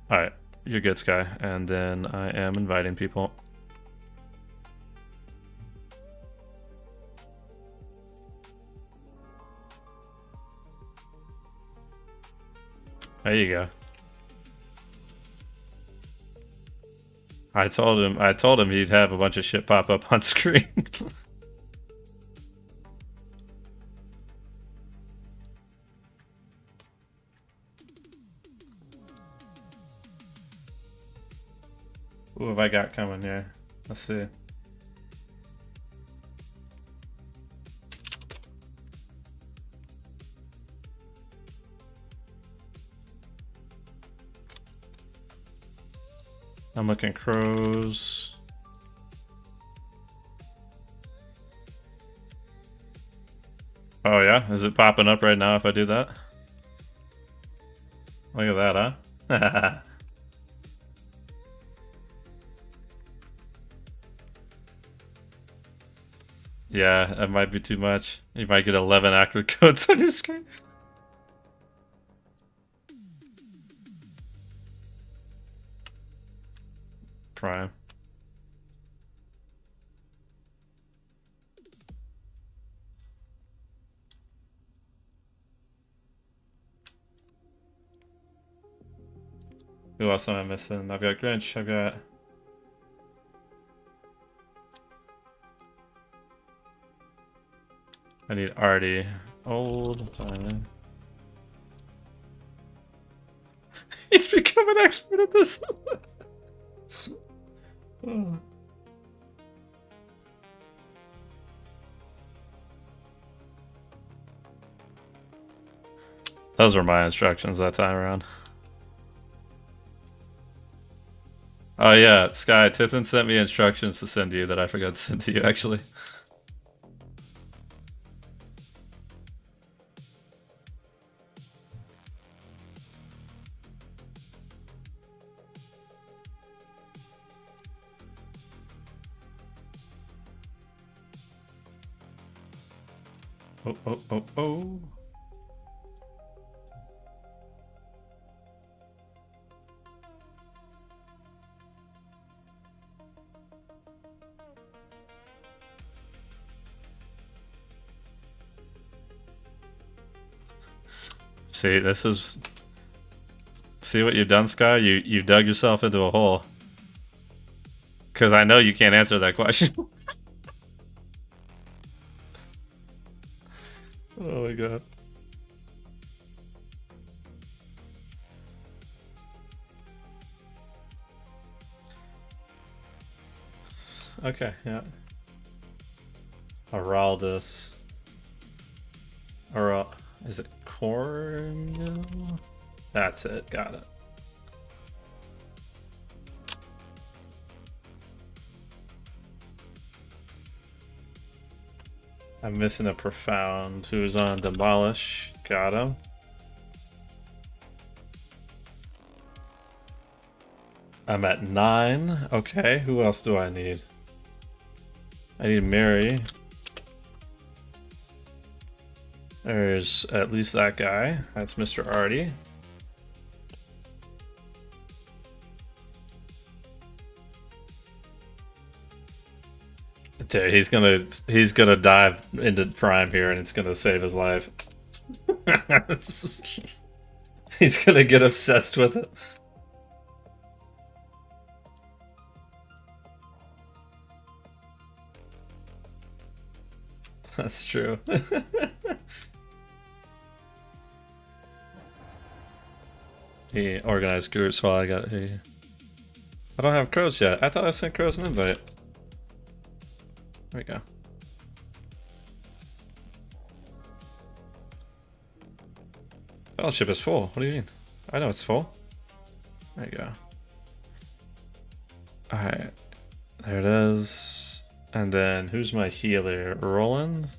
Alright, you're good, Sky. And then I am inviting people. There you go. I told him he'd have a bunch of shit pop up on screen. Who have I got coming here? Let's see. I'm looking crows. Oh yeah? Is it popping up right now if I do that? Look at that, huh? Yeah, that might be too much. You might get 11 active codes on your screen. Prime. Who else am I missing? I've got Grinch, I've got... I need Artie. Old time. He's become an expert at this. Oh. Those were my instructions that time around. Oh yeah, Sky, Tithin sent me instructions to send to you that I forgot to send to you actually. Oh. See, this is... See what you've done, Sky? You dug yourself into a hole. Because I know you can't answer that question. Oh my god. Okay, yeah. Araldus. Or is it Cornel? That's it, got it. I'm missing a Profound who's on Demolish. Got him. I'm at 9. Okay, who else do I need? I need Mary. There's at least that guy. That's Mr. Artie. Dude, he's gonna dive into Prime here and it's gonna save his life. He's gonna get obsessed with it. That's true. He organized groups while I got here. I don't have Crows yet. I thought I sent Crows an invite. There we go. Fellowship is full. What do you mean? I know it's full. There you go. Alright. There it is. And then who's my healer? Roland?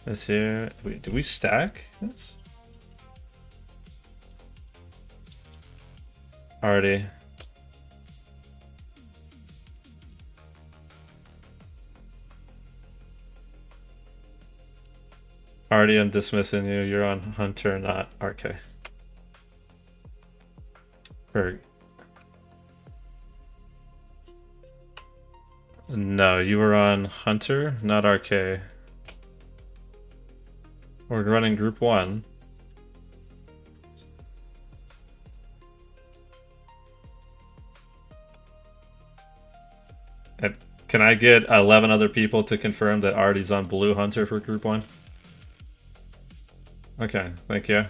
This here. Wait, do we stack this? Already. Already I'm dismissing you. You're on Hunter, not RK. No, you were on Hunter, not RK. We're running group 1. Can I get 11 other people to confirm that Artie's on Blue Hunter for group 1? Okay, thank you.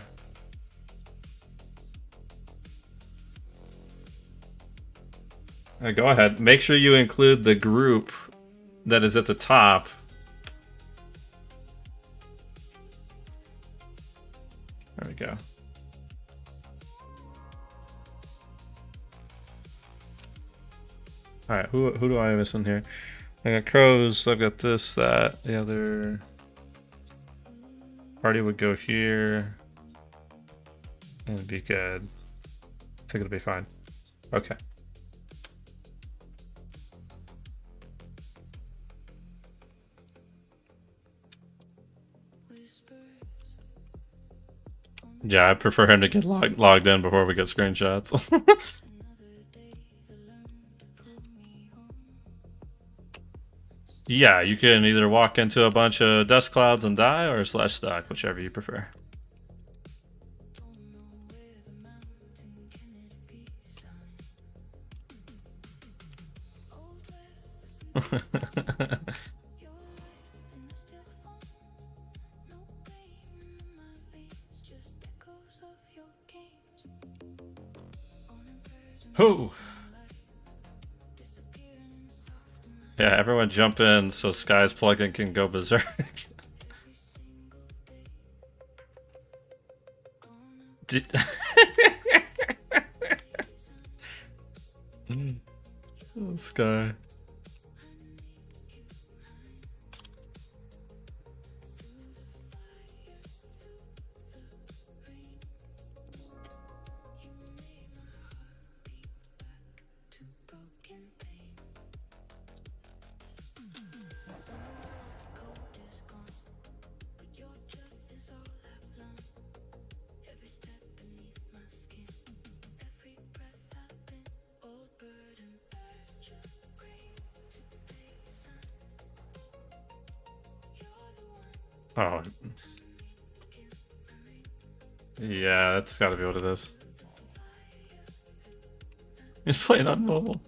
Go ahead. Make sure you include the group that is at the top. There we go. Alright, who do I miss in here? I got crows, I've got this, that, the other. Party would go here. And it'd be good. I think it'll be fine. Okay. Yeah, I prefer him to get logged in before we get screenshots. Yeah, you can either walk into a bunch of dust clouds and die, or slash stock, whichever you prefer. Who? Yeah, everyone jump in so Sky's plugin can go berserk. Oh, Sky. Oh. Yeah, that's gotta be what it is. He's playing on mobile.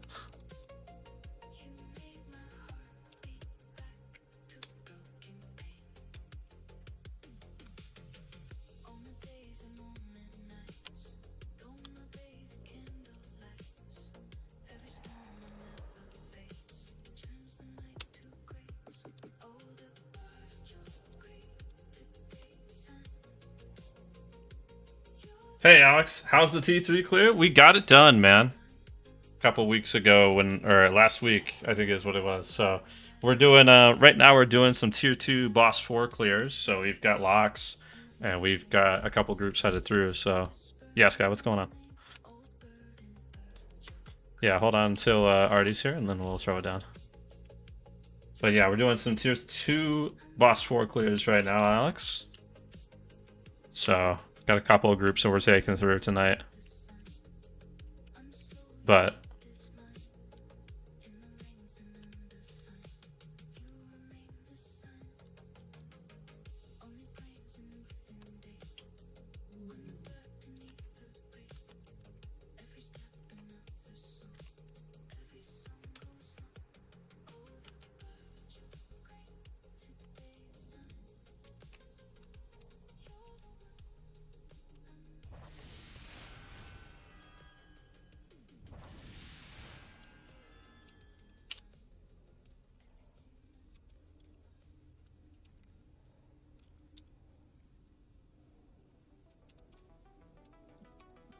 Hey Alex, how's the T3 clear? We got it done, man. A couple weeks ago or last week, I think is what it was. So we're doing, right now we're doing some tier 2 boss 4 clears. So we've got locks and we've got a couple groups headed through. So yeah, Sky, what's going on? Yeah, hold on until Artie's here and then we'll throw it down. But yeah, we're doing some tier 2 boss 4 clears right now, Alex. So got a couple of groups that we're taking through tonight. But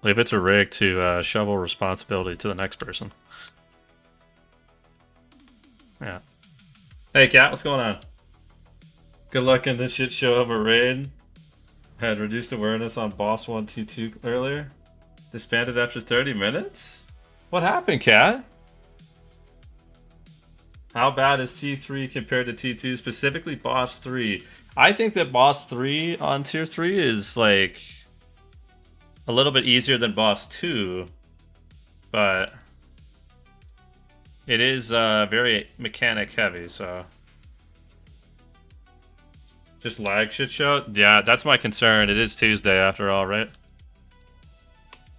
leave it to Rick to shovel responsibility to the next person. Yeah. Hey, Cat, what's going on? Good luck in this shit show of a raid. Had reduced awareness on Boss 1 T2 earlier. Disbanded after 30 minutes? What happened, Cat? How bad is T3 compared to T2, specifically Boss 3? I think that boss 3 on tier 3 is like a little bit easier than boss 2, but it is very mechanic heavy, so just lag shit show. Yeah, that's my concern. It is Tuesday after all, right?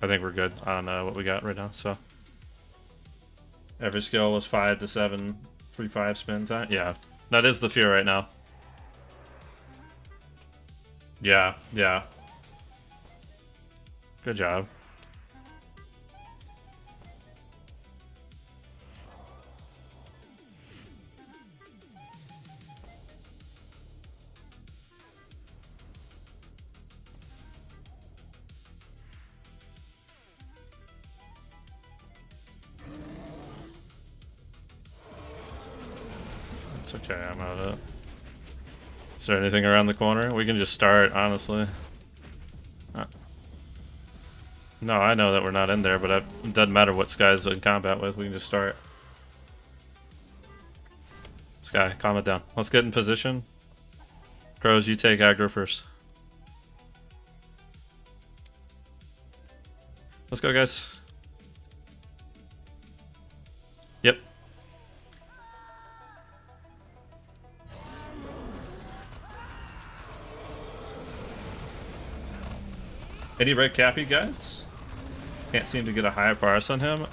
I think we're good on what we got right now. So every skill was 5 to 7, 3-5 spin time. Yeah, that is the fear right now. Yeah, yeah. Good job. It's okay, I'm out of it. Is there anything around the corner? We can just start, honestly. No, I know that we're not in there, but it doesn't matter what Sky's in combat with. We can just start. Sky, calm it down. Let's get in position. Crows, you take aggro first. Let's go, guys. Yep. Any red cappy guides? Can't seem to get a high price on him.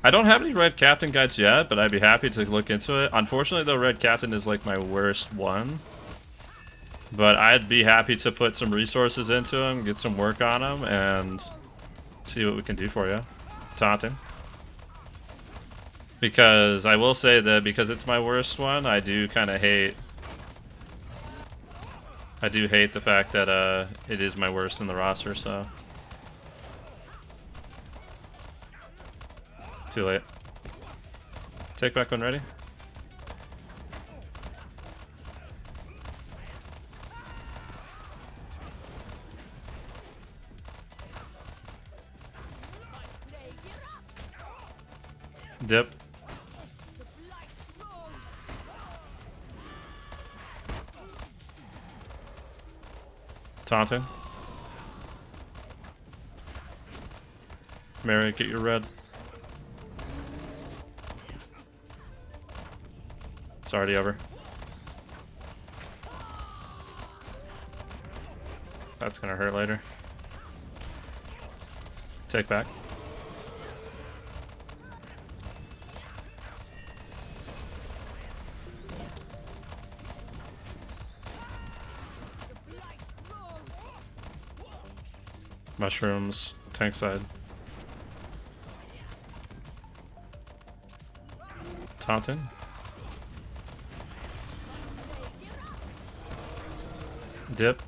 I don't have any red captain guides yet, but I'd be happy to look into it. Unfortunately, though, red captain is like my worst one. But I'd be happy to put some resources into him, get some work on him, and see what we can do for you. Taunting. Because I will say that because it's my worst one, I do kind of hate... I do hate the fact that it is my worst in the roster, so... Too late. Take back when ready. Dip. Taunting. Mary, get your red. It's already over. That's gonna hurt later. Take back. Mushrooms, tank side. Taunting. Dip.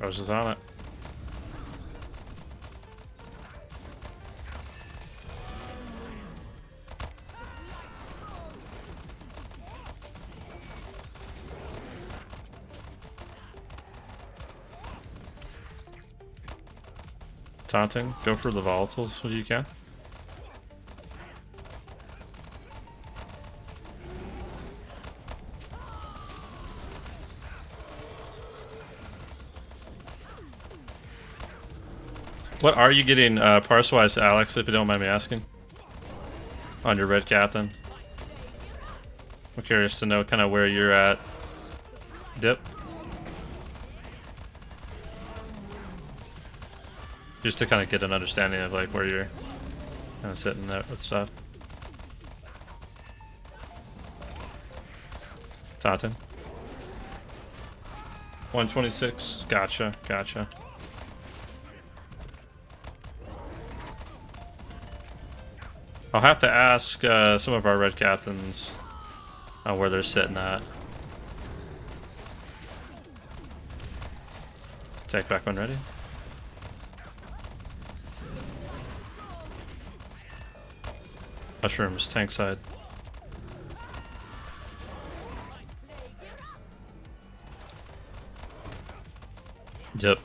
Rose is on it. Taunting, go for the volatiles when you can. What are you getting parse-wise, Alex, if you don't mind me asking? On your red captain. I'm curious to know kind of where you're at. Dip. Just to kind of get an understanding of like where you're kind of sitting there with stuff. Taunting. 126. Gotcha. Gotcha. I'll have to ask some of our red captains where they're sitting at. Take back when ready. Mushrooms, tank side. Yep.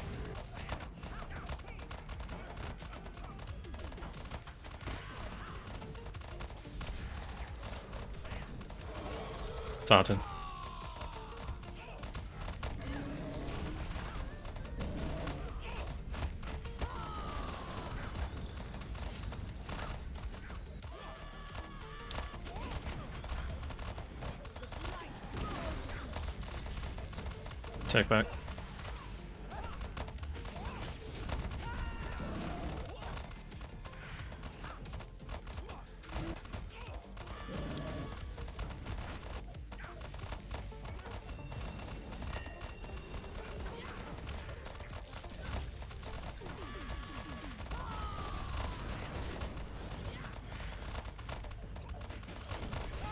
Taunting. Take back.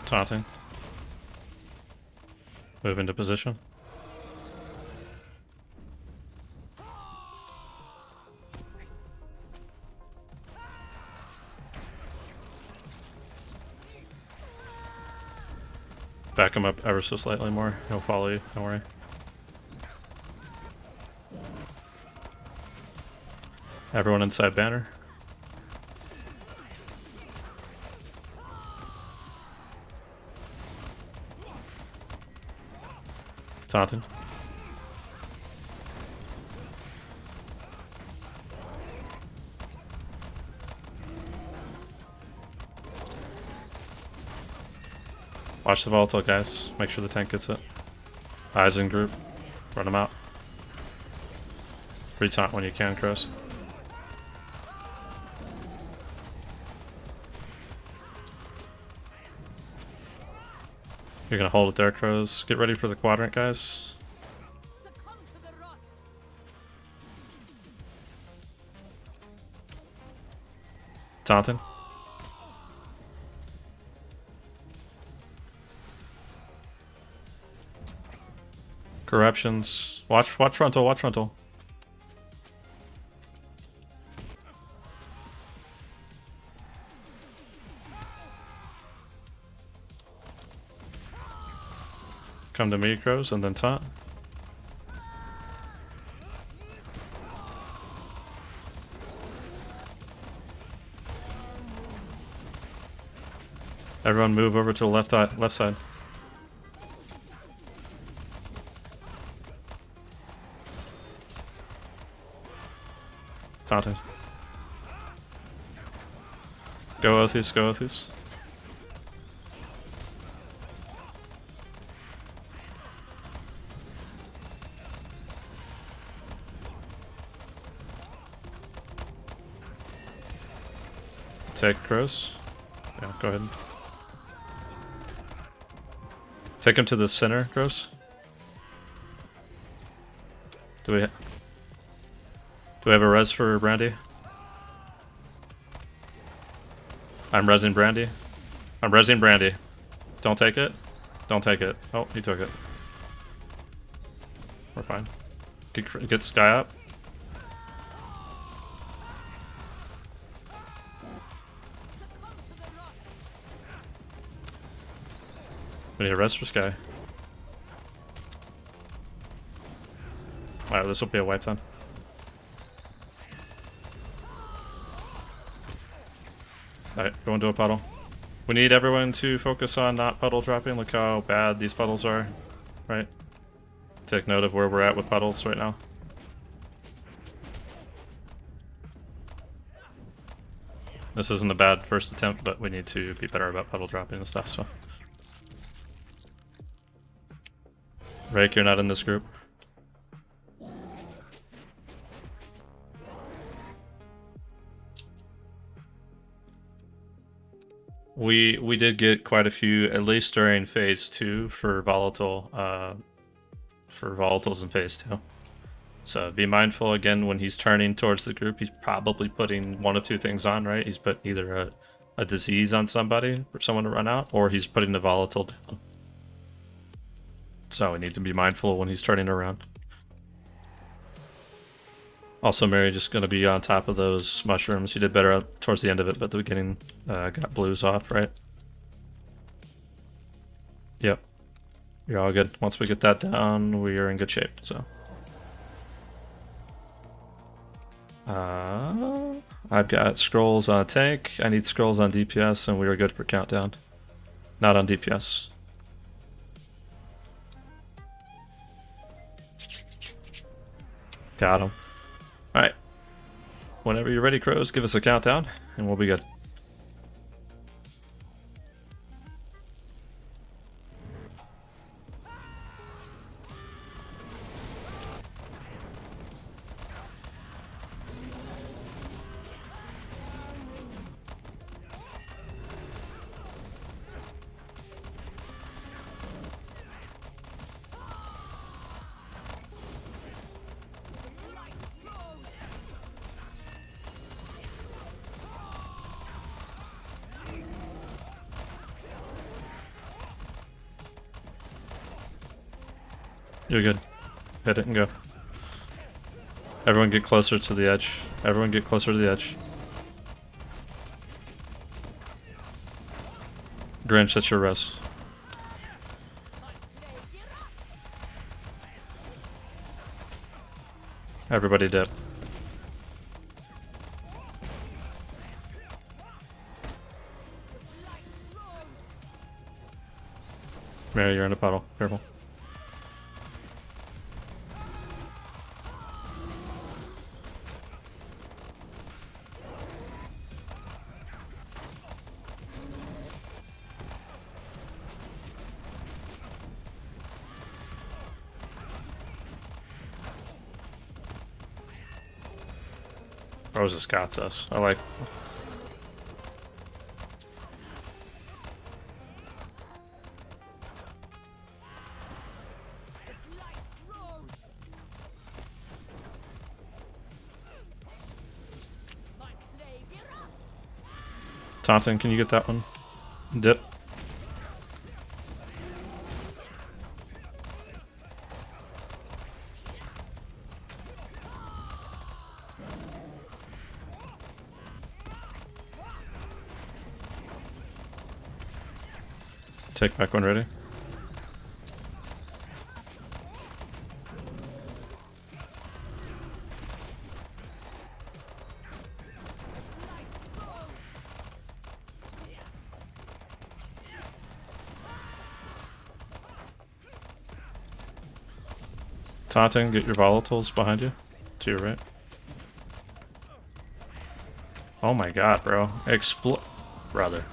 Taunting. Move into position. Back him up ever so slightly more. He'll follow you, don't worry. Everyone inside banner. Taunting. Watch the volatile, guys. Make sure the tank gets it. Eyes in group. Run them out. Retaunt when you can, Crows. You're gonna hold it there, Crows. Get ready for the quadrant, guys. Taunting. Corruptions. Watch frontal, watch frontal. Come to me, Crows, and then taunt. Everyone move over to the left side. Taunting. Go Othis, go Othis. Take Crows. Yeah, go ahead. Take him to the center, Crows. Do we have a res for Brandy? I'm resing Brandy. I'm resing Brandy. Don't take it. Don't take it. Oh, he took it. We're fine. Get Sky up. We need a rest for Sky. Alright, this will be a wipe then. Alright, go into a puddle. We need everyone to focus on not puddle dropping. Look how bad these puddles are, right? Take note of where we're at with puddles right now. This isn't a bad first attempt, but we need to be better about puddle dropping and stuff, so. Rake, you're not in this group. We did get quite a few, at least during phase 2 for volatile, for volatiles in phase 2. So be mindful again when he's turning towards the group. He's probably putting one of two things on, right? He's put either a disease on somebody for someone to run out, or he's putting the volatile down. So we need to be mindful when he's turning around. Also, Mary, just going to be on top of those mushrooms. You did better towards the end of it, but the beginning got blues off, right? Yep. You're all good. Once we get that down, we are in good shape, so. I've got scrolls on tank. I need scrolls on DPS, and we are good for countdown. Not on DPS. Got him. Alright. Whenever you're ready, Crows, give us a countdown, and we'll be good. You're good. Hit it and go. Everyone get closer to the edge. Everyone get closer to the edge. Grinch, that's your res. Everybody dip. Mary, you're in a puddle. Careful. Rose has got us. I like. Taunton, can you get that one? Dip. Take back when ready. Taunting, get your volatiles behind you. To your right. Oh my god, bro. Brother.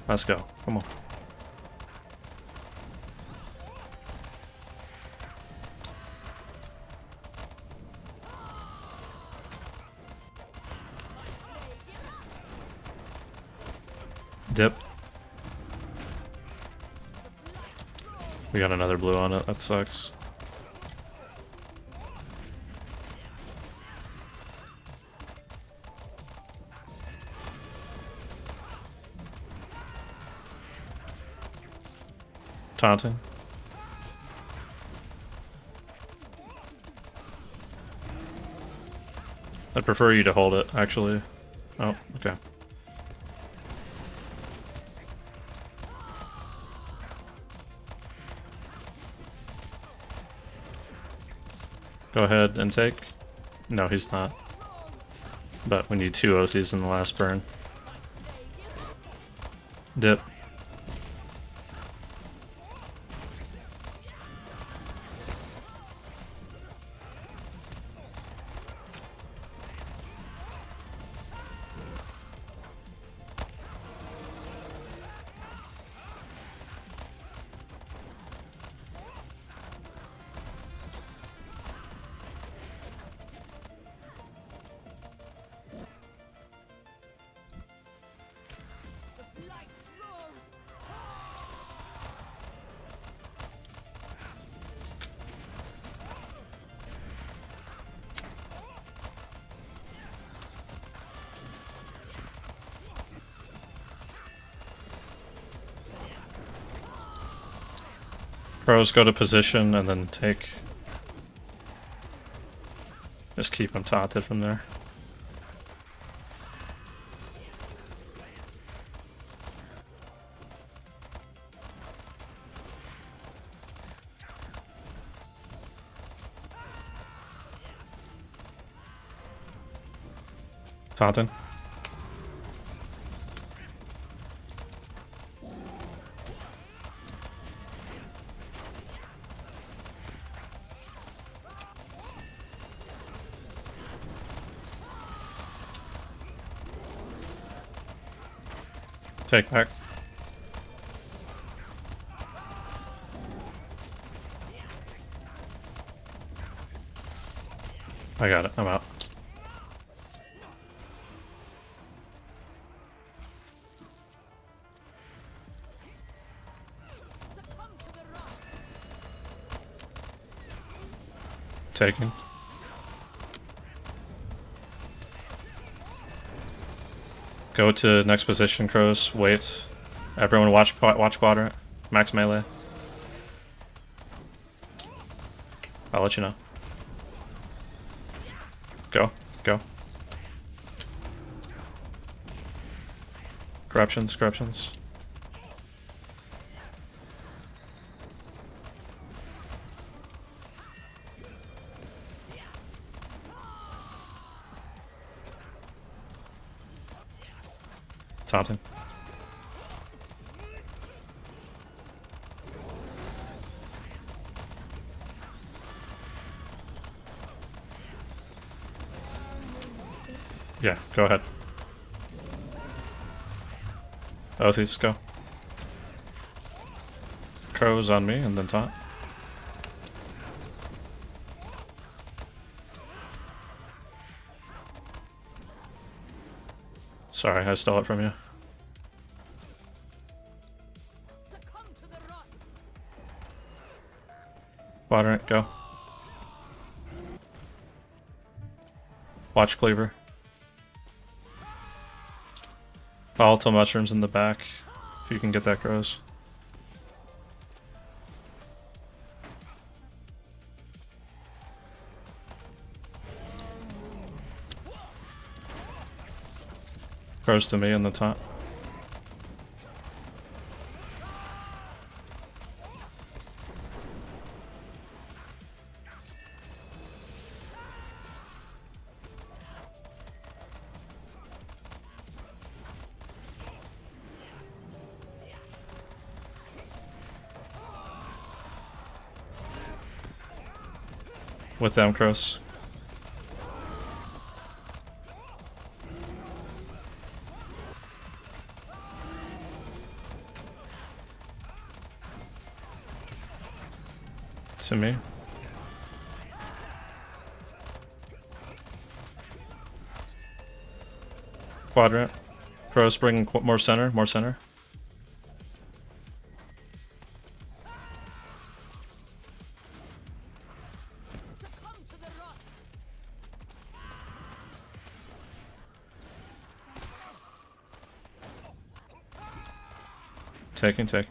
Let's go. Come on. Dip. We got another blue on it. That sucks. Taunting. I'd prefer you to hold it, actually. Oh, okay. Go ahead and take. No, he's not. But we need 2 OCs in the last burn. Dip. Pros go to position and then take. Just keep him taunted from there. Taunting. Take back. I got it. I'm out. Taking. Go to next position, Crows. Wait. Everyone watch quadrant. Max melee. I'll let you know. Go. Go. Corruptions. Corruptions. Taunting. Yeah, go ahead. Oaths, go. Crows on me and then taunt. Sorry, I stole it from you. Quadrant, go. Watch Cleaver. Volatile mushrooms in the back, if you can get that, Crows. Crows to me in the top. With them, Crows. To me. Quadrant. Crows bring more center, more center. Taking.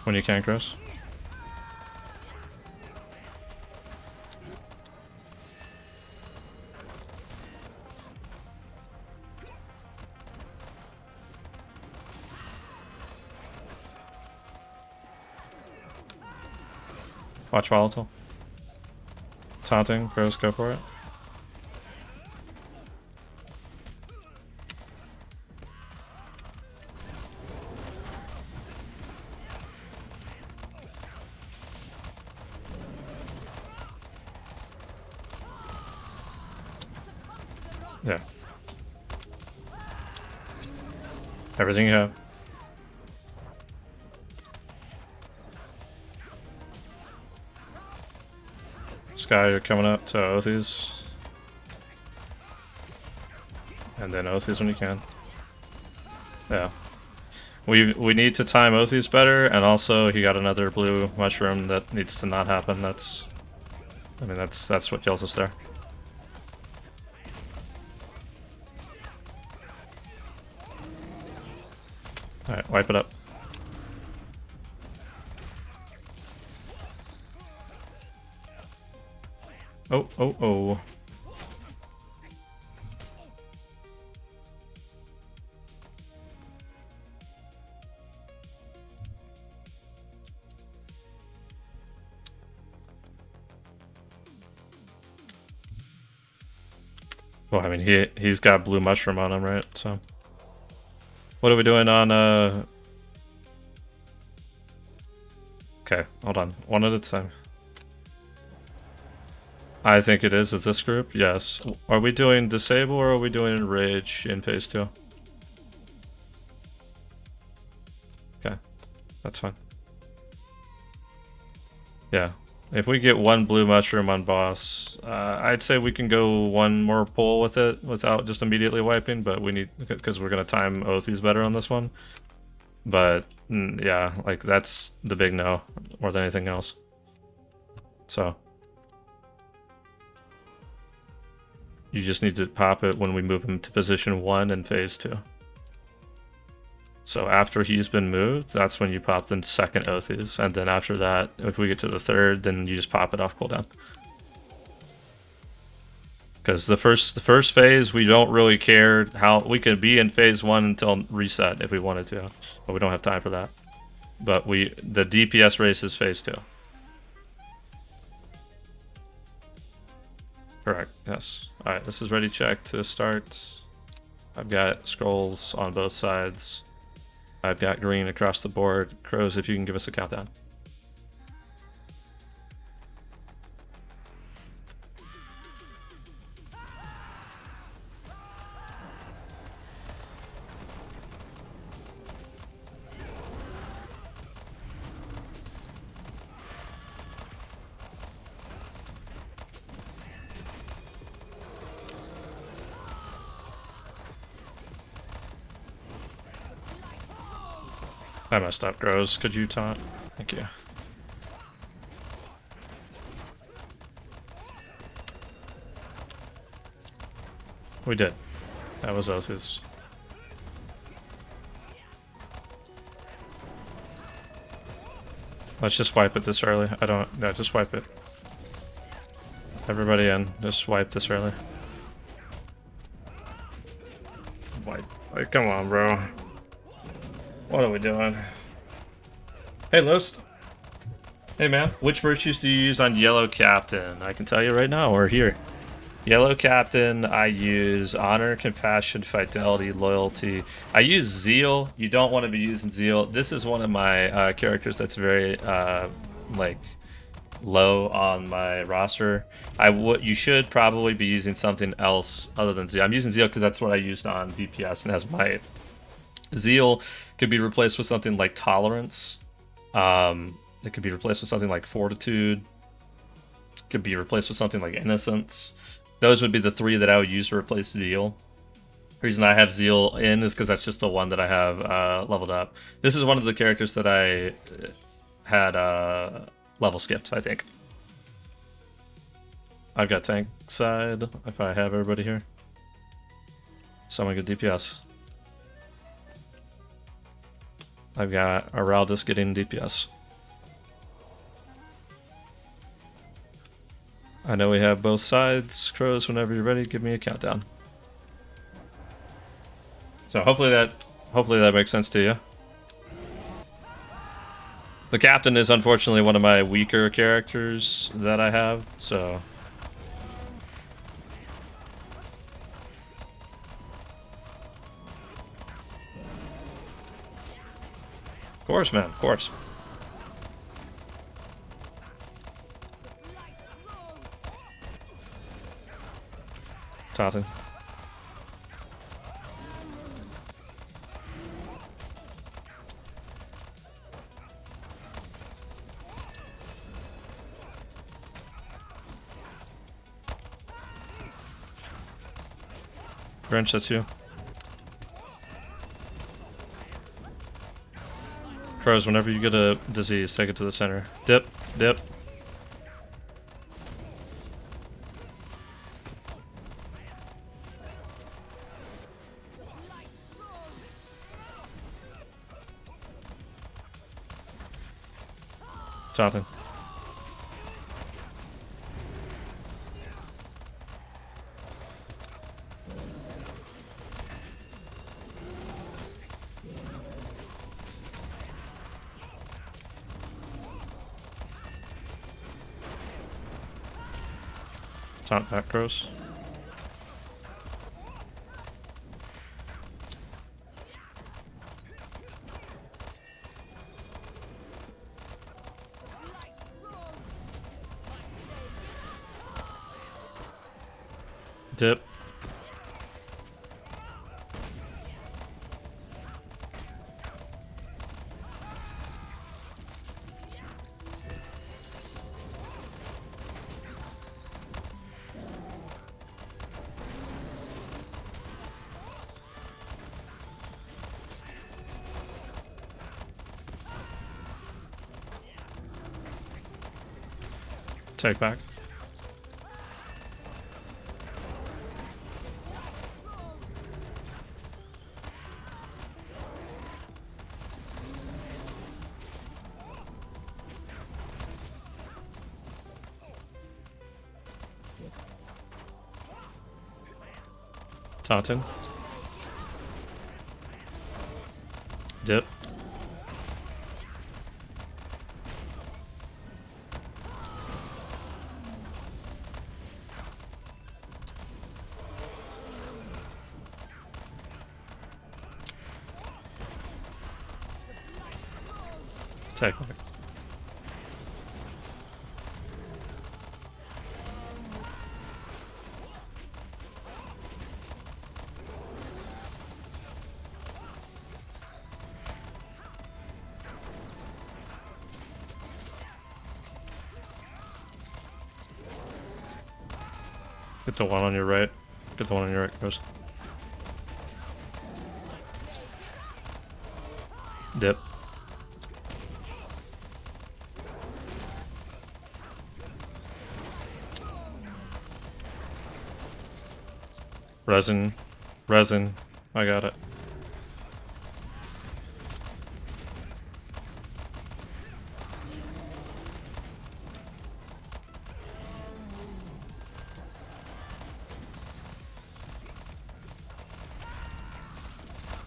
When you can, Chris. Watch volatile. Taunting, Crows, go for it. Yeah. Everything you have. Sky, you're coming up to Oaths. And then Oaths when you can. Yeah. We need to time Oaths better, and also he got another blue mushroom that needs to not happen. That's what kills us there. Alright, wipe it up. Oh. Well, I mean, he's got blue mushroom on him, right? So, what are we doing on? Okay, hold on, one at a time. I think it is with this group. Yes. Are we doing disable or are we doing rage in phase 2? Okay, that's fine. Yeah. If we get one blue mushroom on boss, I'd say we can go one more pull with it without just immediately wiping, but we need, because we're going to time Oathies better on this one. But yeah, like that's the big no more than anything else. So you just need to pop it when we move him to position 1 in phase 2. So after he's been moved, that's when you pop the second Oathies, and then after that, if we get to the third, then you just pop it off cooldown. Because the first phase, we don't really care how we could be in phase 1 until reset if we wanted to, but we don't have time for that. But the DPS race is phase 2. Correct. Yes. All right. This is ready check to start. I've got scrolls on both sides. I've got green across the board. Crows, if you can give us a countdown. I messed up, Grows. Could you taunt? Thank you. We did. That was Oath's. Let's just wipe it this early. No, just wipe it. Everybody in. Just wipe this early. Wipe. Like, come on, bro. What are we doing? Hey, List. Hey, man. Which virtues do you use on Yellow Captain? I can tell you right now, we're here. Yellow Captain, I use Honor, Compassion, Fidelity, Loyalty. I use Zeal. You don't want to be using Zeal. This is one of my characters that's very, like, low on my roster. You should probably be using something else other than Zeal. I'm using Zeal because that's what I used on DPS and has might. Zeal could be replaced with something like Tolerance. It could be replaced with something like Fortitude. Could be replaced with something like Innocence. Those would be the 3 that I would use to replace Zeal. The reason I have Zeal in is because that's just the one that I have leveled up. This is one of the characters that I had level skipped, I think. I've got tank side, if I have everybody here. Someone get DPS. I've got Araldus getting DPS. I know we have both sides. Crows, whenever you're ready, give me a countdown. So hopefully that makes sense to you. The captain is unfortunately one of my weaker characters that I have, so. Of course, man, of course. Taunting. Grinch, that's you. Crows, whenever you get a disease, take it to the center. Dip, dip. Taunting. Taunt back, Crows. Dip. Take back. Taunting. Dip. Take back. Get the one on your right. Get the one on your right, Chris. Dip. Resin. Resin. I got it.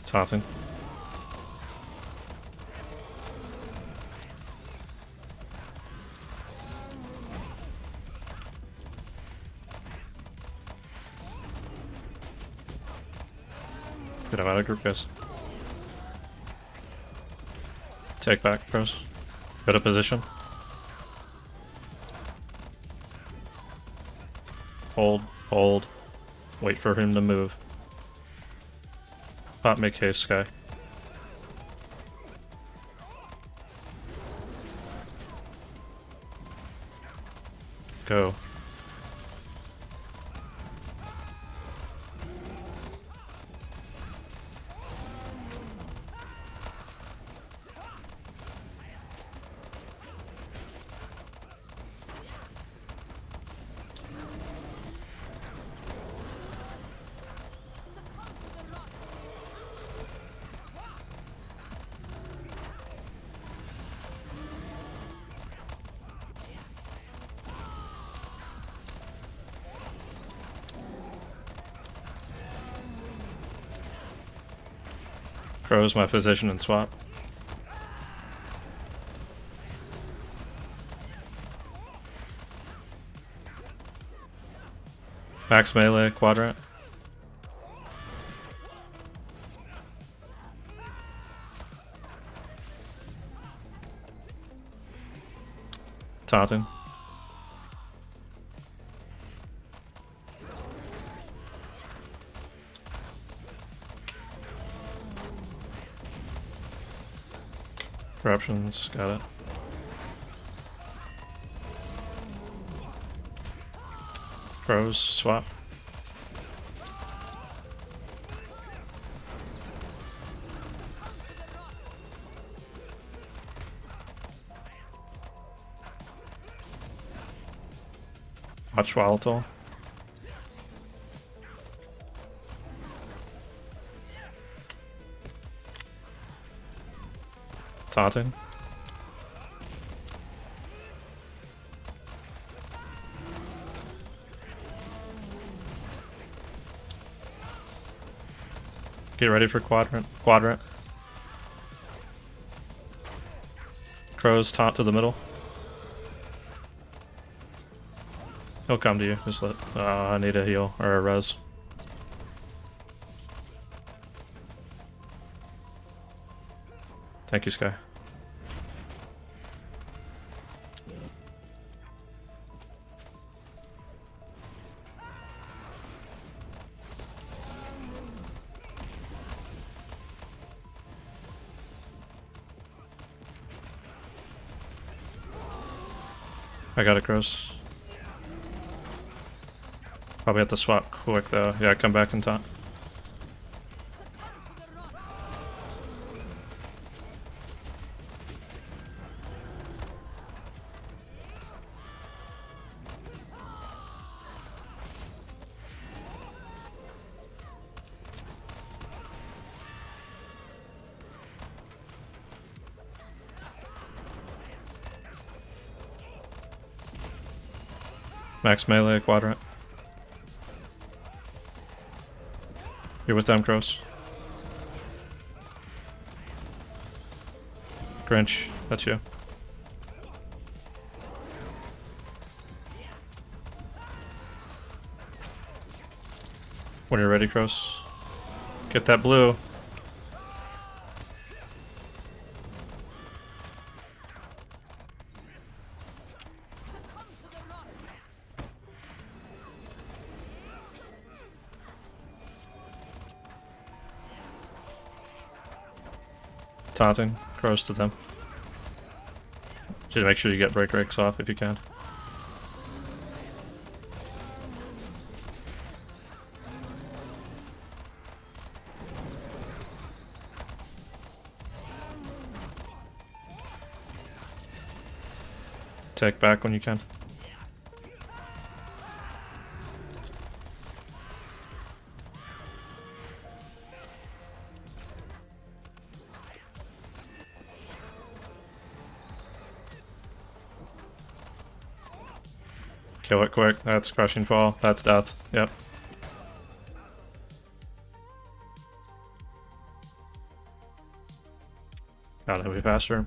Taunting. Get him out of group, guys. Take back, pros. Go to position. Hold, hold. Wait for him to move. Pop, make haste, Sky. Go. Froze my position and swap. Max melee, quadrant. Taunting. Corruptions, got it. Froze, swap. Watch volatile. Taunting. Get ready for quadrant. Quadrant. Crows taunt to the middle. He'll come to you. Just let. I need a heal or a res. Thank you, Sky. I got it, Gross. Probably have to swap quick though. Yeah, come back in time. Max melee quadrant. You're with them, Crows. Grinch, that's you. When you're ready, Crows. Get that blue. Taunting, Crows to them. Just make sure you get break rakes off if you can. Take back when you can. Kill it quick. That's crushing fall. That's death. Yep. Gotta be faster.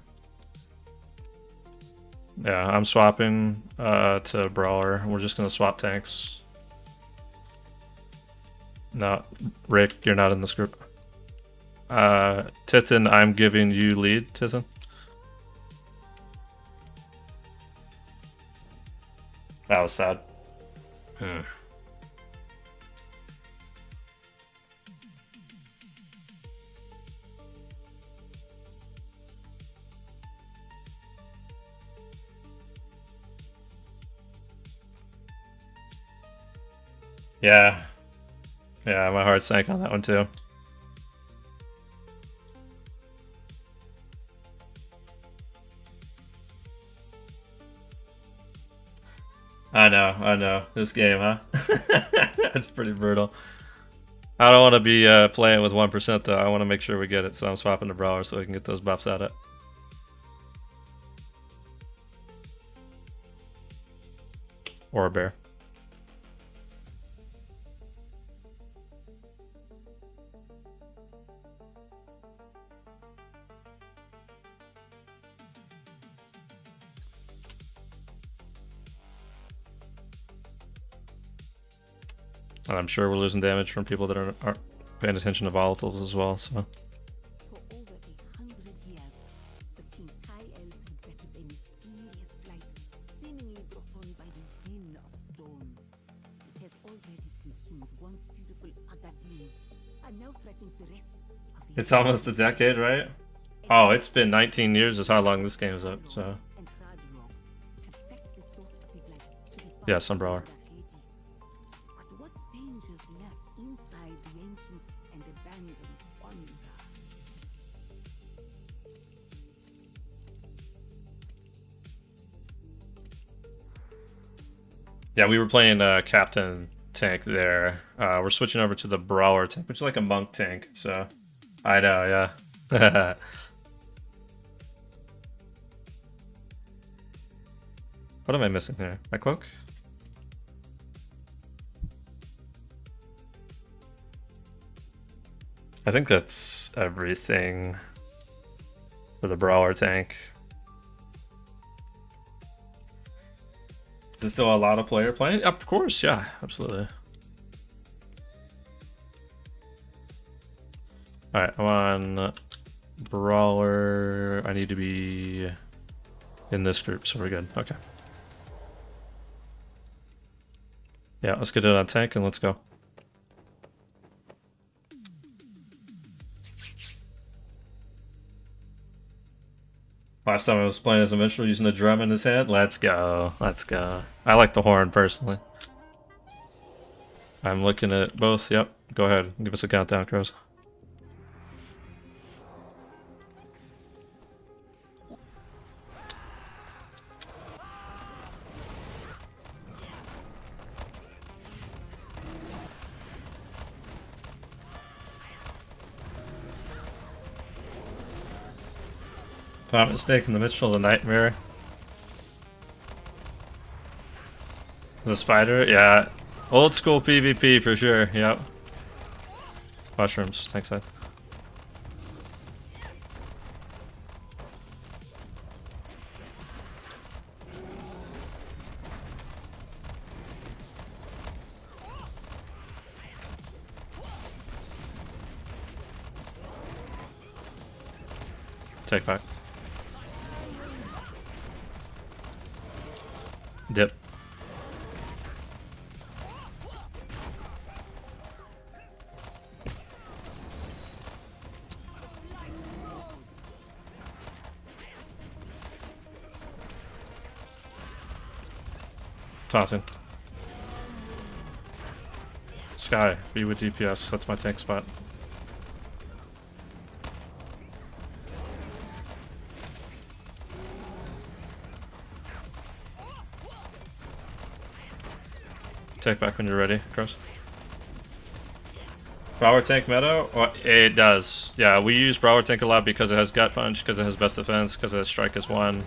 Yeah, I'm swapping to Brawler. We're just gonna swap tanks. No, Rick, you're not in this group. Titan, I'm giving you lead, Titan. That was sad. Yeah. Yeah, my heart sank on that one too. I know. This game, huh? That's pretty brutal. I don't want to be playing with 1% though. I want to make sure we get it, so I'm swapping to Brawler so we can get those buffs at it. Or a bear. And I'm sure we're losing damage from people that aren't paying attention to volatiles as well, so. For over 100 years, the King Tie Elves have battled a mysterious blight, seemingly brought on by the Pen of Stone. It has already consumed once beautiful Agadin, and now threatens the rest of the It's almost a decade, right? Oh, it's been 19 years is how long this game is up, so. and Radrog have tracked the source of the blight to the far Yes, I'm Brawler. But what dangers lurk inside the ancient and abandoned wonder? Yeah, we were playing Captain Tank there. We're switching over to the Brawler tank, which is like a monk tank, so. I know, yeah. What am I missing here? My cloak? I think that's everything for the Brawler tank. Is there still a lot of player playing? Of course, yeah, absolutely. Alright, I'm on Brawler. I need to be in this group, so we're good. Okay. Yeah, let's get it on tank and let's go. Last time I was playing as a minstrel using a drum in his hand. Let's go. Let's go. I like the horn personally. I'm looking at both. Yep. Go ahead. Give us a countdown, Crows. If I'm not mistaken, the minstrel the nightmare. The spider? Yeah. Old school PvP for sure, yep. Mushrooms, thanks, Ed. Take back. Dip. Tossing. Sky, be with DPS, that's my tank spot. Take back when you're ready, Cross. Brawler tank meta? Well, it does. Yeah, we use Brawler tank a lot because it has gut punch, because it has best defense, because it has strike as one.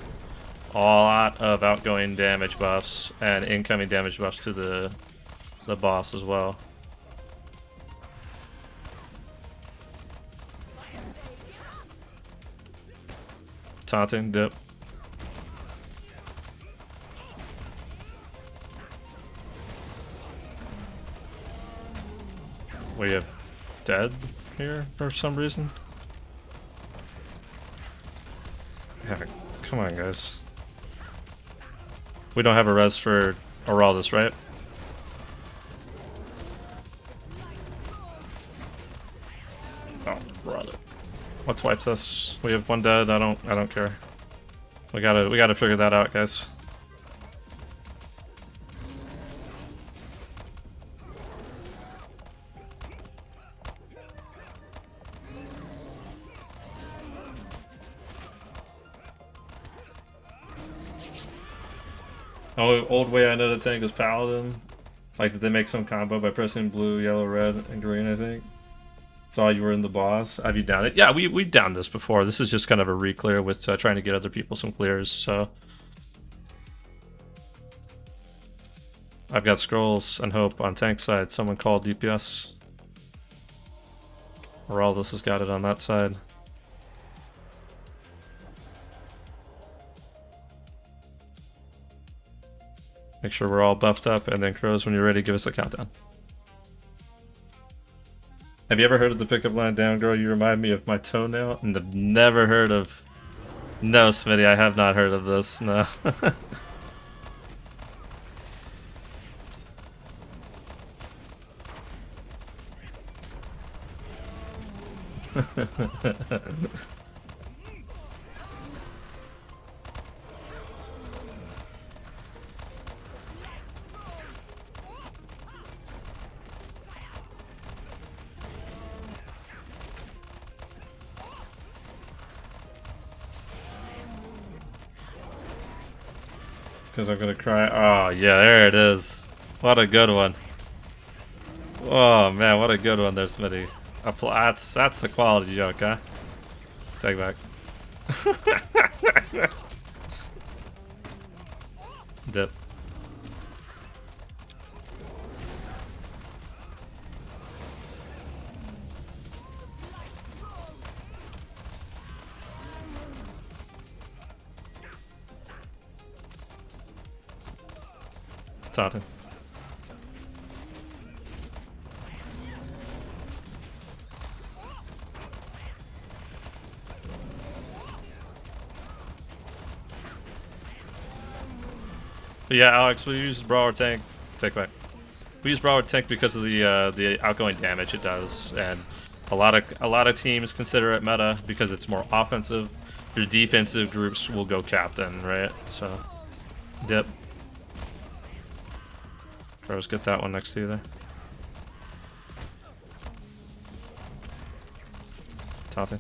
A lot of outgoing damage buffs and incoming damage buffs to the boss as well. Taunting, dip. We have dead here for some reason. Yeah, come on, guys. We don't have a res for Araldus, right? Oh, brother. Let's wipe this. We have one dead. I don't care. We gotta figure that out, guys. Oh, old way I know the tank was Paladin. Like, did they make some combo by pressing blue, yellow, red, and green, I think? Saw you were in the boss. Have you done it? Yeah, we've done this before. This is just kind of a re-clear with trying to get other people some clears, so... I've got scrolls and hope on tank side. Someone called DPS. Araldus has got it on that side. Make sure we're all buffed up, and then Crows, when you're ready, give us a countdown. Have you ever heard of the pickup line, "Down girl, you remind me of my toenail"? And I've never heard of... No, Smitty, I have not heard of this, no. Because I'm gonna cry. Oh, yeah, there it is. What a good one. Oh, man, what a good one there, Smitty. That's the quality joke, huh? Take back. Dip. Taunting. But yeah, Alex, we use Brawler Tank. Take back. We use Brawler Tank because of the outgoing damage it does, and a lot of teams consider it meta because it's more offensive. Your defensive groups will go captain, right? So, dip. Bros, get that one next to you there. Taunting.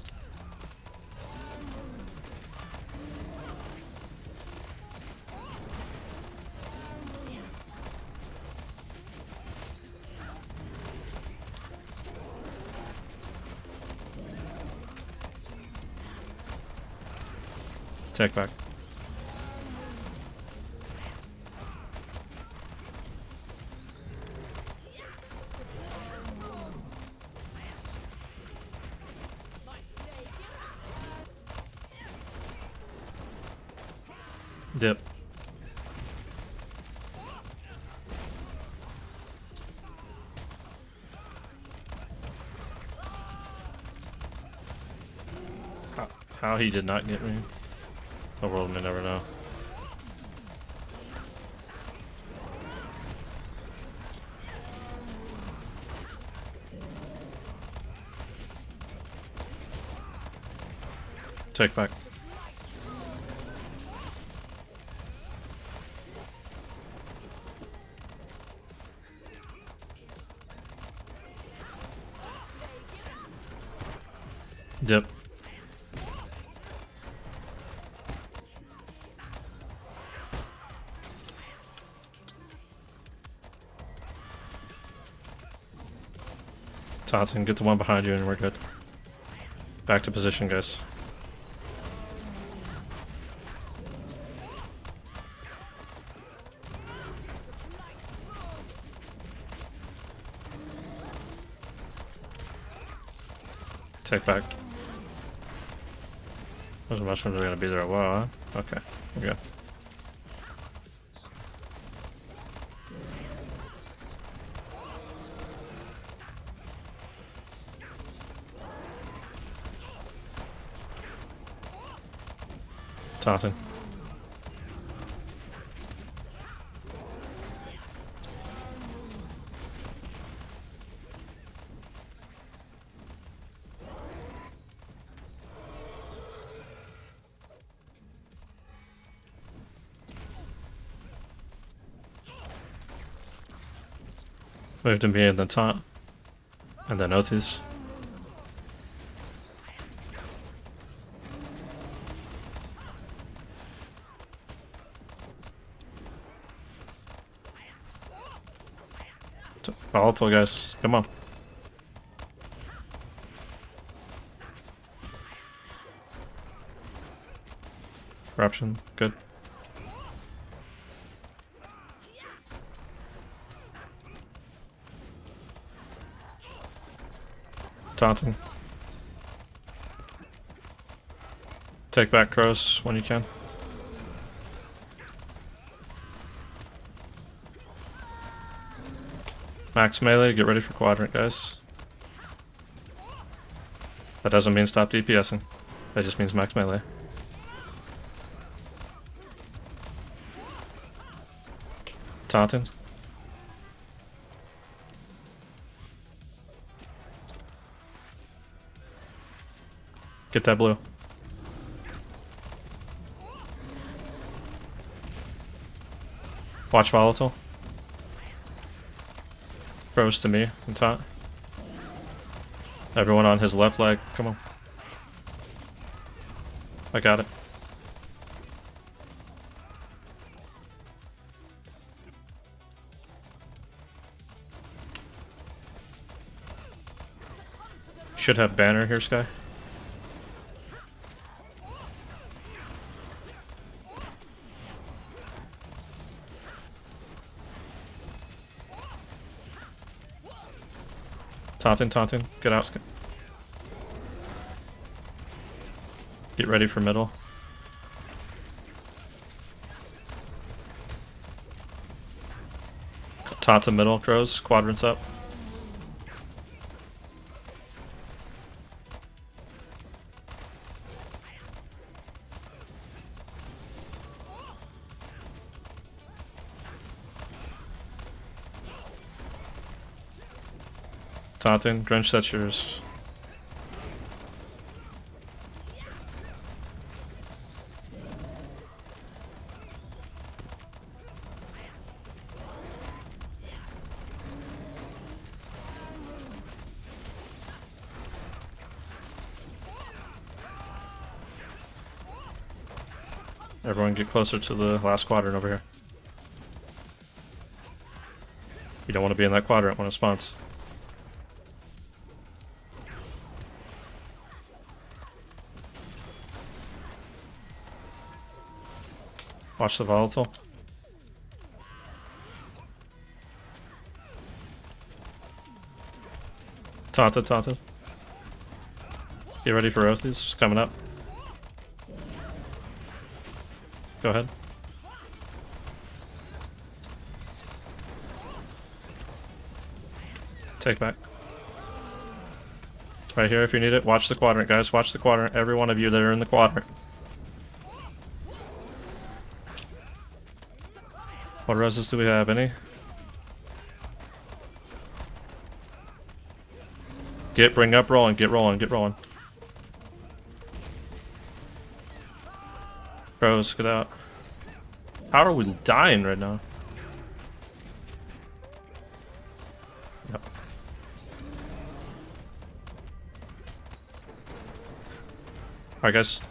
Take back. Dip. How he did not get me, the world may never know. Take back. Dip. Taunting, get the one behind you and we're good. Back to position, guys. Take back. Those mushrooms are gonna be there a while, huh? Okay, we're good. Taunting. Moved him here and then taunt. And then Othis. Volatile, guys. Come on. Corruption. Good. Taunting. Take back crows when you can. Max melee, get ready for quadrant, guys. That doesn't mean stop DPSing. That just means max melee. Taunting. Get that blue. Watch volatile. Crows to me and taunt. Everyone on his left leg, come on. I got it. Should have banner here, Sky. Taunting, taunting. Get out, Sky. Get ready for middle. Taunt to middle, crows. Quadrants up. Taunting, drench, that's yours. Everyone get closer to the last quadrant over here. You don't want to be in that quadrant when it spawns. Watch the volatile. Taunted, taunted. Get ready for Oathies coming up. Go ahead. Take back. Right here if you need it. Watch the quadrant, guys. Watch the quadrant. Every one of you that are in the quadrant. What reses do we have? Any? Bring up rolling. Get rolling. Get rolling. Bros, get out. How are we dying right now? Yep. Alright guys,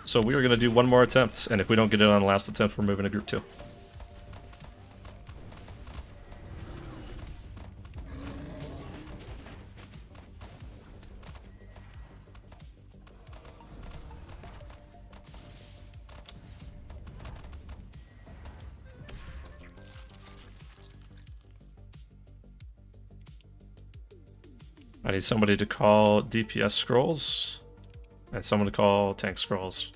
so we are going to do one more attempt, and if we don't get it on the last attempt, we're moving to group 2. I need somebody to call DPS scrolls, and someone to call tank scrolls.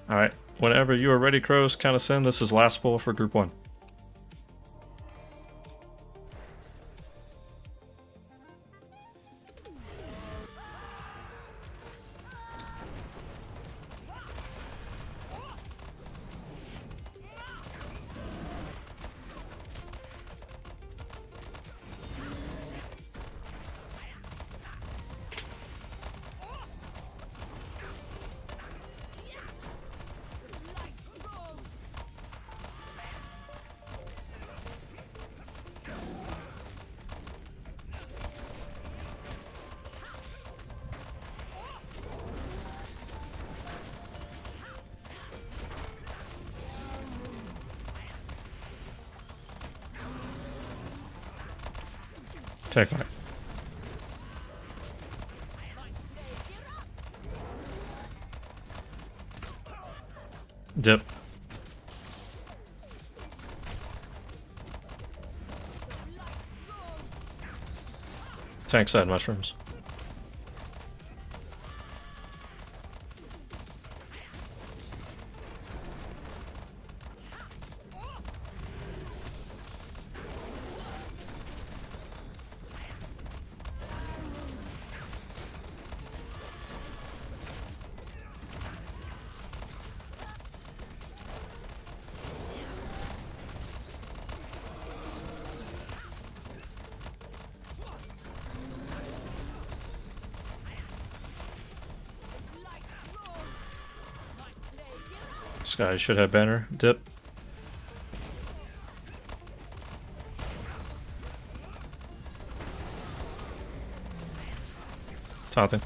Alright, whenever you are ready, Crows, count us in. This is last pull for group 1. Take it. Dip. Tank side mushrooms. This guy should have banner. Dip. Topping.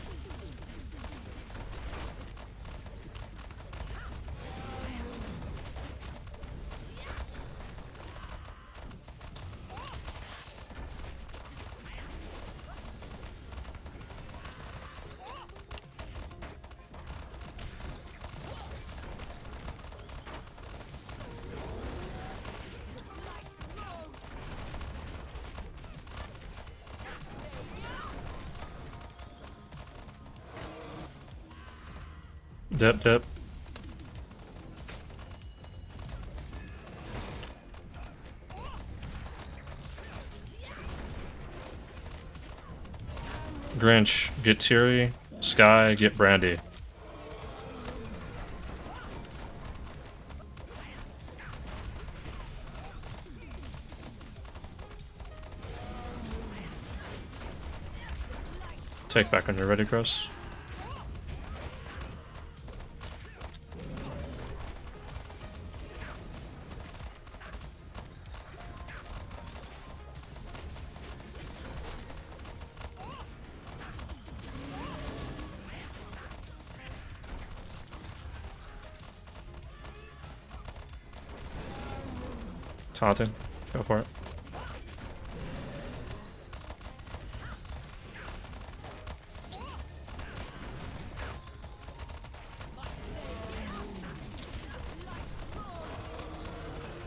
Dip, dip. Grinch, get Tiri. Sky, get Brandy. Take back when you're ready, Gross. Taunting. Go for it.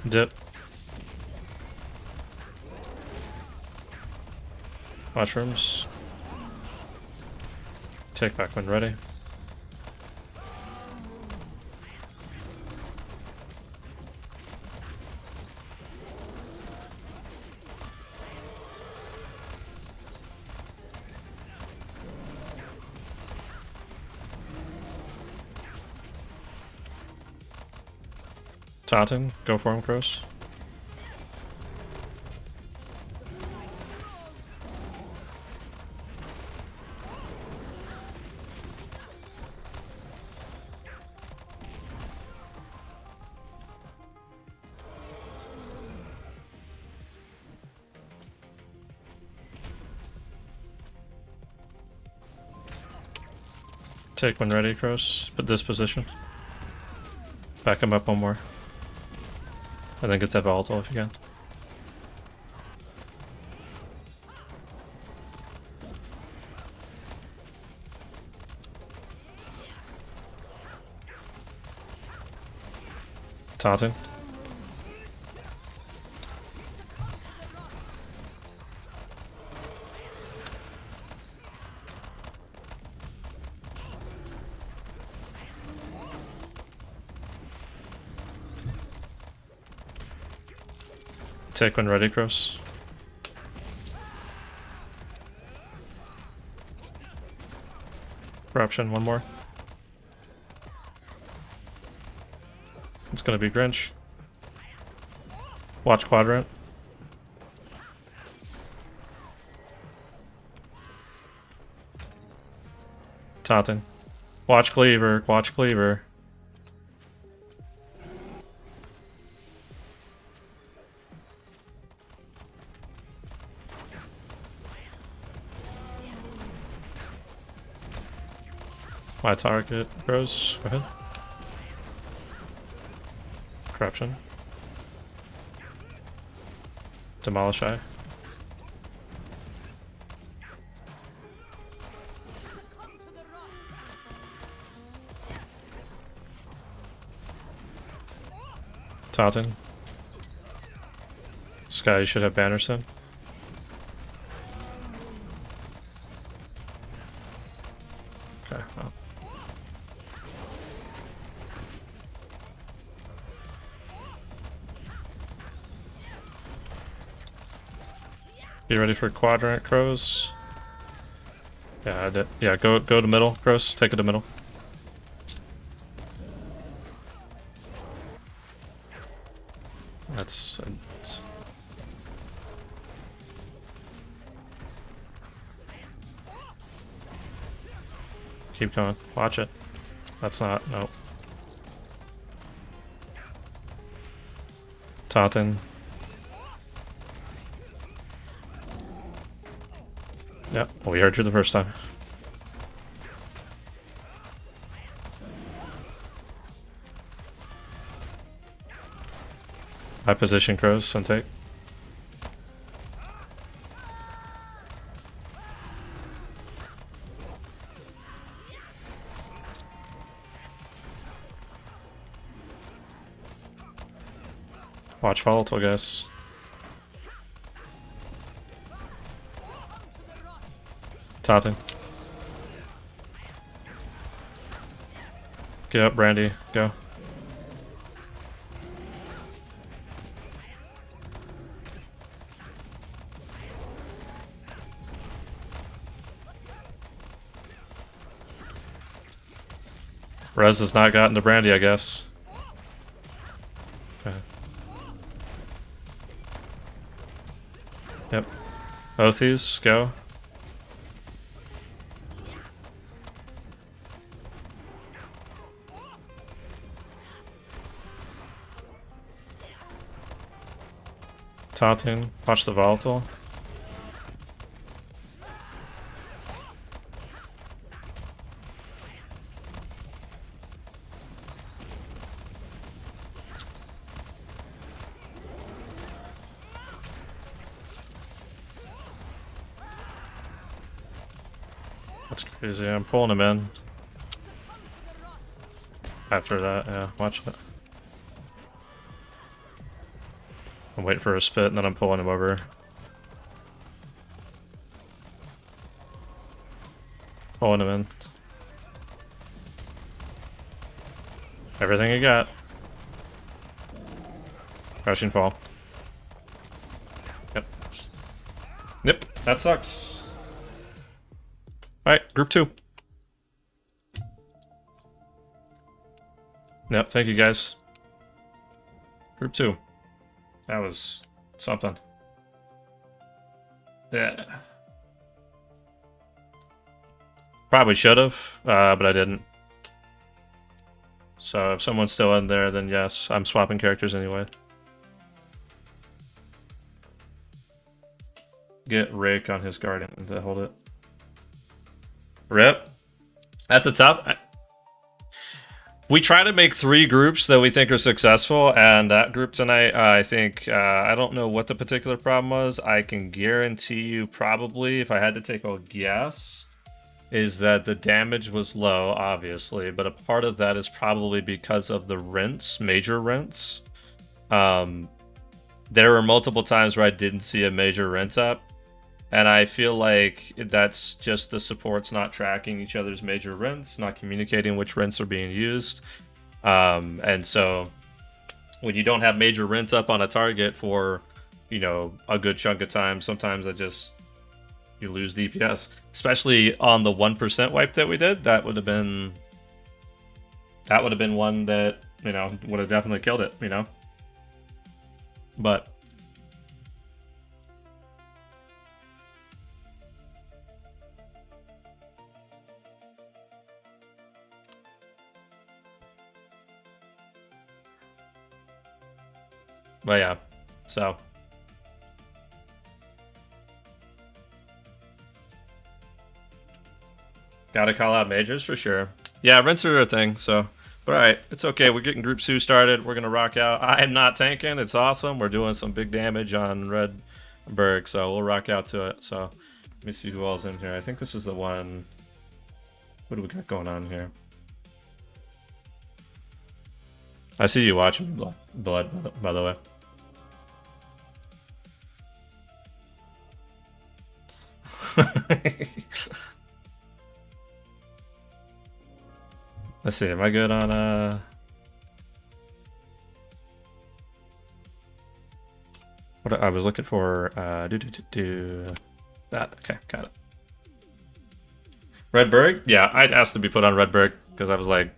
Dip. Mushrooms. Take back when ready. Taunting. Go for him, Cross. Take when ready, Cross. Put this position. Back him up one more. And then get that volatile if you can. Taunting. Take when ready, Cross. Corruption, one more. It's gonna be Grinch. Watch Quadrant. Taunting. Watch Cleaver, watch Cleaver. My target grows. Go ahead. Corruption. Demolish Eye. Taunting. Sky, you should have banner soon. Okay, well. Be ready for Quadrant, Crows. Yeah, I did. Yeah, go to middle, Crows. Take it to middle. That's keep going. Watch it. That's not. Nope. Taunting. Yep, well, we heard you the first time. High position, Crows, and take. Watch volatile, guys. Taunting. Get up, Brandy. Go. Rez has not gotten to Brandy, I guess. Okay. Yep. Both these, go. taunting. Watch the volatile. That's crazy. I'm pulling him in. After that, yeah, watch it. I'm waiting for a spit and then I'm pulling him over. Pulling him in. Everything you got. Crushing fall. Yep. Yep, that sucks. Alright, group 2. Yep, thank you guys. Group 2. That was something. Yeah. Probably should have, but I didn't. So if someone's still in there, then yes, I'm swapping characters anyway. Get Rake on his Guardian to hold it. Rip. That's a tough. We try to make 3 groups that we think are successful, and that group tonight, I think, I don't know what the particular problem was. I can guarantee you probably, if I had to take a guess, is that the damage was low, obviously, but a part of that is probably because of the rinse, major rinse. There were multiple times where I didn't see a major rinse up, and I feel like that's just the supports not tracking each other's major rinse, not communicating which rinse are being used. And so when you don't have major rinse up on a target for, you know, a good chunk of time, sometimes you lose DPS. Especially on the 1% wipe that we did, that would have been one that, you know, would have definitely killed it, you know? But yeah, so gotta call out majors for sure. Yeah, rinse are a thing, so but alright, it's okay. We're getting group 2 started. We're gonna rock out. I am not tanking, it's awesome. We're doing some big damage on Redberg, so we'll rock out to it. So let me see who all's in here. I think this is the one. What do we got going on here? I see you watching blood, by the way. Let's see, am I good on what I was looking for that. Okay, got it. Redberg? Yeah, I'd asked to be put on Redberg because I was like,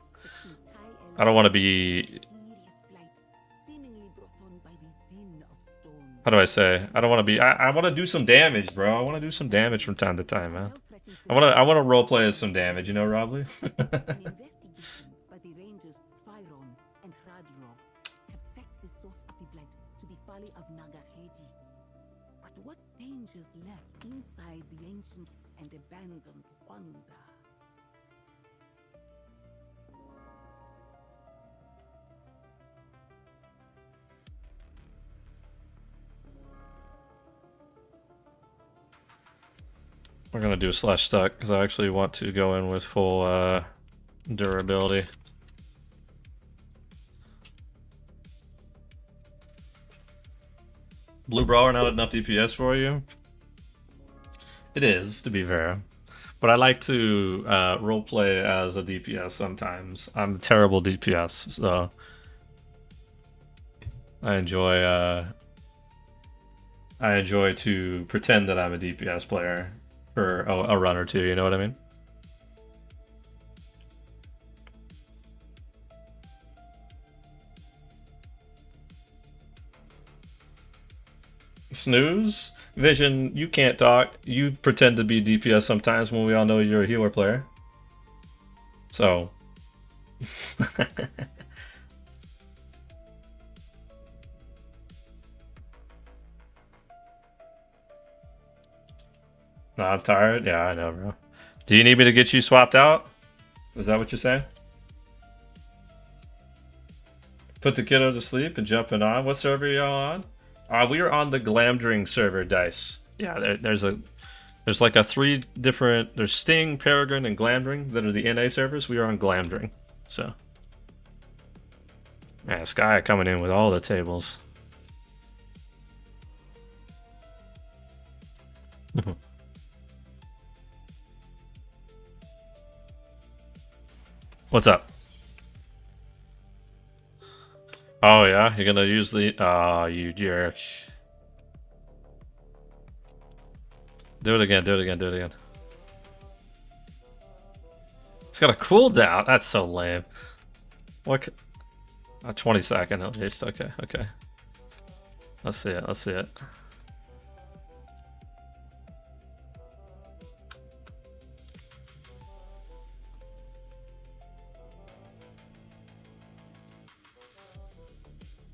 I don't want to be, how do I say? I don't want to be, I want to do some damage, bro. I want to do some damage from time to time, man. I want to roleplay as some damage, you know, Robley? By the Rangers Fyron and Hradrog have tracked the source of the blight to the valley of Nagahedi. But what dangers left inside the ancient and abandoned Wanda? We're gonna do slash stuck because I actually want to go in with full durability. Blue Brawler not enough DPS for you? It is, to be fair. But I like to roleplay as a DPS sometimes. I'm a terrible DPS, so I enjoy to pretend that I'm a DPS player for a run or two, you know what I mean? Snooze? Vision, you can't talk. You pretend to be DPS sometimes when we all know you're a healer player. So. No, I'm tired. Yeah, I know, bro. Do you need me to get you swapped out? Is that what you're saying? Put the kiddo to sleep and jumping on. What server are y'all on? We are on the Glamdring server, Dice. Yeah, there's like a 3 different. There's Sting, Peregrine, and Glamdring that are the NA servers. We are on Glamdring, so. Man, Sky coming in with all the tables. What's up? Oh yeah, you're gonna use the you jerk. Do it again, do it again, do it again. It's got a cooldown. That's so lame. What? A 20-second at least. Okay, okay. Let's see it. Let's see it.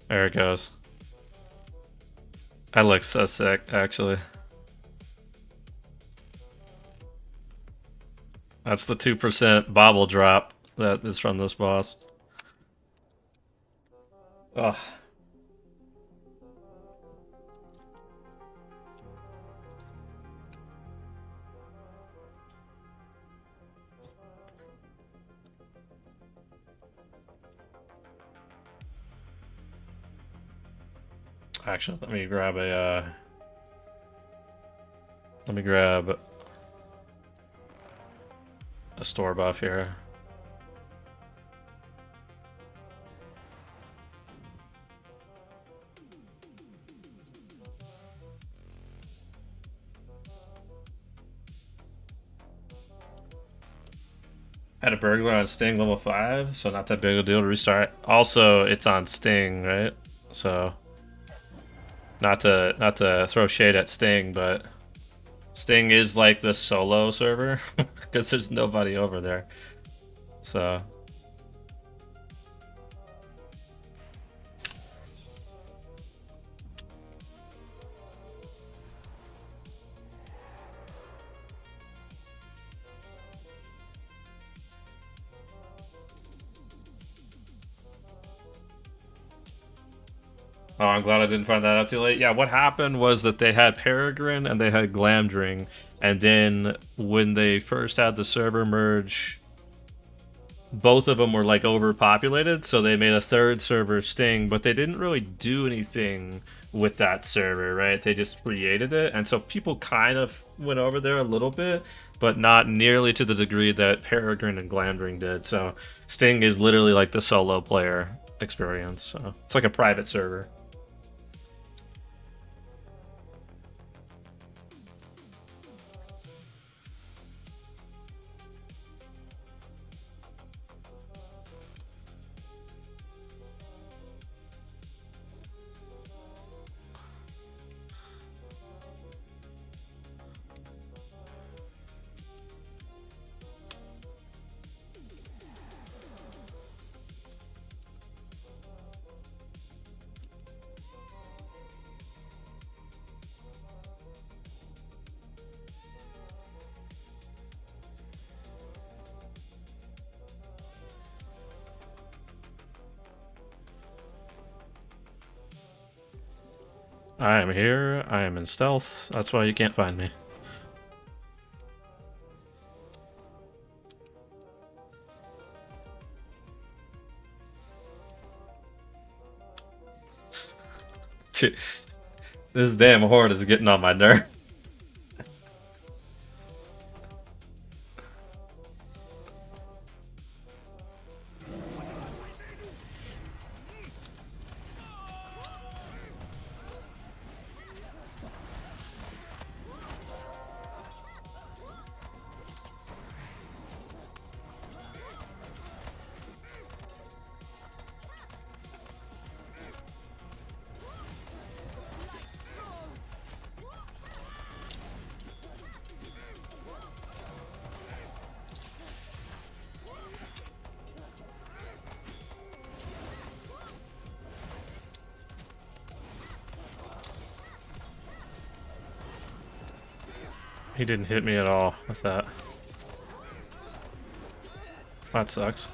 There it goes. That looks so sick, actually. That's the 2% bobble drop that is from this boss. Ugh. Actually, let me grab a store buff here. Had a burglar on Sting level 5, so not that big a deal to restart. Also, it's on Sting, right? So not to throw shade at Sting, but Sting is like the solo server because there's nobody over there. So oh, I'm glad I didn't find that out too late. Yeah, what happened was that they had Peregrine and they had Glamdring, and then when they first had the server merge, both of them were like overpopulated, so they made a third server, Sting, but they didn't really do anything with that server, right? They just created it, and so people kind of went over there a little bit, but not nearly to the degree that Peregrine and Glamdring did. So Sting is literally like the solo player experience. So it's like a private server. I am here. I am in stealth. That's why you can't find me. This damn horde is getting on my nerve. he didn't hit me at all with that. That sucks.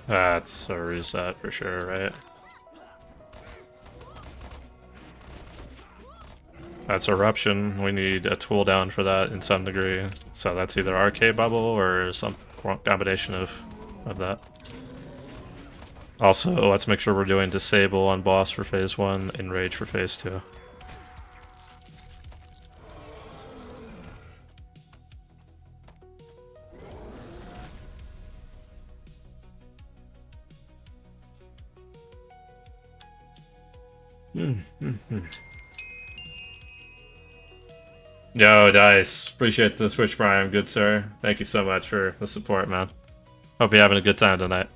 That's a reset for sure, right? That's eruption. We need a tool down for that in some degree. So that's either arcade bubble or some combination of that. Also, let's make sure we're doing disable on boss for phase 1, enrage for phase 2. Yo, Dice. Appreciate the Switch Prime, good sir. Thank you so much for the support, man. Hope you're having a good time tonight.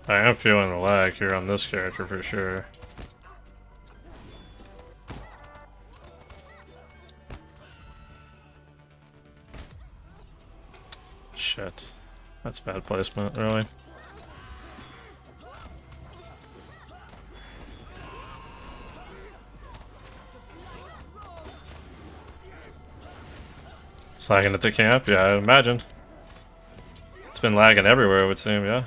I am feeling the lag here on this character for sure. Shit. That's bad placement, really. It's lagging at the camp? Yeah, I imagine. It's been lagging everywhere, it would seem, yeah.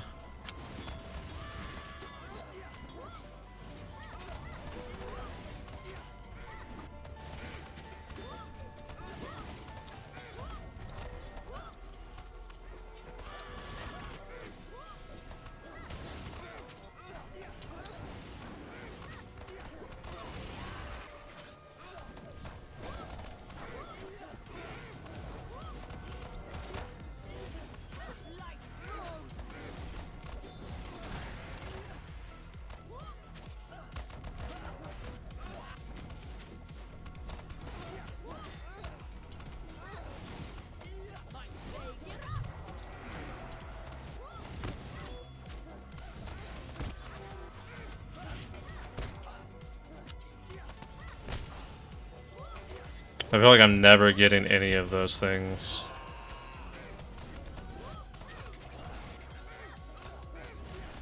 I feel like I'm never getting any of those things.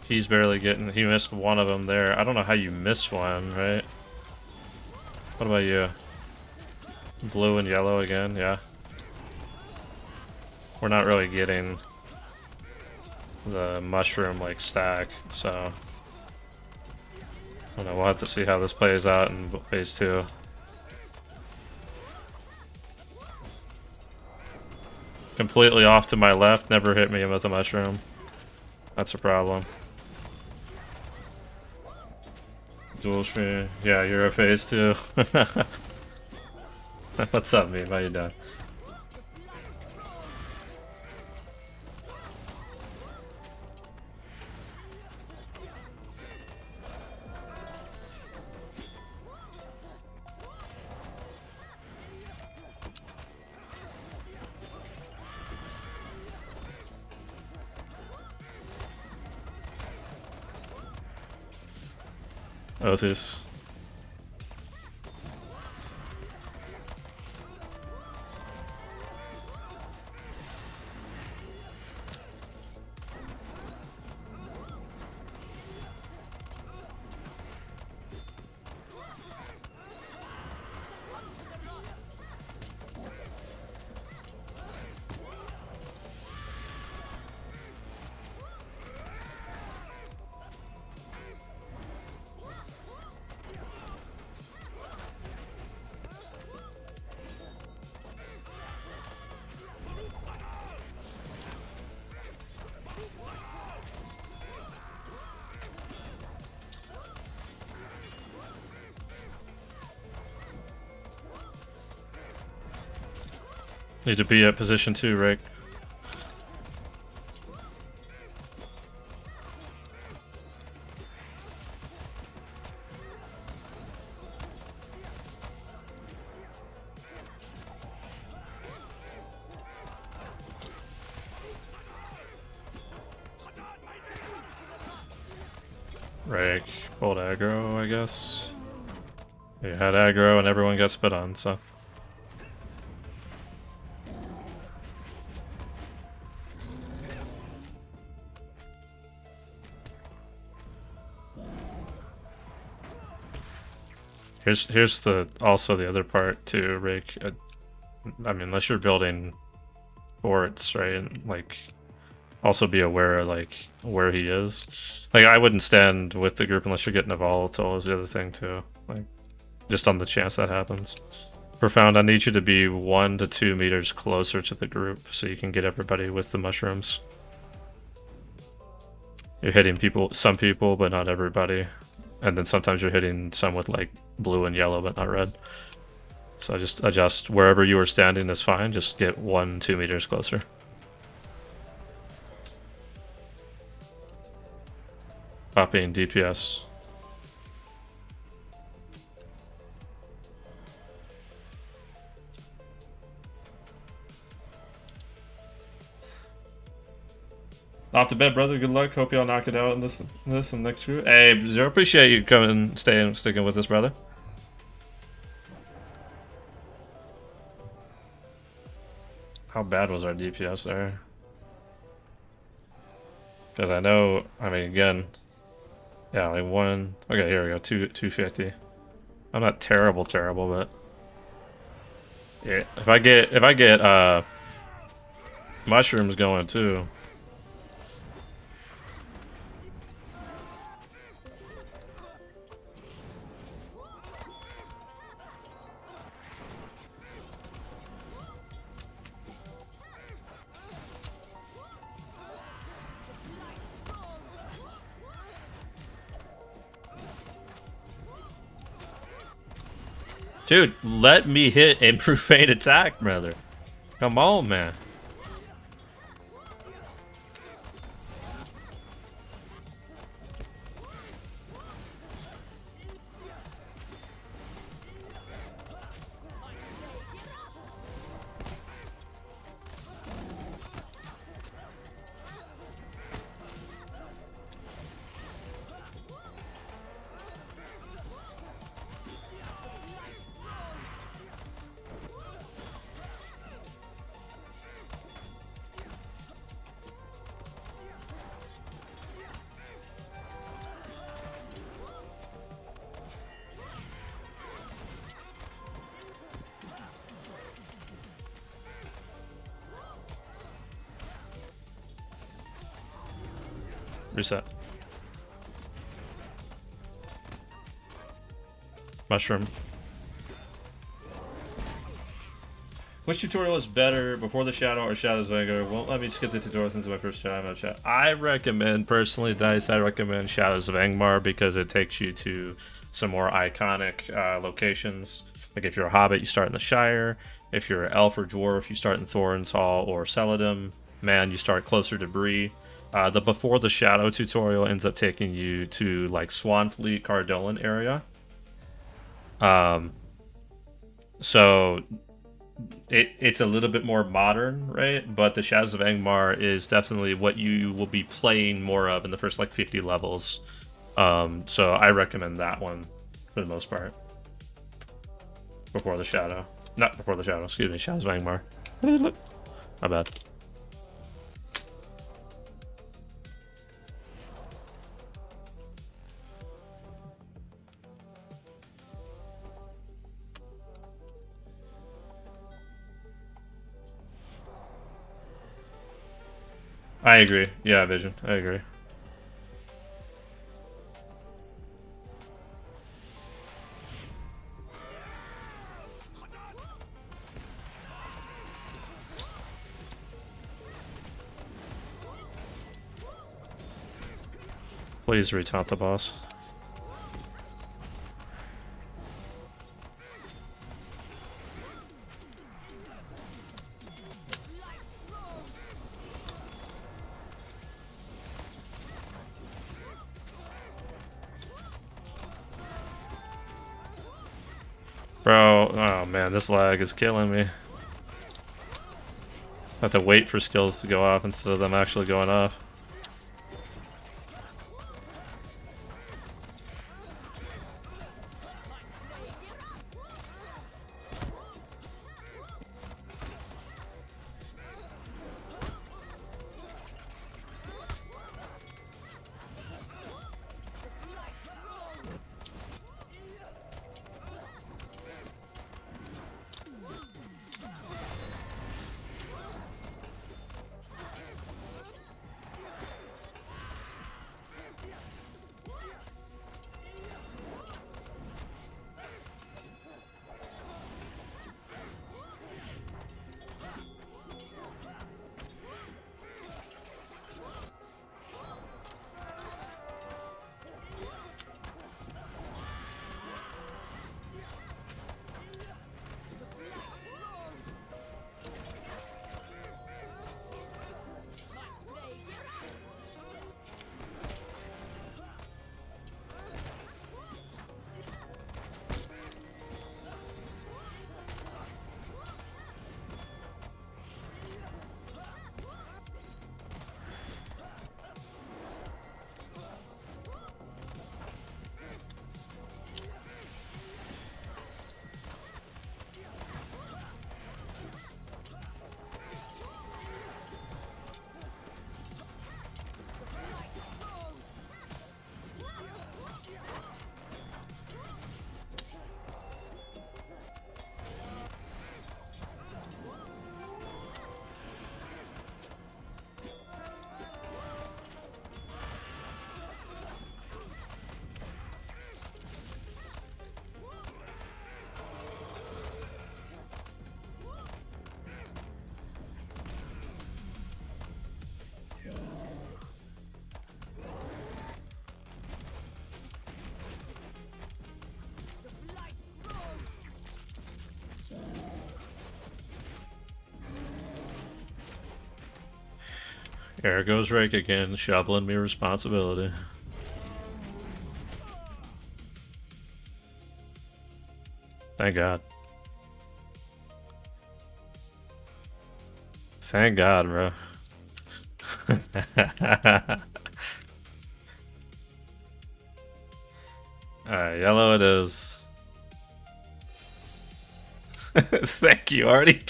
He's barely getting... He missed one of them there. I don't know how you miss one, right? What about you? Blue and yellow again, yeah. We're not really getting the mushroom, like, stack, so... I don't know, we'll have to see how this plays out in phase 2. Completely off to my left, never hit me with a mushroom. That's a problem. Dual stream. Yeah, you're a phase 2. What's up, meme? How you doing? Otis. Need to be at position 2, Rick. Rick pulled aggro, I guess. He had aggro and everyone got spit on, so. Here's the also the other part too, Rick. I mean, unless you're building forts, right? And like, also be aware of like where he is. Like, I wouldn't stand with the group unless you're getting a volatile. Is the other thing too. Like, just on the chance that happens. Profound. I need you to be 1 to 2 meters closer to the group so you can get everybody with the mushrooms. You're hitting people, some people, but not everybody. And then sometimes you're hitting some with like blue and yellow, but not red. So just adjust wherever you are standing is fine. Just get 1, 2 meters closer. Copying DPS. Off to bed, brother. Good luck. Hope y'all knock it out in this and next group. Hey, Zero, appreciate you coming, sticking with us, brother. How bad was our DPS there? Because I know, I mean, again, yeah, like 1. Okay, here we go. 250. I'm not terrible, but yeah, if I get mushrooms going too. Dude, let me hit a profane attack, brother. Come on, man. Reset. Mushroom. Which tutorial is better, Before the Shadow or Shadows of Anger? Won't let me skip the tutorial since my first time of chat. I recommend, personally, Dice, I recommend Shadows of Angmar because it takes you to some more iconic locations. Like if you're a hobbit, you start in the Shire. If you're an elf or dwarf, you start in Thorin's Hall or Celadon. Man, you start closer to Bree. The Before the Shadow tutorial ends up taking you to like Swanfleet, Cardolan area. So it's a little bit more modern, right? But the Shadows of Angmar is definitely what you will be playing more of in the first like 50 levels. So I recommend that one for the most part. Before the Shadow. Not Before the Shadow, excuse me, Shadows of Angmar. Look. My bad. I agree. Yeah, Vision. I agree. Please retaunt the boss. Bro, oh man, this lag is killing me. I have to wait for skills to go off instead of them actually going off. There goes Rake again, shoveling me responsibility. Thank God. Thank God, bro. Alright, yellow it is. Thank you, Artie.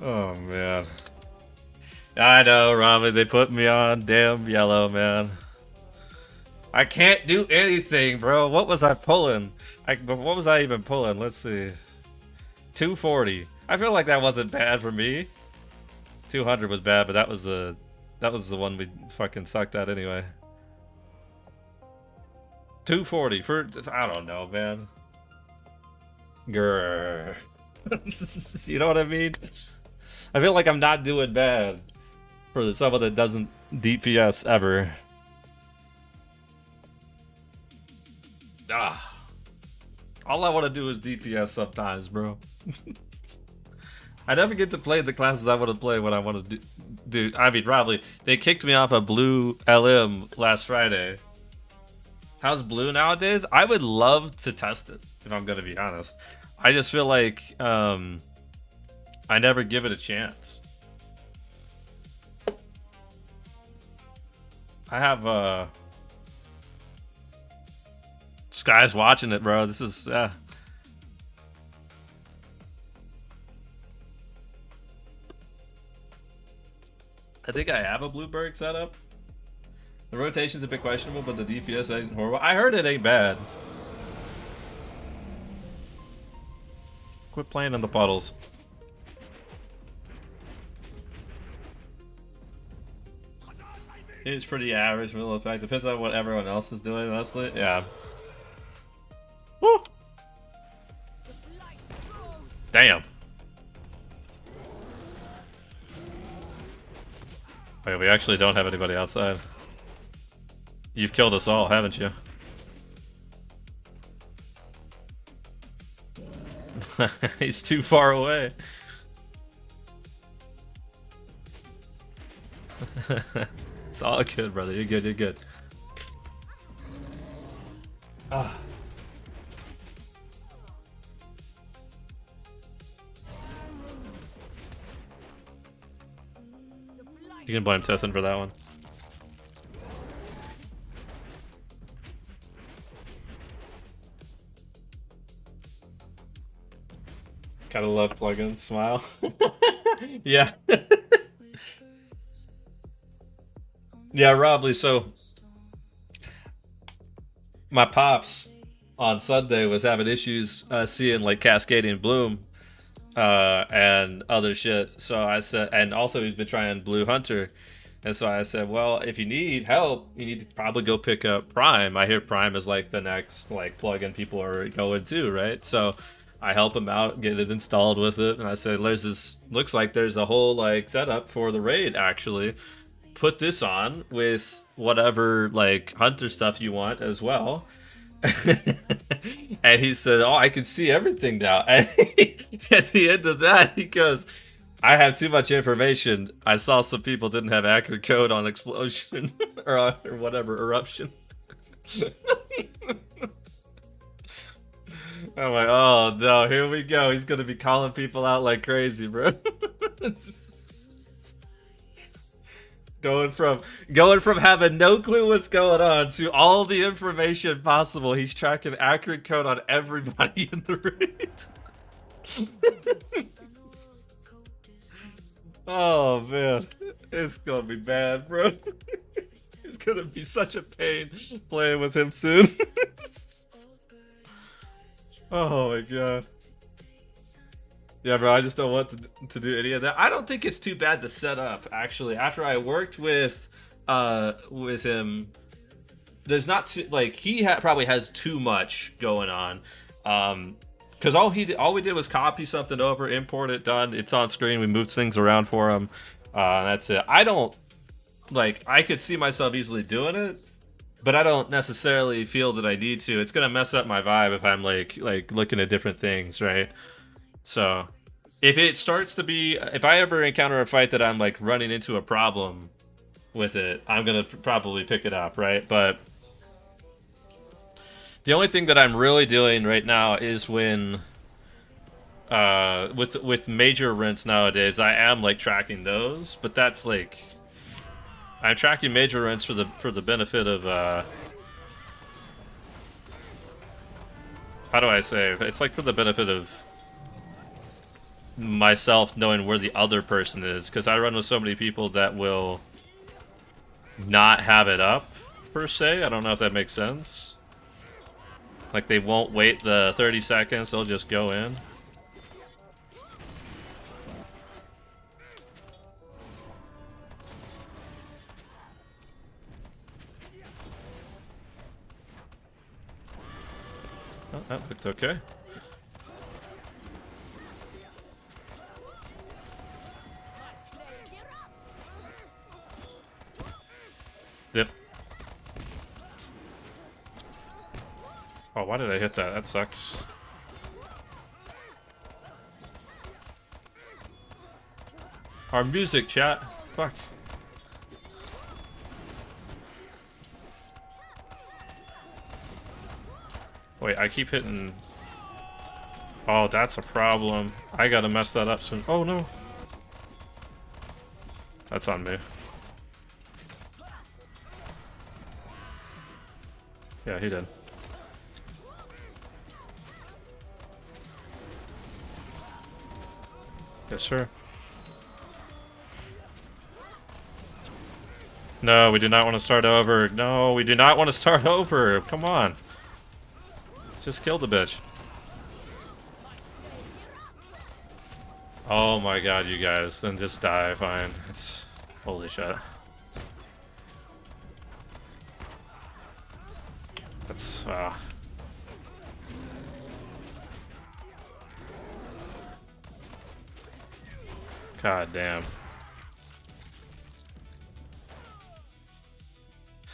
Oh man. I know, Rami, they put me on damn yellow, man. I can't do anything, bro. What was I pulling? What was I even pulling? Let's see. 240. I feel like that wasn't bad for me. 200 was bad, but that was the one we fucking sucked at anyway. 240 for, I don't know, man. Grrr. You know what I mean? I feel like I'm not doing bad for someone that doesn't DPS ever. Ah. All I want to do is DPS sometimes, bro. I never get to play the classes I want to play when I want to do. I mean, probably. They kicked me off of Blue LM last Friday. How's Blue nowadays? I would love to test it, if I'm going to be honest. I just feel like I never give it a chance. I have Sky's watching it, bro. This is I think I have a Blueberg setup. The rotation's a bit questionable, but the DPS ain't horrible. I heard it ain't bad. Quit playing in the puddles. It's pretty average middle effect. Depends on what everyone else is doing, honestly. Yeah. Woo! Damn. Wait, we actually don't have anybody outside. You've killed us all, haven't you? He's too far away. It's all good, brother. You're good, you're good. Ah. You can blame Tethan for that one. Gotta love plugins. Smile. Yeah. Yeah, Robley. So, my pops on Sunday was having issues seeing like Cascading Bloom and other shit. So I said, and also he's been trying Blue Hunter. And so I said, well, if you need help, you need to probably go pick up Prime. I hear Prime is like the next like plugin people are going to, right? So I help him out, get it installed with it, and I said, there's this, looks like there's a whole like setup for the raid actually. Put this on with whatever like hunter stuff you want as well. And he said, oh, I can see everything now. And at the end of that, he goes, I have too much information. I saw some people didn't have accurate code on explosion or whatever, eruption. I'm like, oh no, here we go. He's gonna be calling people out like crazy, bro. Going from having no clue what's going on to all the information possible. He's tracking accurate code on everybody in the raid. Oh man, it's gonna be bad, bro. It's gonna be such a pain playing with him soon. Oh my god. Yeah, bro, I just don't want to do any of that. I don't think it's too bad to set up, actually. After I worked with him, there's not too, like, he probably has too much going on. Because all we did was copy something over, import it, done. It's on screen. We moved things around for him. That's it. I don't, like, I could see myself easily doing it, but I don't necessarily feel that I need to. It's gonna mess up my vibe if I'm like looking at different things, right? So if it starts to be, if I ever encounter a fight that I'm like running into a problem with it, I'm gonna probably pick it up, right? But the only thing that I'm really doing right now is when with major rents nowadays, I am like tracking those, but that's like, I'm tracking major rents for the benefit of how do I say? It's like for the benefit of myself knowing where the other person is, because I run with so many people that will not have it up per se. I don't know if that makes sense. Like they won't wait the 30 seconds, they'll just go in. Oh, that looked okay. Yep. Oh, why did I hit that? That sucks. Our music, chat. Fuck. Wait, I keep hitting... Oh, that's a problem. I gotta mess that up soon. Oh, no. That's on me. Yeah, he did. Yes, sir. No, we do not want to start over. No, we do not want to start over. Come on. Just kill the bitch. Oh my god, you guys. Then just die, fine. It's... Holy shit. That's... God damn.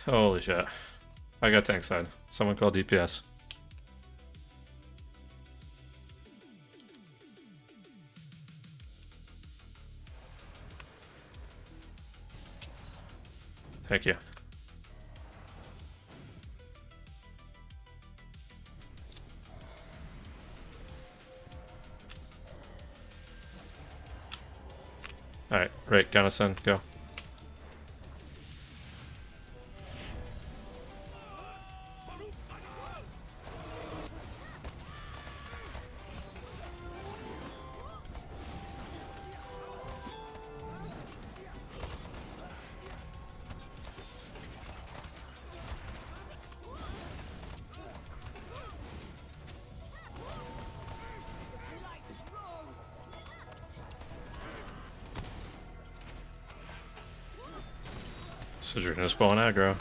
Holy shit. I got tank side. Someone call DPS. Thank you. Alright, right, Gunnison, go. So you're gonna spawn aggro.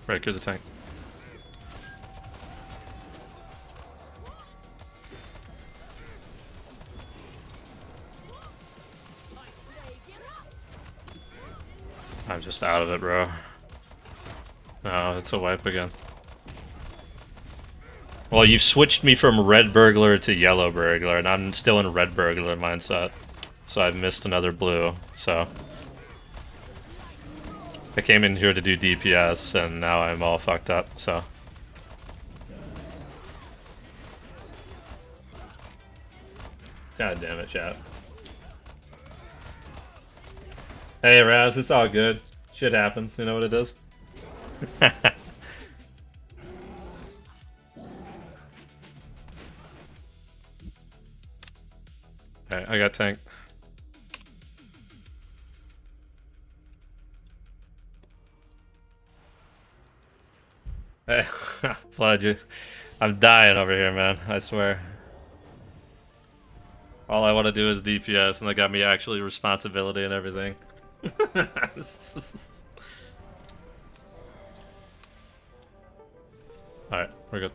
Right, clear the tank. I'm just out of it, bro. No, it's a wipe again. Well, you've switched me from red burglar to yellow burglar, and I'm still in red burglar mindset. So I've missed another blue, so... I came in here to do DPS, and now I'm all fucked up, so... God damn it, chat. Hey, Raz, it's all good. Shit happens, you know what it is? Alright, I got tank. Hey, Flood, you. I'm dying over here, man. I swear. All I want to do is DPS, and they got me actually responsibility and everything. Alright, we're good.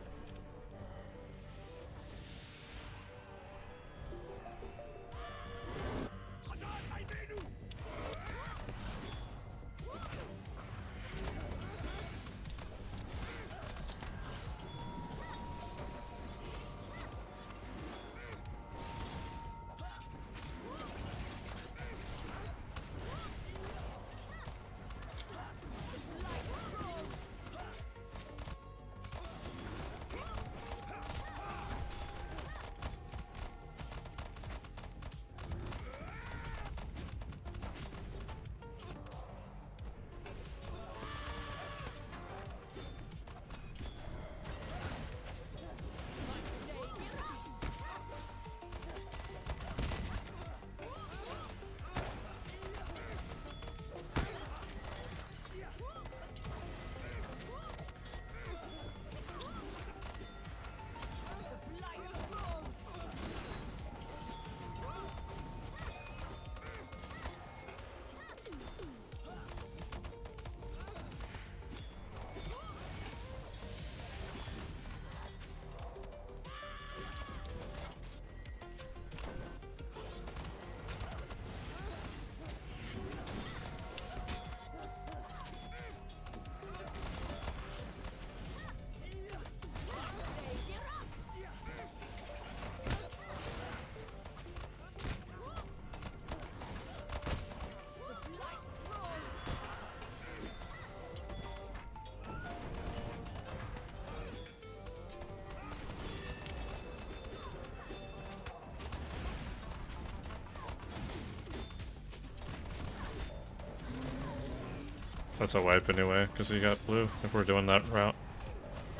That's a wipe anyway, because he got blue, if we're doing that route.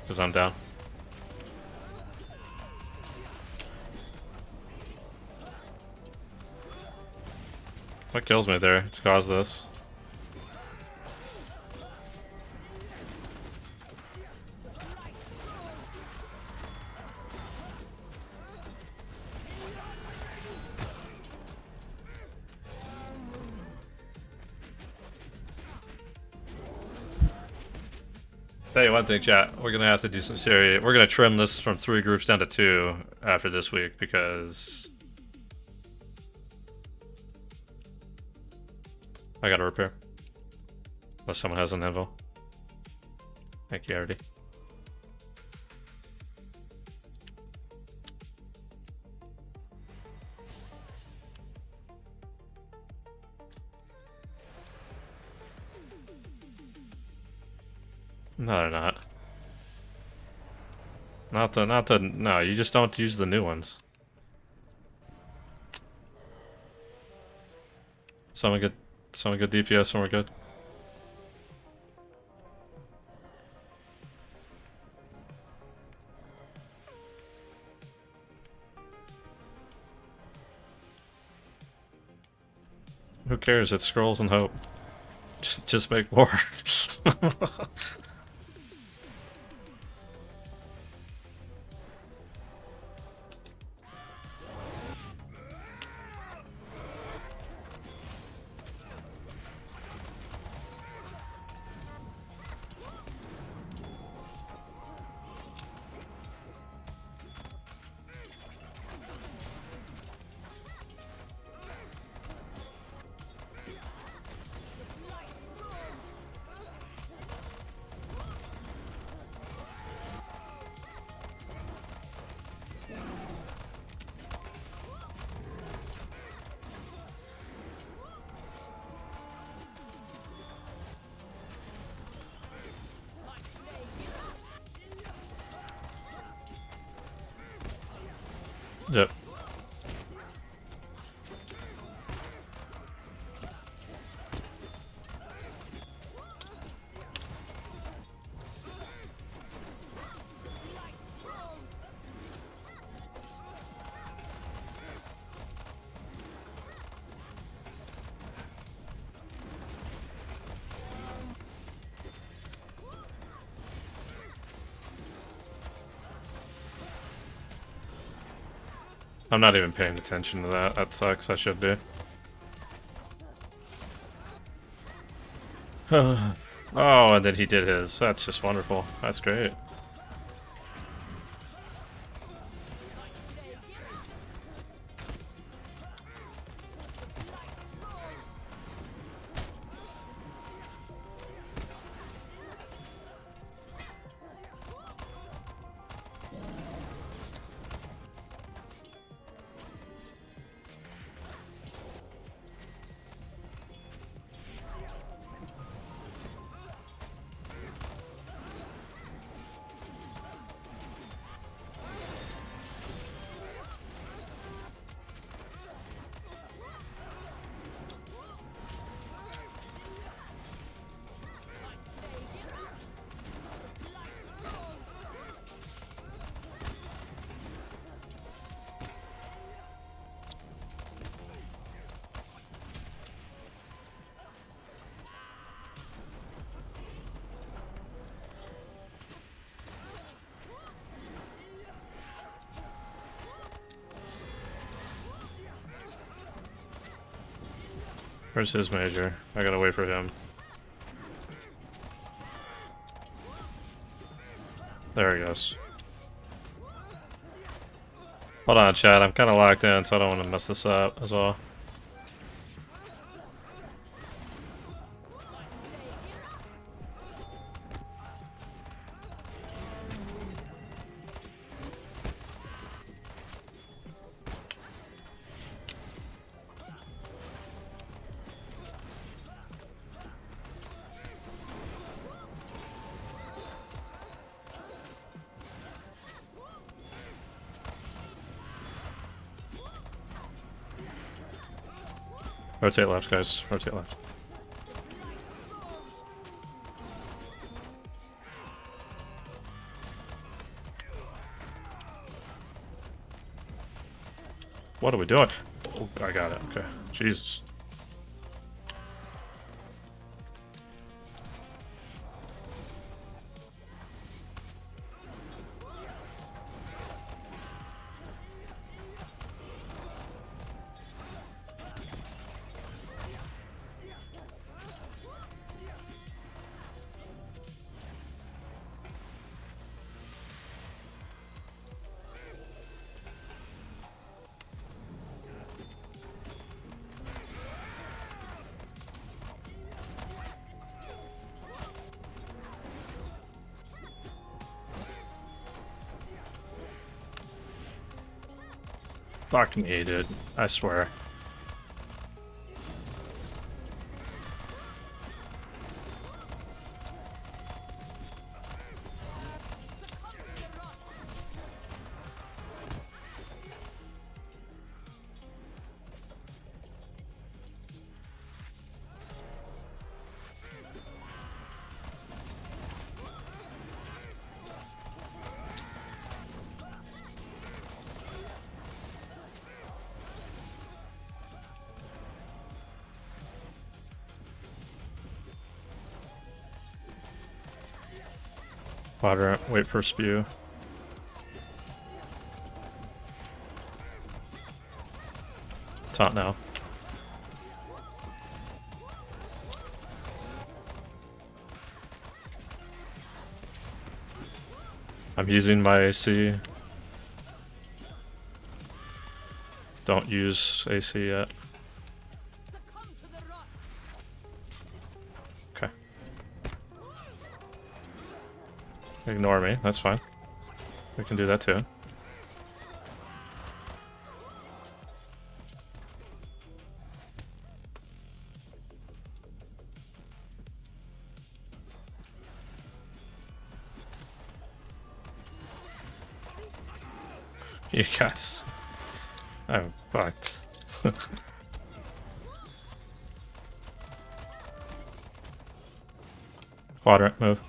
Because I'm down. What kills me there to cause this? Tell you one thing, chat. We're gonna have to do some serious. We're gonna trim this from 3 groups down to 2 after this week because I gotta repair. Unless someone has an info. Thank you, Artie. No, they're not. No, you just don't use the new ones. Someone get DPS and we're good. Who cares? It's scrolls and hope. Just make war. Yep. I'm not even paying attention to that. That sucks. I should be. Oh, and then he did his. That's just wonderful. That's great. Where's his major? I gotta wait for him. There he goes. Hold on, chat. I'm kind of locked in, so I don't want to mess this up as well. Rotate left, guys. Rotate left. What are we doing? Oh, I got it. Okay. Jesus. Fuck me, dude. I swear. Quadrant, wait for spew. Taunt now. I'm using my AC. Don't use AC yet. Okay. Ignore me, that's fine. We can do that too. You guys. I'm fucked. Quadrant, move.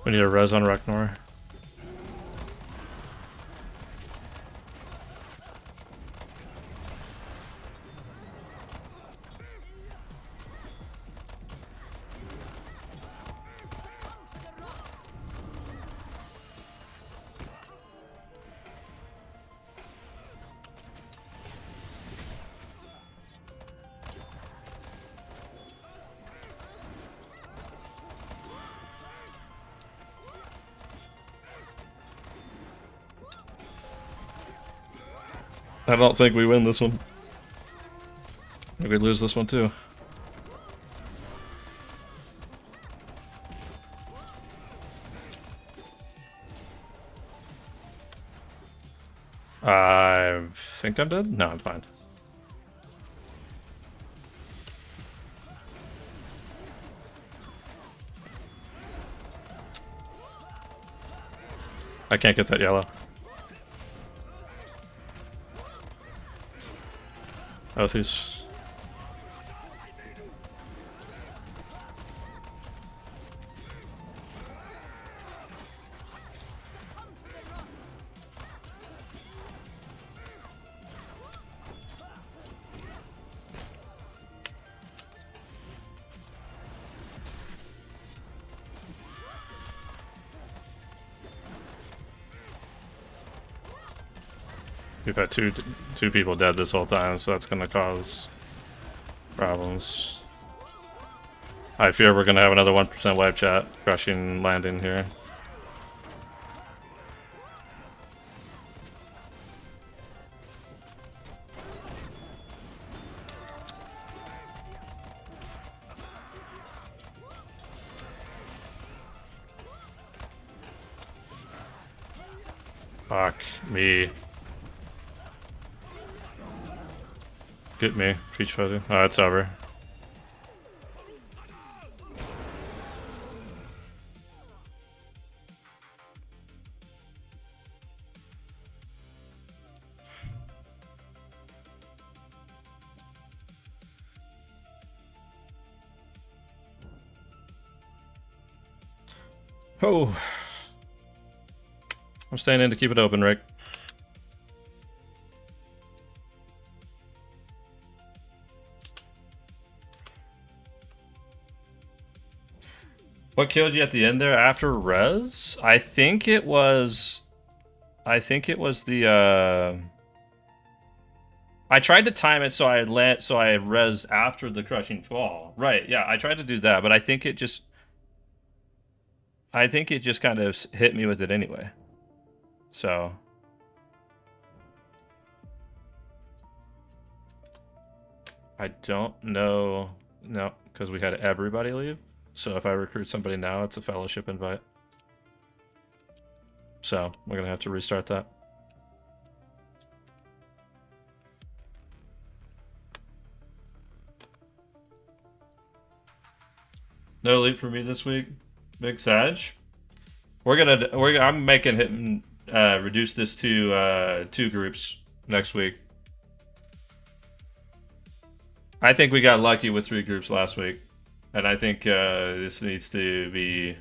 We need a res on Reknor. I don't think we win this one. I think we lose this one too. I think I'm dead? No, I'm fine. I can't get that yellow. Oh, these. We've had two people dead this whole time, so that's gonna cause problems. I fear we're gonna have another 1% wipe chat crushing landing here. Fuck me. Get me, Peach Fuzzy. Oh, it's over. Oh, I'm staying in to keep it open, Rick. What killed you at the end there after res? I think it was the I tried to time it so I res after the crushing fall. Right, yeah, I tried to do that, but I think it just kind of hit me with it anyway. So I don't know. No, because we had everybody leave. So if I recruit somebody now, it's a fellowship invite. So we're gonna have to restart that. No leap for me this week. Big Sag. I'm making him reduce this to 2 groups next week. I think we got lucky with 3 groups last week. And I think this needs to be...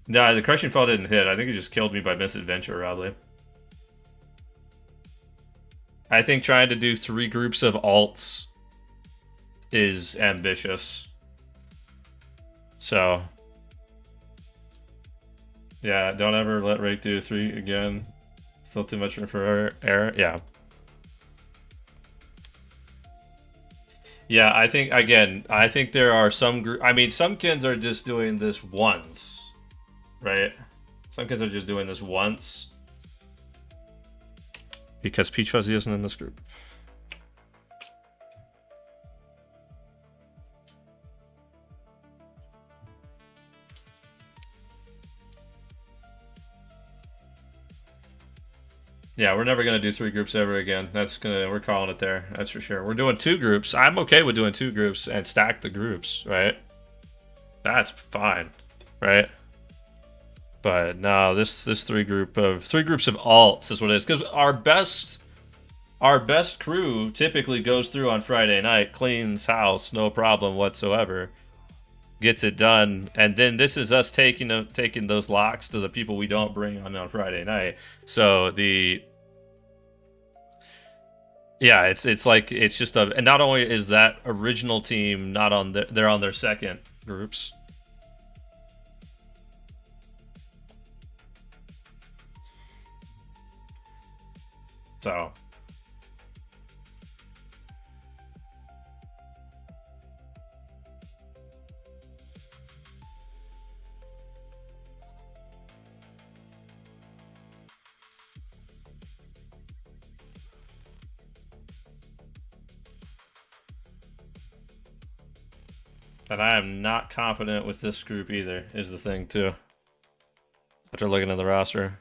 Nah, the crushing fall didn't hit. I think it just killed me by misadventure, probably. I think trying to do 3 groups of alts is ambitious. So... yeah, don't ever let Rake do 3 again. Still too much room for error. Yeah. Yeah, I think, again, I think there are some I mean, some kids are just doing this once, right? Some kids are just doing this once. Because Peach Fuzzy isn't in this group. Yeah, we're never gonna do 3 groups ever again. We're calling it there. That's for sure. We're doing 2 groups. I'm okay with doing 2 groups and stack the groups, right? That's fine, right? But no, this 3 groups of alts is what it is. Because our best crew typically goes through on Friday night, cleans house, no problem whatsoever, gets it done, and then this is us taking those locks to the people we don't bring on Friday night. So yeah, it's like, it's just and not only is that original team not on they're on their second groups. So and I am not confident with this group either, is the thing too. After looking at the roster.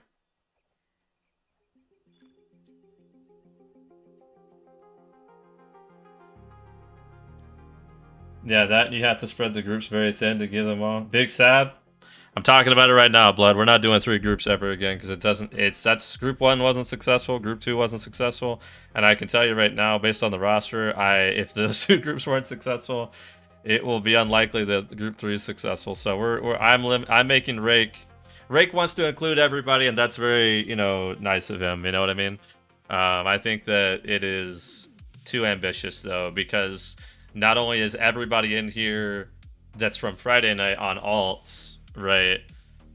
Yeah, that you have to spread the groups very thin to give them all. Big Sad. I'm talking about it right now, Blood. We're not doing 3 groups ever again because that's group 1 wasn't successful, group 2 wasn't successful, and I can tell you right now, based on the roster, if those 2 groups weren't successful, it will be unlikely that group 3 is successful. So I'm making Rake. Rake wants to include everybody, and that's very, nice of him. You know what I mean? I think that it is too ambitious though, because not only is everybody in here that's from Friday night on alts, right?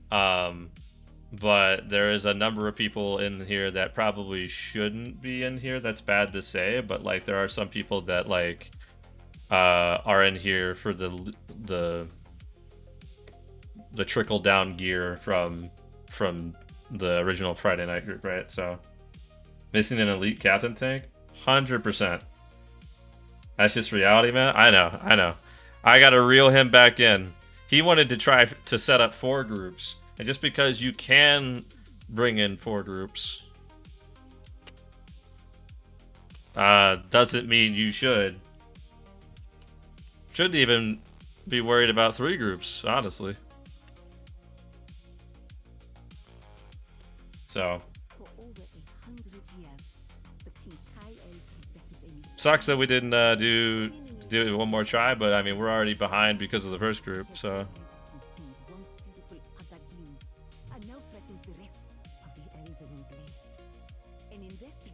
But there is a number of people in here that probably shouldn't be in here. That's bad to say, but like there are some people that like are in here for the trickle down gear from the original Friday night group, right? So missing an elite captain tank, 100%. That's just reality, man. I know. I gotta reel him back in. He wanted to try to set up 4 groups, and just because you can bring in 4 groups doesn't mean you shouldn't even be worried about 3 groups, honestly. So sucks that we didn't do it one more try, but I mean we're already behind because of the first group, so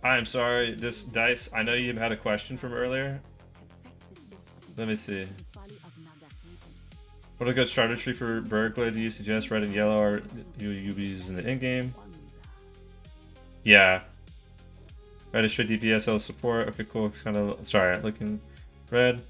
I'm sorry, this dice. I know you had a question from earlier. Let me see. What a good starter tree for burglar do you suggest? Red and yellow are you be using the in-game? Yeah. Red is straight DPS, L support. Okay, cool. It's kind of sorry, looking red.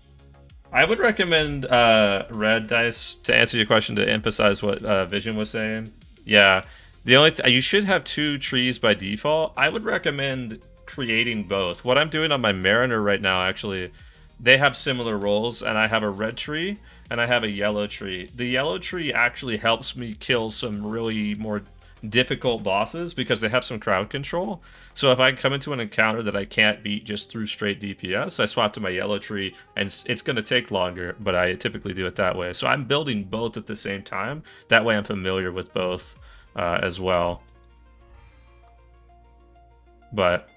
I would recommend red dice to answer your question to emphasize what Vision was saying. Yeah, the only you should have 2 trees by default. I would recommend creating both. What I'm doing on my Mariner right now, actually, they have similar roles, and I have a red tree and I have a yellow tree. The yellow tree actually helps me kill some really more difficult bosses because they have some crowd control. So if I come into an encounter that I can't beat just through straight DPS, I swap to my yellow tree, and it's going to take longer, but I typically do it that way. So I'm building both at the same time. That way I'm familiar with both as well. But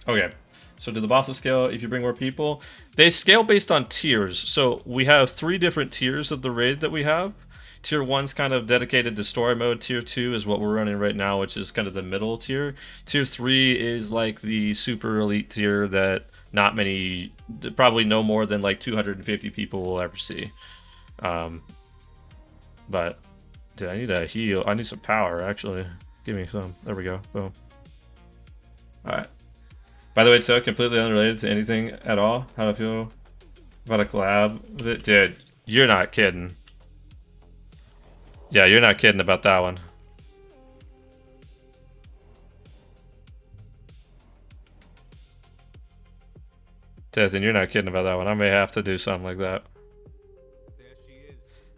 okay, so do the bosses scale if you bring more people? They scale based on tiers. So we have 3 different tiers of the raid that we have. Tier 1's kind of dedicated to story mode. Tier 2 is what we're running right now, which is kind of the middle tier. Tier 3 is like the super elite tier that not many, probably no more than like 250 people will ever see. But, dude, I need a heal. I need some power, actually. Give me some. There we go. Boom. Alright. By the way, too, completely unrelated to anything at all. How do I feel about a collab with it? Dude, you're not kidding. Yeah, you're not kidding about that one. Testing, you're not kidding about that one. I may have to do something like that.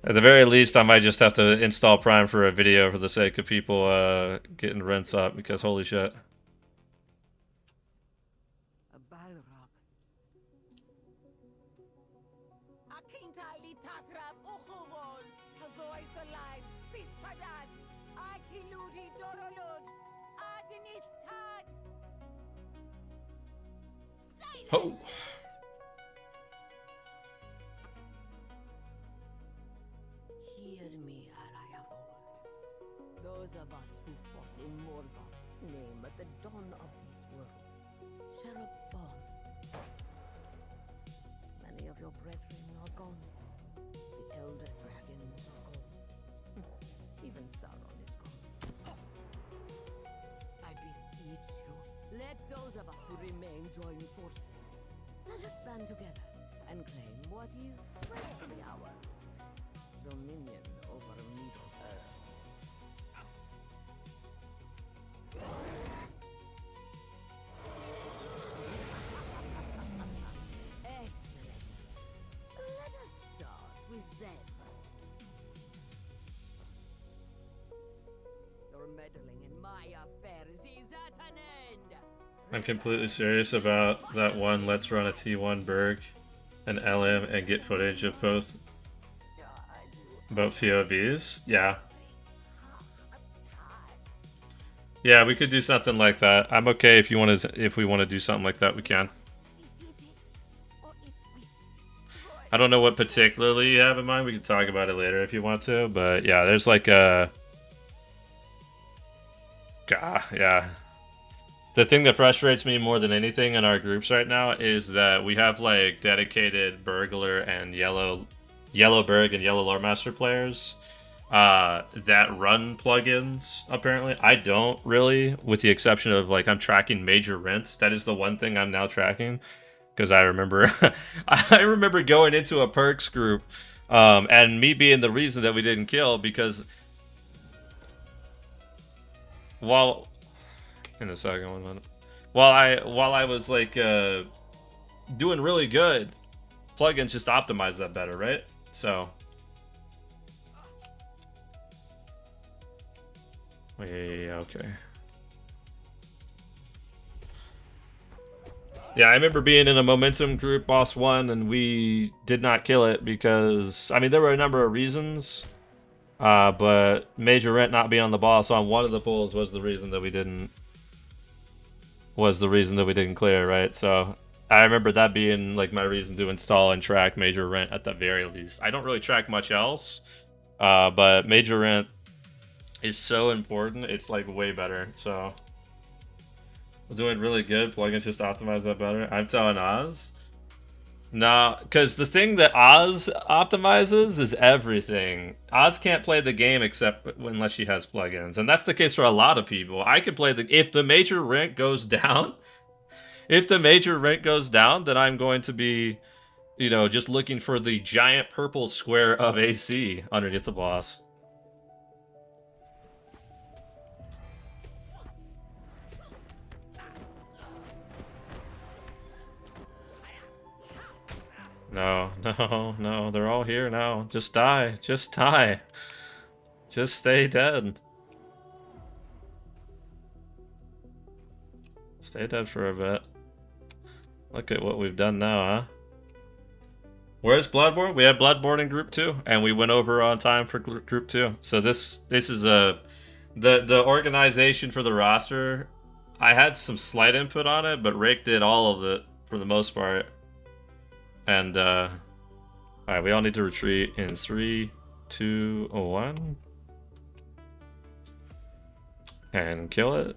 At the very least, I might just have to install Prime for a video for the sake of people getting rents up, because holy shit. Oh. Hear me, ally of old. Those of us who fought in Morgoth's name at the dawn of this world share a bond. Many of your brethren are gone. The elder dragons are gone. Even Sauron is gone. I beseech you, let those of us who remain join forces. Let us band together and claim what is rightfully ours. Dominion over Middle-earth. Excellent. Let us start with them. Your meddling in my affairs is at an end. I'm completely serious about that one. Let's run a T1 Berg and LM and get footage of both POVs. Yeah. Yeah, we could do something like that. I'm okay if you want to. If we want to do something like that, we can. I don't know what particularly you have in mind. We can talk about it later if you want to. But yeah, there's like a. Yeah. The thing that frustrates me more than anything in our groups right now is that we have like dedicated burglar and yellow Berg and yellow lore master players that run plugins. Apparently, I don't really, with the exception of like I'm tracking major rents. That is the one thing I'm now tracking because I remember I remember going into a perks group and me being the reason that we didn't kill because while. In a second, 1 minute. While I was like doing really good, plugins just optimize that better, right? So yeah, okay. Yeah, I remember being in a momentum group, boss 1, and we did not kill it because I mean there were a number of reasons. But major rent not being on the boss on one of the pulls was the reason that we didn't clear, right? So I remember that being like my reason to install and track major rent at the very least. I don't really track much else, but major rent is so important. It's like way better. So Doing really good. Plugins just optimize that better. I'm telling Oz. Nah, because the thing that Oz optimizes is everything. Oz can't play the game except unless she has plugins, and that's the case for a lot of people. I could play the if the major rank goes down. If the major rank goes down, then I'm going to be, you know, just looking for the giant purple square of AC underneath the boss. No, no, no, they're all here now. Just die. Just die. Just stay dead. Stay dead for a bit. Look at what we've done now, huh? Where's Bloodborne? We had Bloodborne in Group 2, and we went over on time for Group 2. So this is the organization for the roster. I had some slight input on it, but Rake did all of it for the most part. And alright, we all need to retreat in 3, 2, 1. And kill it.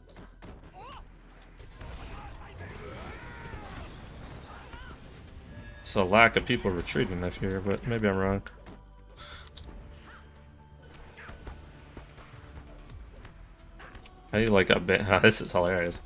It's a lack of people retreating up here, but maybe I'm wrong. How do you like a bit? This is hilarious.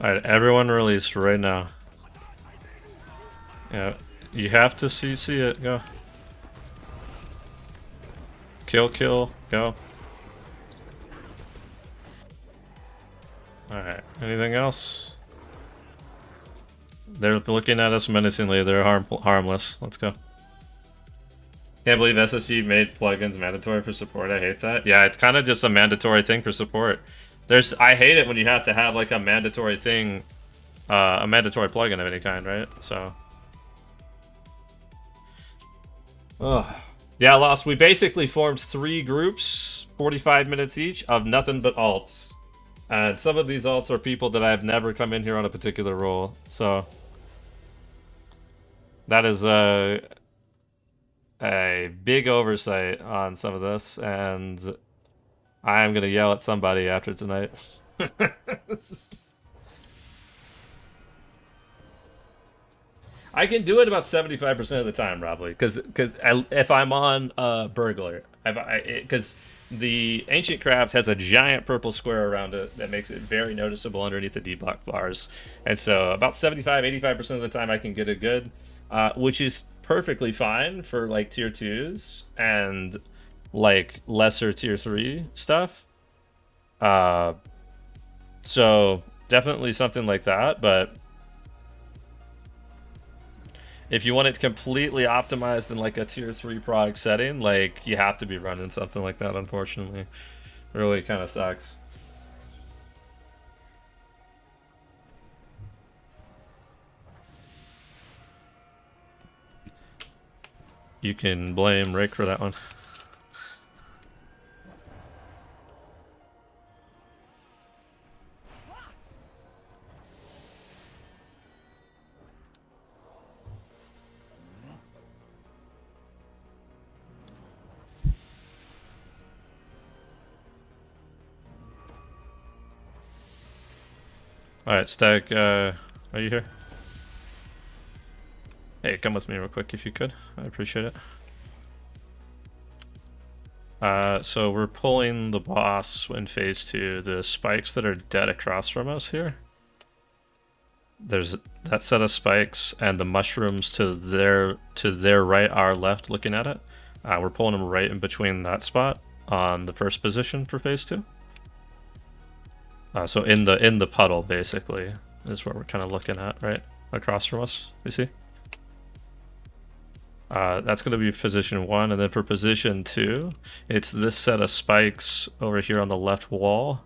Alright, everyone release right now. Yeah, you have to see it. Go. Kill, go. Alright, anything else? They're looking at us menacingly. They're harmless. Let's go. Can't believe SSG made plugins mandatory for support. I hate that. Yeah, it's kind of just a mandatory thing for support. I hate it when you have to have like a mandatory thing, a mandatory plugin of any kind, right? So. Ugh. Yeah, Lost. We basically formed 3 groups, 45 minutes each, of nothing but alts. And some of these alts are people that I've never come in here on a particular role. So. That is a big oversight on some of this, and I'm gonna yell at somebody after tonight. I can do it about 75% of the time, probably, because if I'm on Burglar, because the Ancient Craft has a giant purple square around it that makes it very noticeable underneath the deblock bars, and so about 75-85% of the time I can get it good, which is perfectly fine for like tier 2s and like lesser tier 3 stuff. So definitely something like that, but if you want it completely optimized in like a tier 3 product setting, like you have to be running something like that, unfortunately. It really kind of sucks. You can blame Rick for that one. Alright, Stag, are you here? Hey, come with me real quick if you could. I appreciate it. So we're pulling the boss in phase 2. The spikes that are dead across from us here. There's that set of spikes and the mushrooms to their right, our left, looking at it. We're pulling them right in between that spot on the first position for phase 2. So in the puddle, basically, is what we're kind of looking at, right? Across from us, you see? That's going to be position 1, and then for position 2, it's this set of spikes over here on the left wall.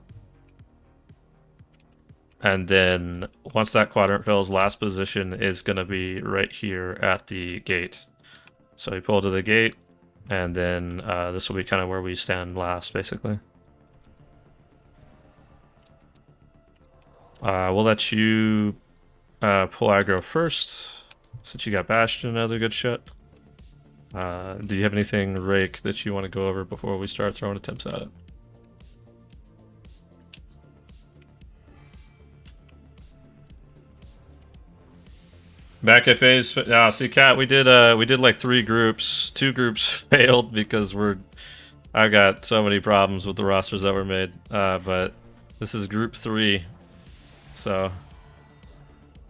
And then once that quadrant fills, last position is going to be right here at the gate. So we pull to the gate, and then this will be kind of where we stand last, basically. We'll let you pull aggro first, since you got Bastion and other good shit. Do you have anything, Rake, that you want to go over before we start throwing attempts at it? Back at phase, see, Cat, we did like 3 groups. 2 groups failed because I got so many problems with the rosters that were made. But this is group 3, so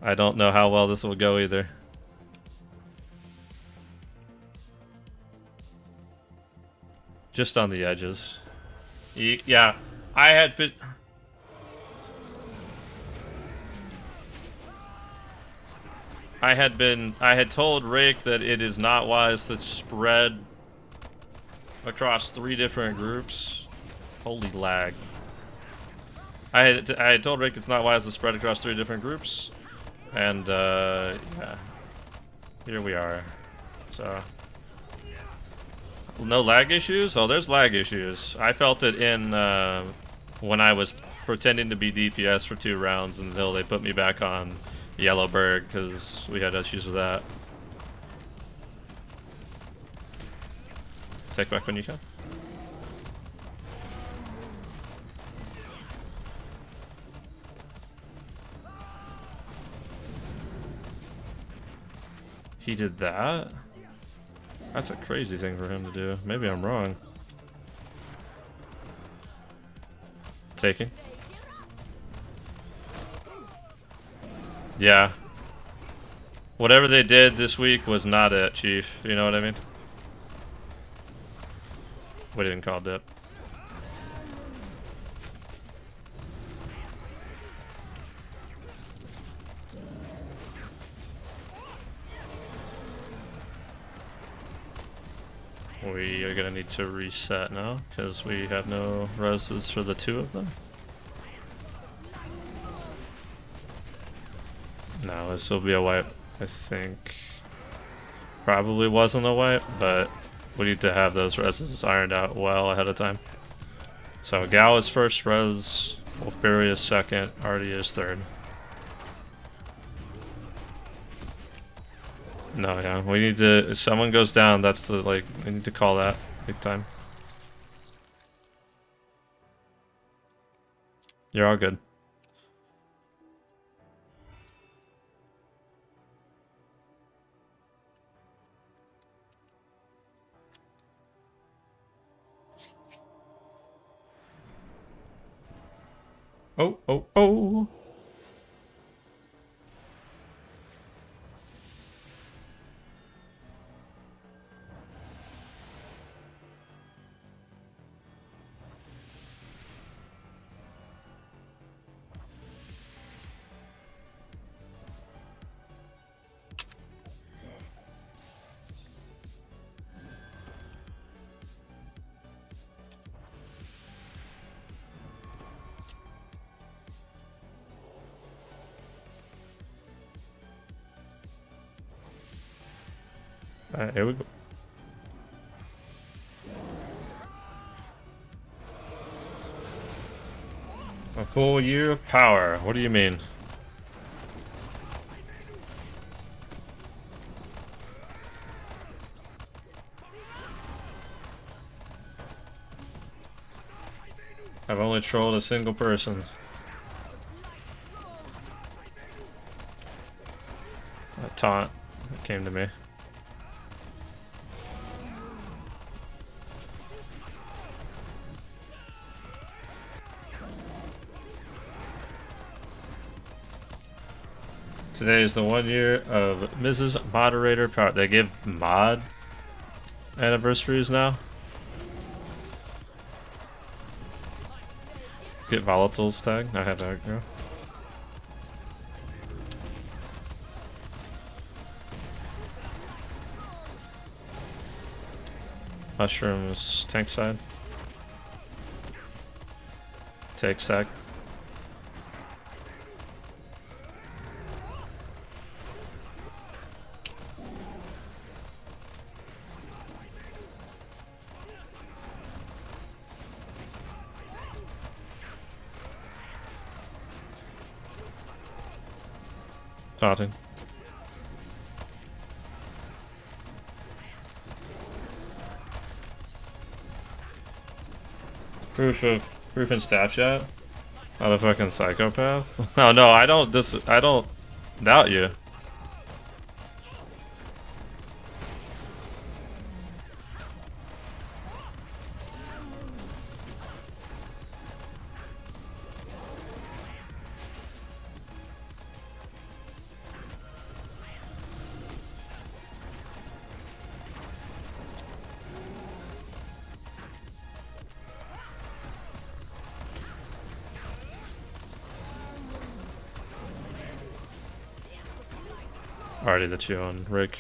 I don't know how well this will go either. Just on the edges. Yeah, I had been. I had told Rake that it is not wise to spread across 3 different groups. Holy lag. I had told Rake it's not wise to spread across 3 different groups. And, yeah. Here we are. So. No lag issues? Oh, there's lag issues. I felt it in, when I was pretending to be DPS for 2 rounds until they put me back on Yellowberg, because we had issues with that. Take back when you can. He did that? That's a crazy thing for him to do. Maybe I'm wrong. Taking. Yeah. Whatever they did this week was not it, Chief. You know what I mean? We didn't call dip. We are gonna need to reset now, because we have no roses for the 2 of them. No, this will be a wipe, I think. Probably wasn't a wipe, but we need to have those reses ironed out well ahead of time. So Gal is first res, Wolfberry is second, Artie is third. No, yeah, we need to, if someone goes down, that's the, like, we need to call that big time. You're all good. Oh, oh, oh. Alright, here we go. A full year of power. What do you mean? I've only trolled a single person. A taunt that came to me. Today is the 1 year of Mrs. Moderator power. They give mod? anniversaries now. Get volatiles tag. I had that go. Mushrooms tank side. Take sack. Taunting. Proof and stab shot? Not a fucking psychopath? Oh no, I don't doubt you. Already that you on Rick.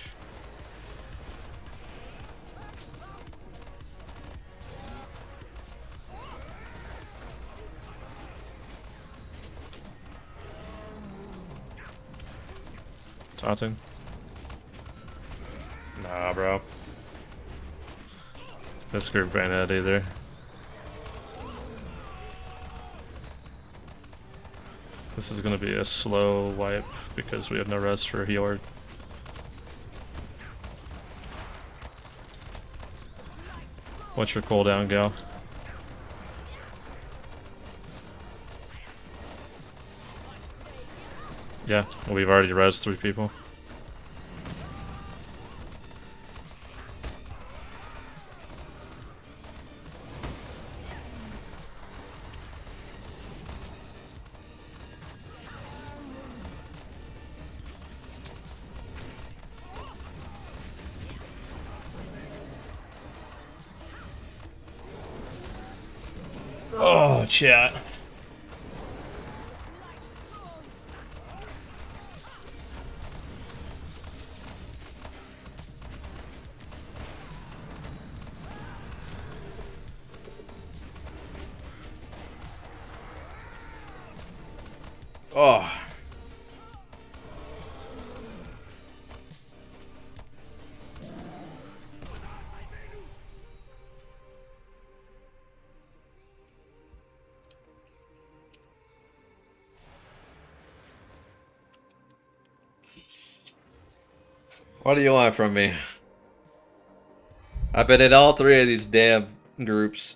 Taunting. Nah, bro. This group ain't it either. This is gonna be a slow wipe because we have no rest for healer. What's your cooldown, gal? Yeah, we've already rezzed 3 people. Oh, chat. Oh. What do you want from me? I've been in all 3 of these damn groups.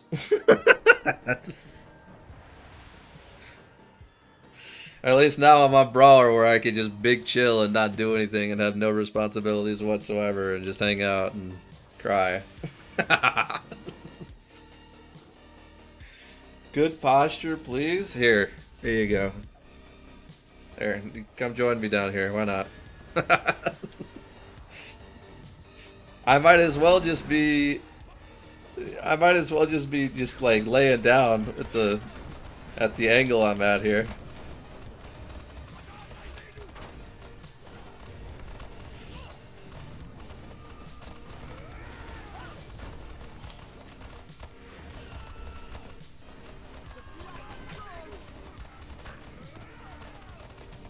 At least now I'm on Brawler where I can just big chill and not do anything and have no responsibilities whatsoever and just hang out and cry. Good posture, please. Here you go. There, come join me down here. Why not? I might as well just be just like laying down at the angle I'm at here.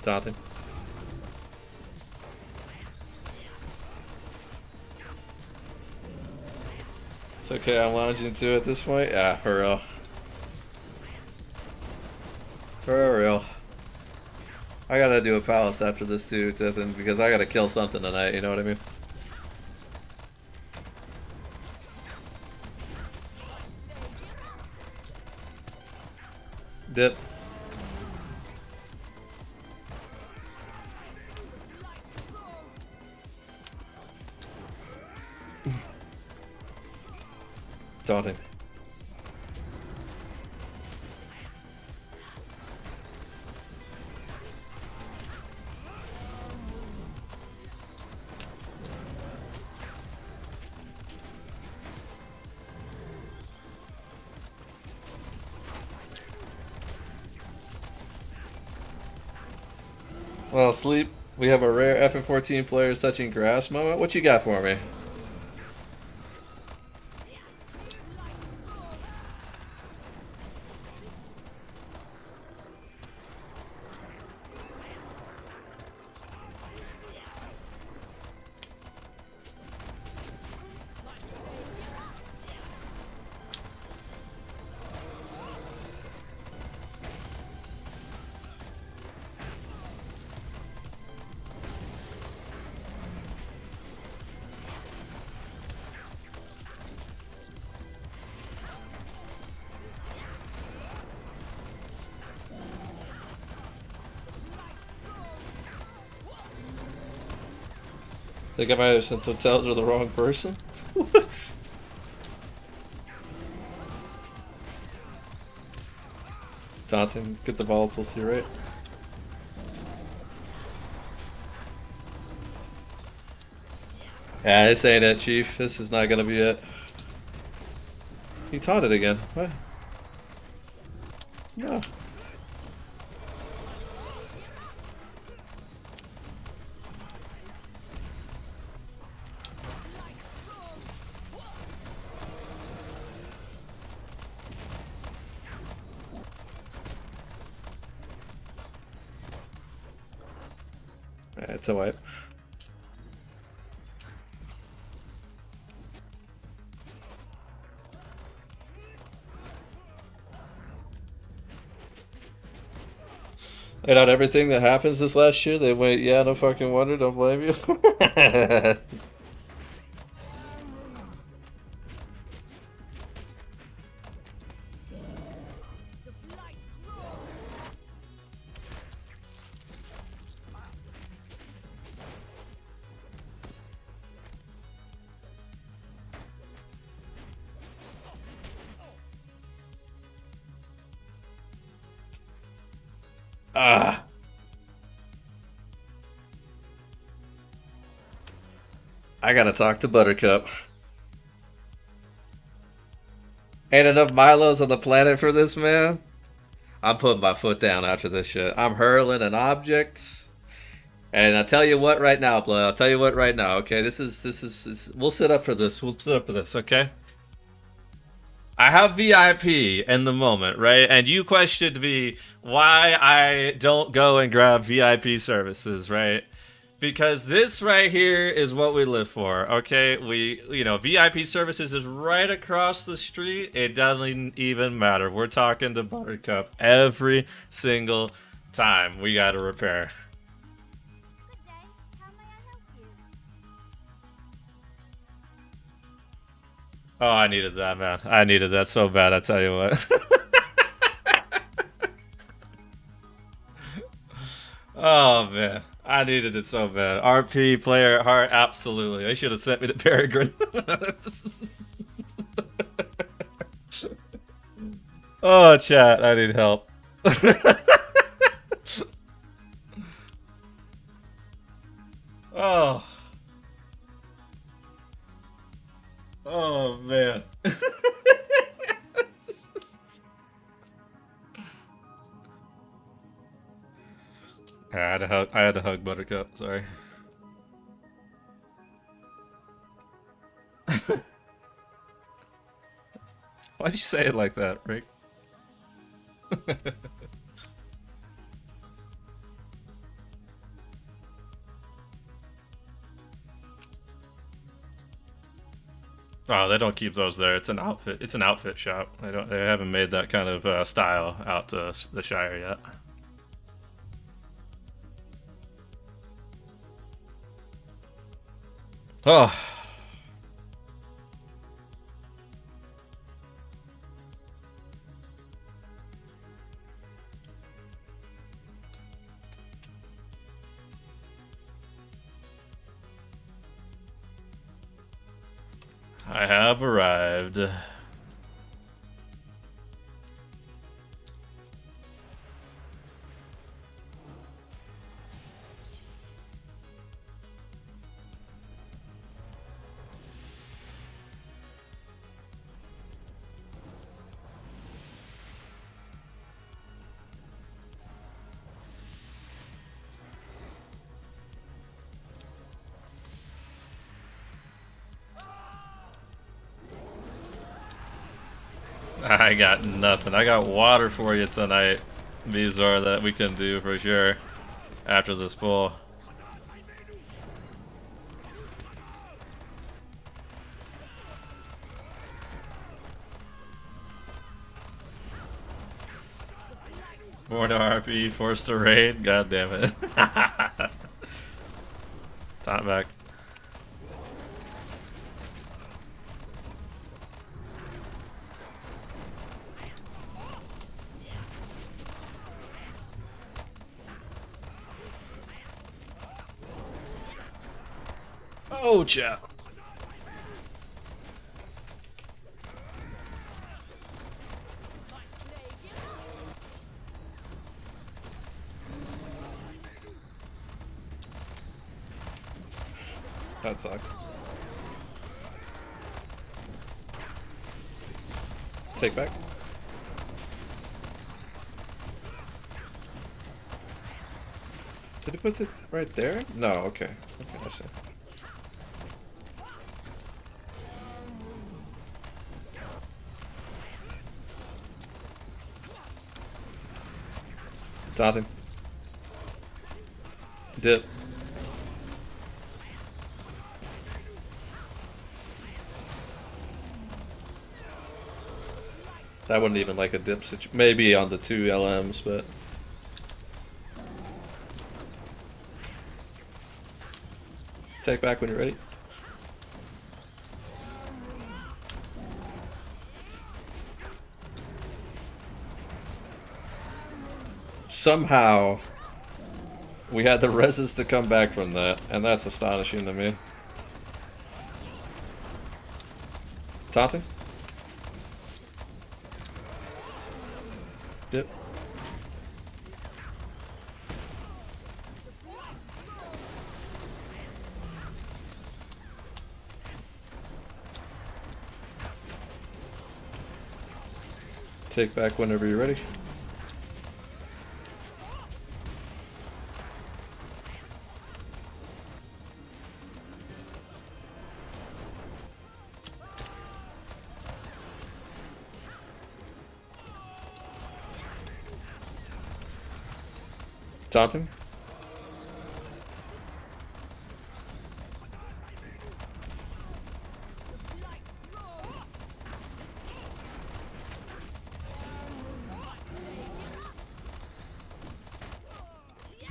Taunting. It's okay, I'm lounging into it at this point. Yeah, for real. For real. I gotta do a palace after this too, Tithin, because I gotta kill something tonight, you know what I mean? Dip. Taunting. Well, Sleep, we have a rare FN14 players touching grass moment. What you got for me? Think I might have sent the tell to the wrong person? Taunting, get the volatiles to right. Yeah, this ain't it, Chief. This is not gonna be it. He taunted again. What? No. It's a wipe. And on everything that happens this last year, they went, yeah, no fucking wonder, don't blame you. Ah. I gotta talk to Buttercup. Ain't enough Milos on the planet for this, man. I'm putting my foot down after this shit. I'm hurling an object. And I'll tell you what right now, Blood. I'll tell you what right now, okay? This is we'll sit up for this. We'll sit up for this, okay? I have VIP in the moment, right? And you questioned me why I don't go and grab VIP services, right? Because this right here is what we live for, okay? VIP services is right across the street. It doesn't even matter. We're talking to Buttercup every single time we got a repair. Good day. How may I help you? Oh, I needed that, man. I needed that so bad, I tell you what. Oh, man. I needed it so bad. RP, player at heart, absolutely. They should have sent me to Peregrine. Oh, chat, I need help. Oh. Oh, man. I had to hug Buttercup, sorry. Why'd you say it like that, Rick? Oh, they don't keep those there. It's an outfit. It's an outfit shop. They haven't made that kind of style out to the Shire yet. Oh. I have arrived. I got nothing. I got water for you tonight, Vizor, that we can do for sure after this pull. Born to RP, forced to raid. God damn it. Time back. Oh, chat. That sucked. Take back. Did he put it right there? No, okay. Okay, I see. Taunting. Dip. That wasn't even like a dip situation. Maybe on the 2 LMs, but... Take back when you're ready. Somehow, we had the reses to come back from that, and that's astonishing to me. Taunting? Dip. Take back whenever you're ready. Taunting?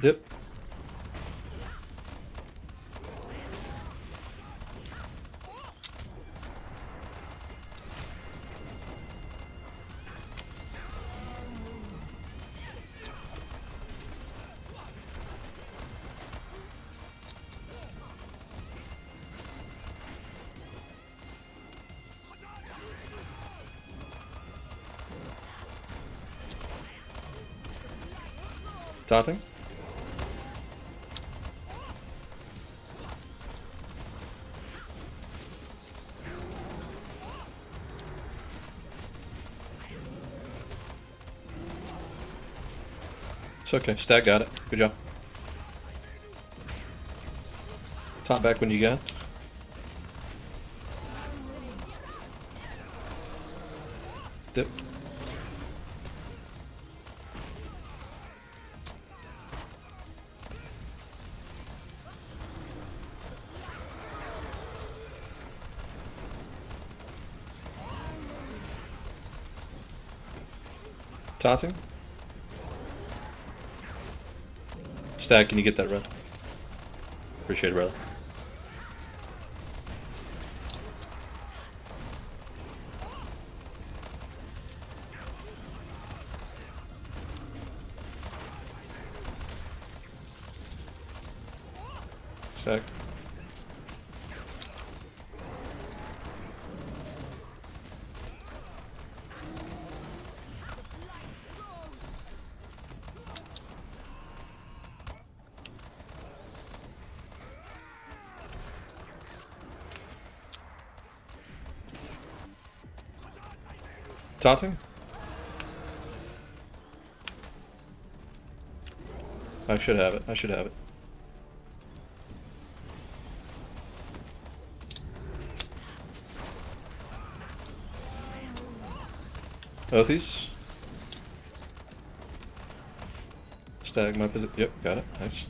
Dip. Taunting? It's okay. Stat got it. Good job. Taunt back when you got. Dip. Taunting? Stack, can you get that run? Appreciate it, brother. Stack. Taunting? I should have it. I should have it. Oathies. Stag my position. Yep, got it. Nice.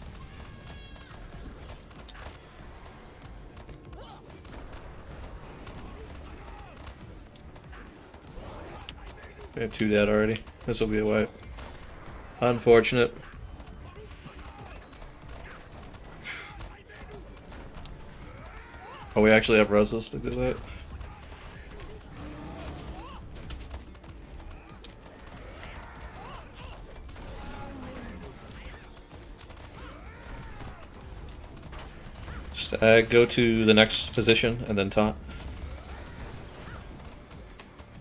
We have 2 dead already. This will be a wipe. Unfortunate. Oh, we actually have roses to do that. Stag, go to the next position and then taunt.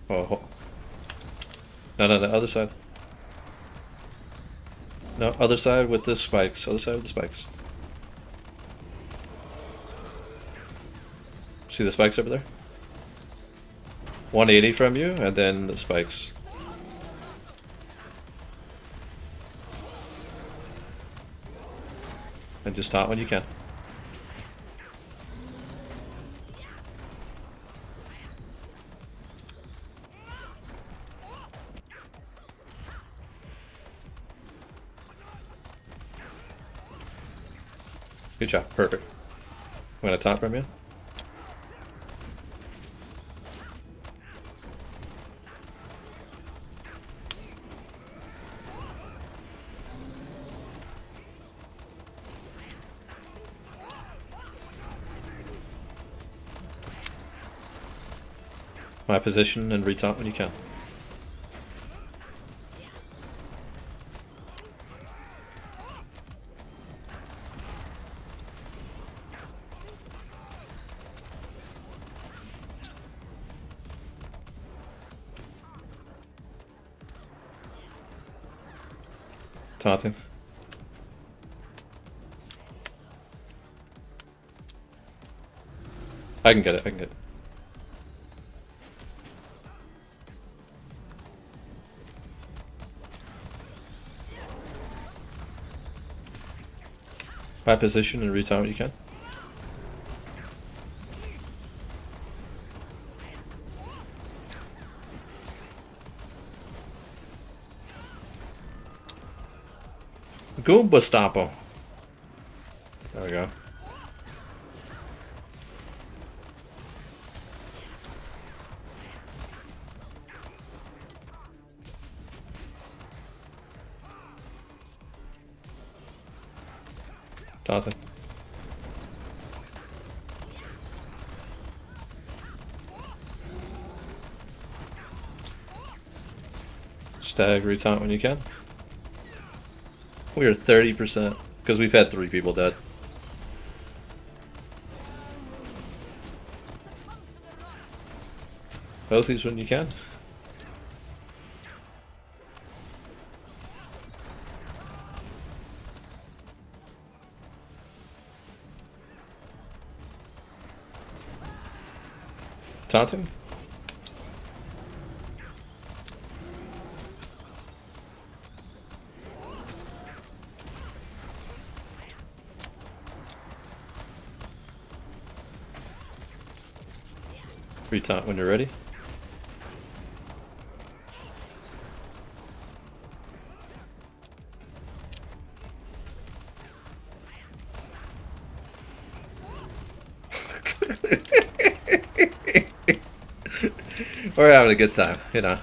Oh. No, the other side. No, other side with the spikes. Other side with the spikes. See the spikes over there? 180 from you, and then the spikes. And just taunt when you can. Good job, perfect. I'm gonna taunt from you. My position and retaunt when you can. Taunting. I can get it, I can get it. My position and retaunt when you can. Goomba stomp him. There we go. Taunting. Stag retaunt when you can. We are 30% because we've had 3 people dead. Both these when you can. Taunting. Retaunt when you're ready. We're having a good time, you know.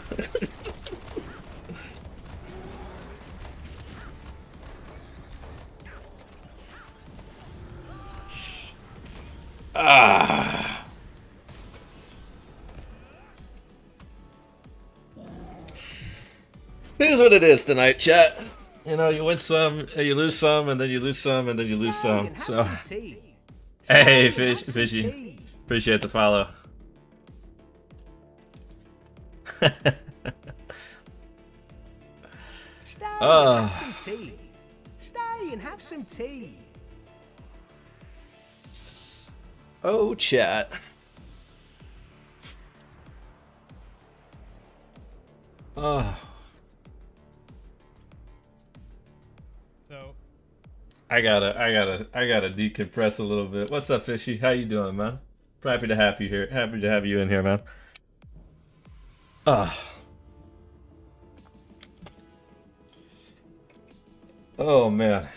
Ah. Here's what it is tonight, chat. You know, you win some, you lose some, and then you lose some, and then you lose some. So, hey, Fishy, appreciate the follow. Stay and have some tea. Stay and have some tea. Oh, chat. Oh. So I gotta decompress a little bit. What's up, Fishy? How you doing, man? Happy to have you here. Happy to have you in here, man. Ah. Oh man.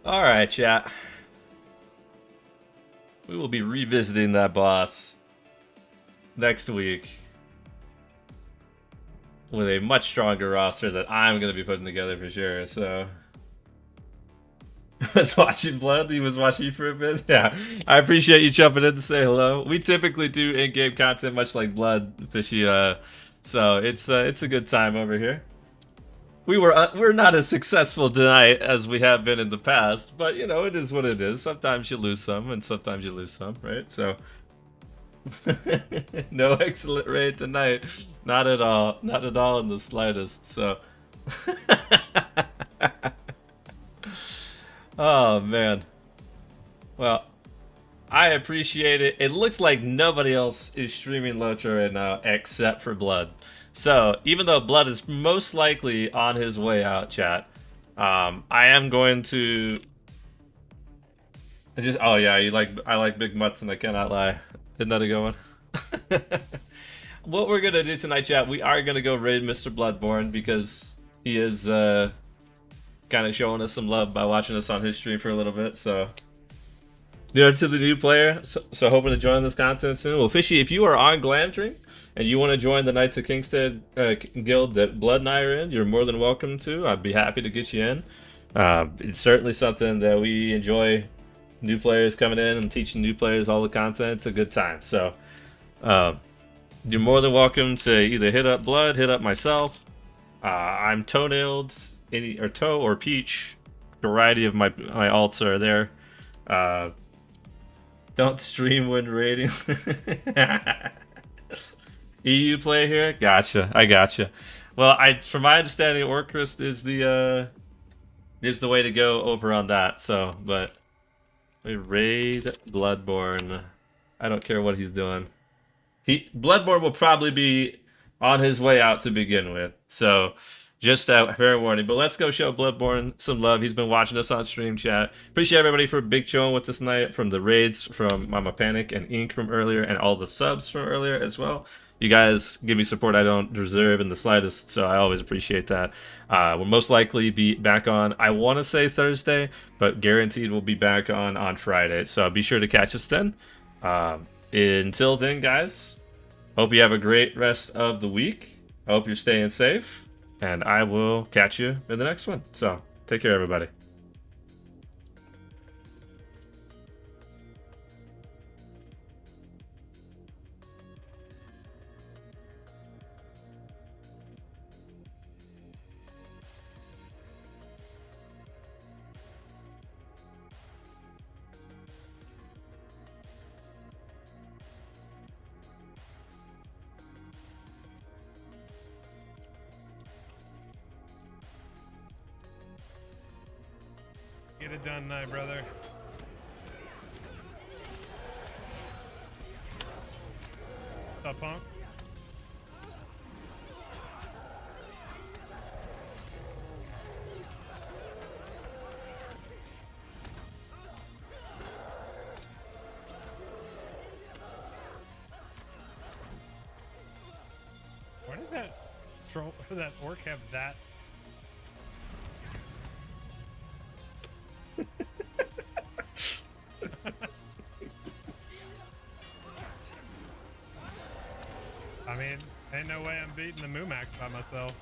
All right, chat. We will be revisiting that boss next week with a much stronger roster that I'm going to be putting together for sure. So, was watching Blood. He was watching you for a bit. Yeah, I appreciate you jumping in to say hello. We typically do in-game content, much like Blood, Fishy. So it's a good time over here. We're not as successful tonight as we have been in the past, but you know it is what it is. Sometimes you lose some, and sometimes you lose some, right? So. No excellent raid tonight. Not at all. Not at all in the slightest. So. Oh, man. Well, I appreciate it. It looks like nobody else is streaming Lotro right now except for Blood. So, even though Blood is most likely on his way out, chat, I am going to... Oh yeah, I like big mutts and I cannot lie. Isn't that a good one? What we're gonna do tonight, chat, we are gonna go raid Mr. Bloodborne because he is kind of showing us some love by watching us on his stream for a little bit. So, to the new player, so hoping to join this content soon. Well, Fishy, if you are on Glamdring and you want to join the Knights of Kingstead guild that Blood and I are in, you're more than welcome to. I'd be happy to get you in. It's certainly something that we enjoy. New players coming in and teaching new players all the content. It's a good time. So you're more than welcome to either hit up Blood, hit up myself. I'm Toenailed, Toe or Peach. A variety of my alts are there. Don't stream when raiding. EU play here? Gotcha. I gotcha. Well, from my understanding, Orcrist is the way to go over on that. So, but we raid Bloodborne. I don't care what he's doing. Bloodborne will probably be on his way out to begin with. So, just a fair warning. But let's go show Bloodborne some love. He's been watching us on stream chat. Appreciate everybody for big showing with us tonight, from the raids from Mama Panic and Ink from earlier, and all the subs from earlier as well. You guys give me support I don't deserve in the slightest, so I always appreciate that. We'll most likely be back on, I want to say Thursday, but guaranteed we'll be back on Friday. So be sure to catch us then. Until then, guys, hope you have a great rest of the week. I hope you're staying safe, and I will catch you in the next one. So take care, everybody. Get it done tonight, brother. What's up, punk? Why does that orc have that? I mean, ain't no way I'm beating the Moomax by myself.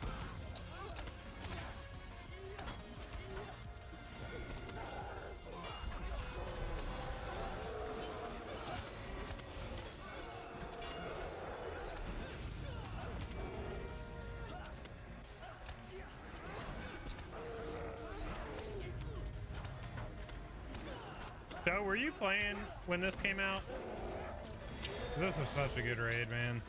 So, were you playing when this came out? This was such a good raid, man.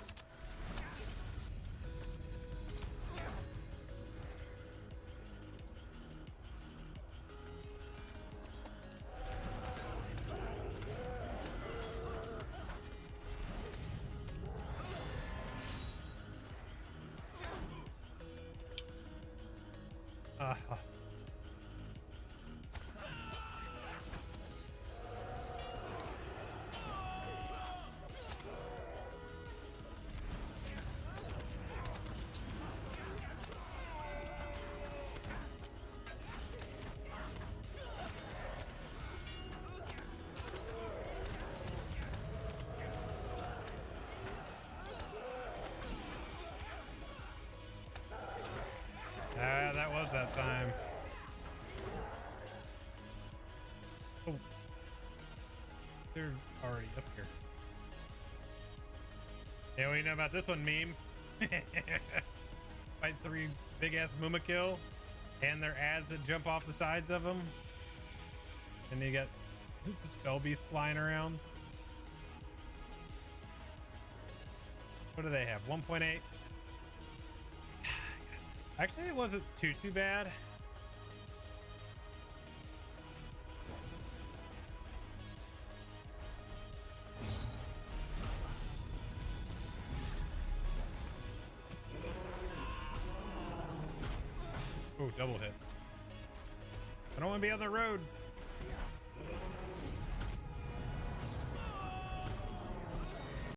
that time. Oh. They're already up here. Yeah, what do you know about this one, meme? Fight 3 big ass Mumakil and their ads that jump off the sides of them. And you got the spell beast flying around. What do they have? 1.8. Actually, it wasn't too bad. Oh, double hit. I don't want to be on the road.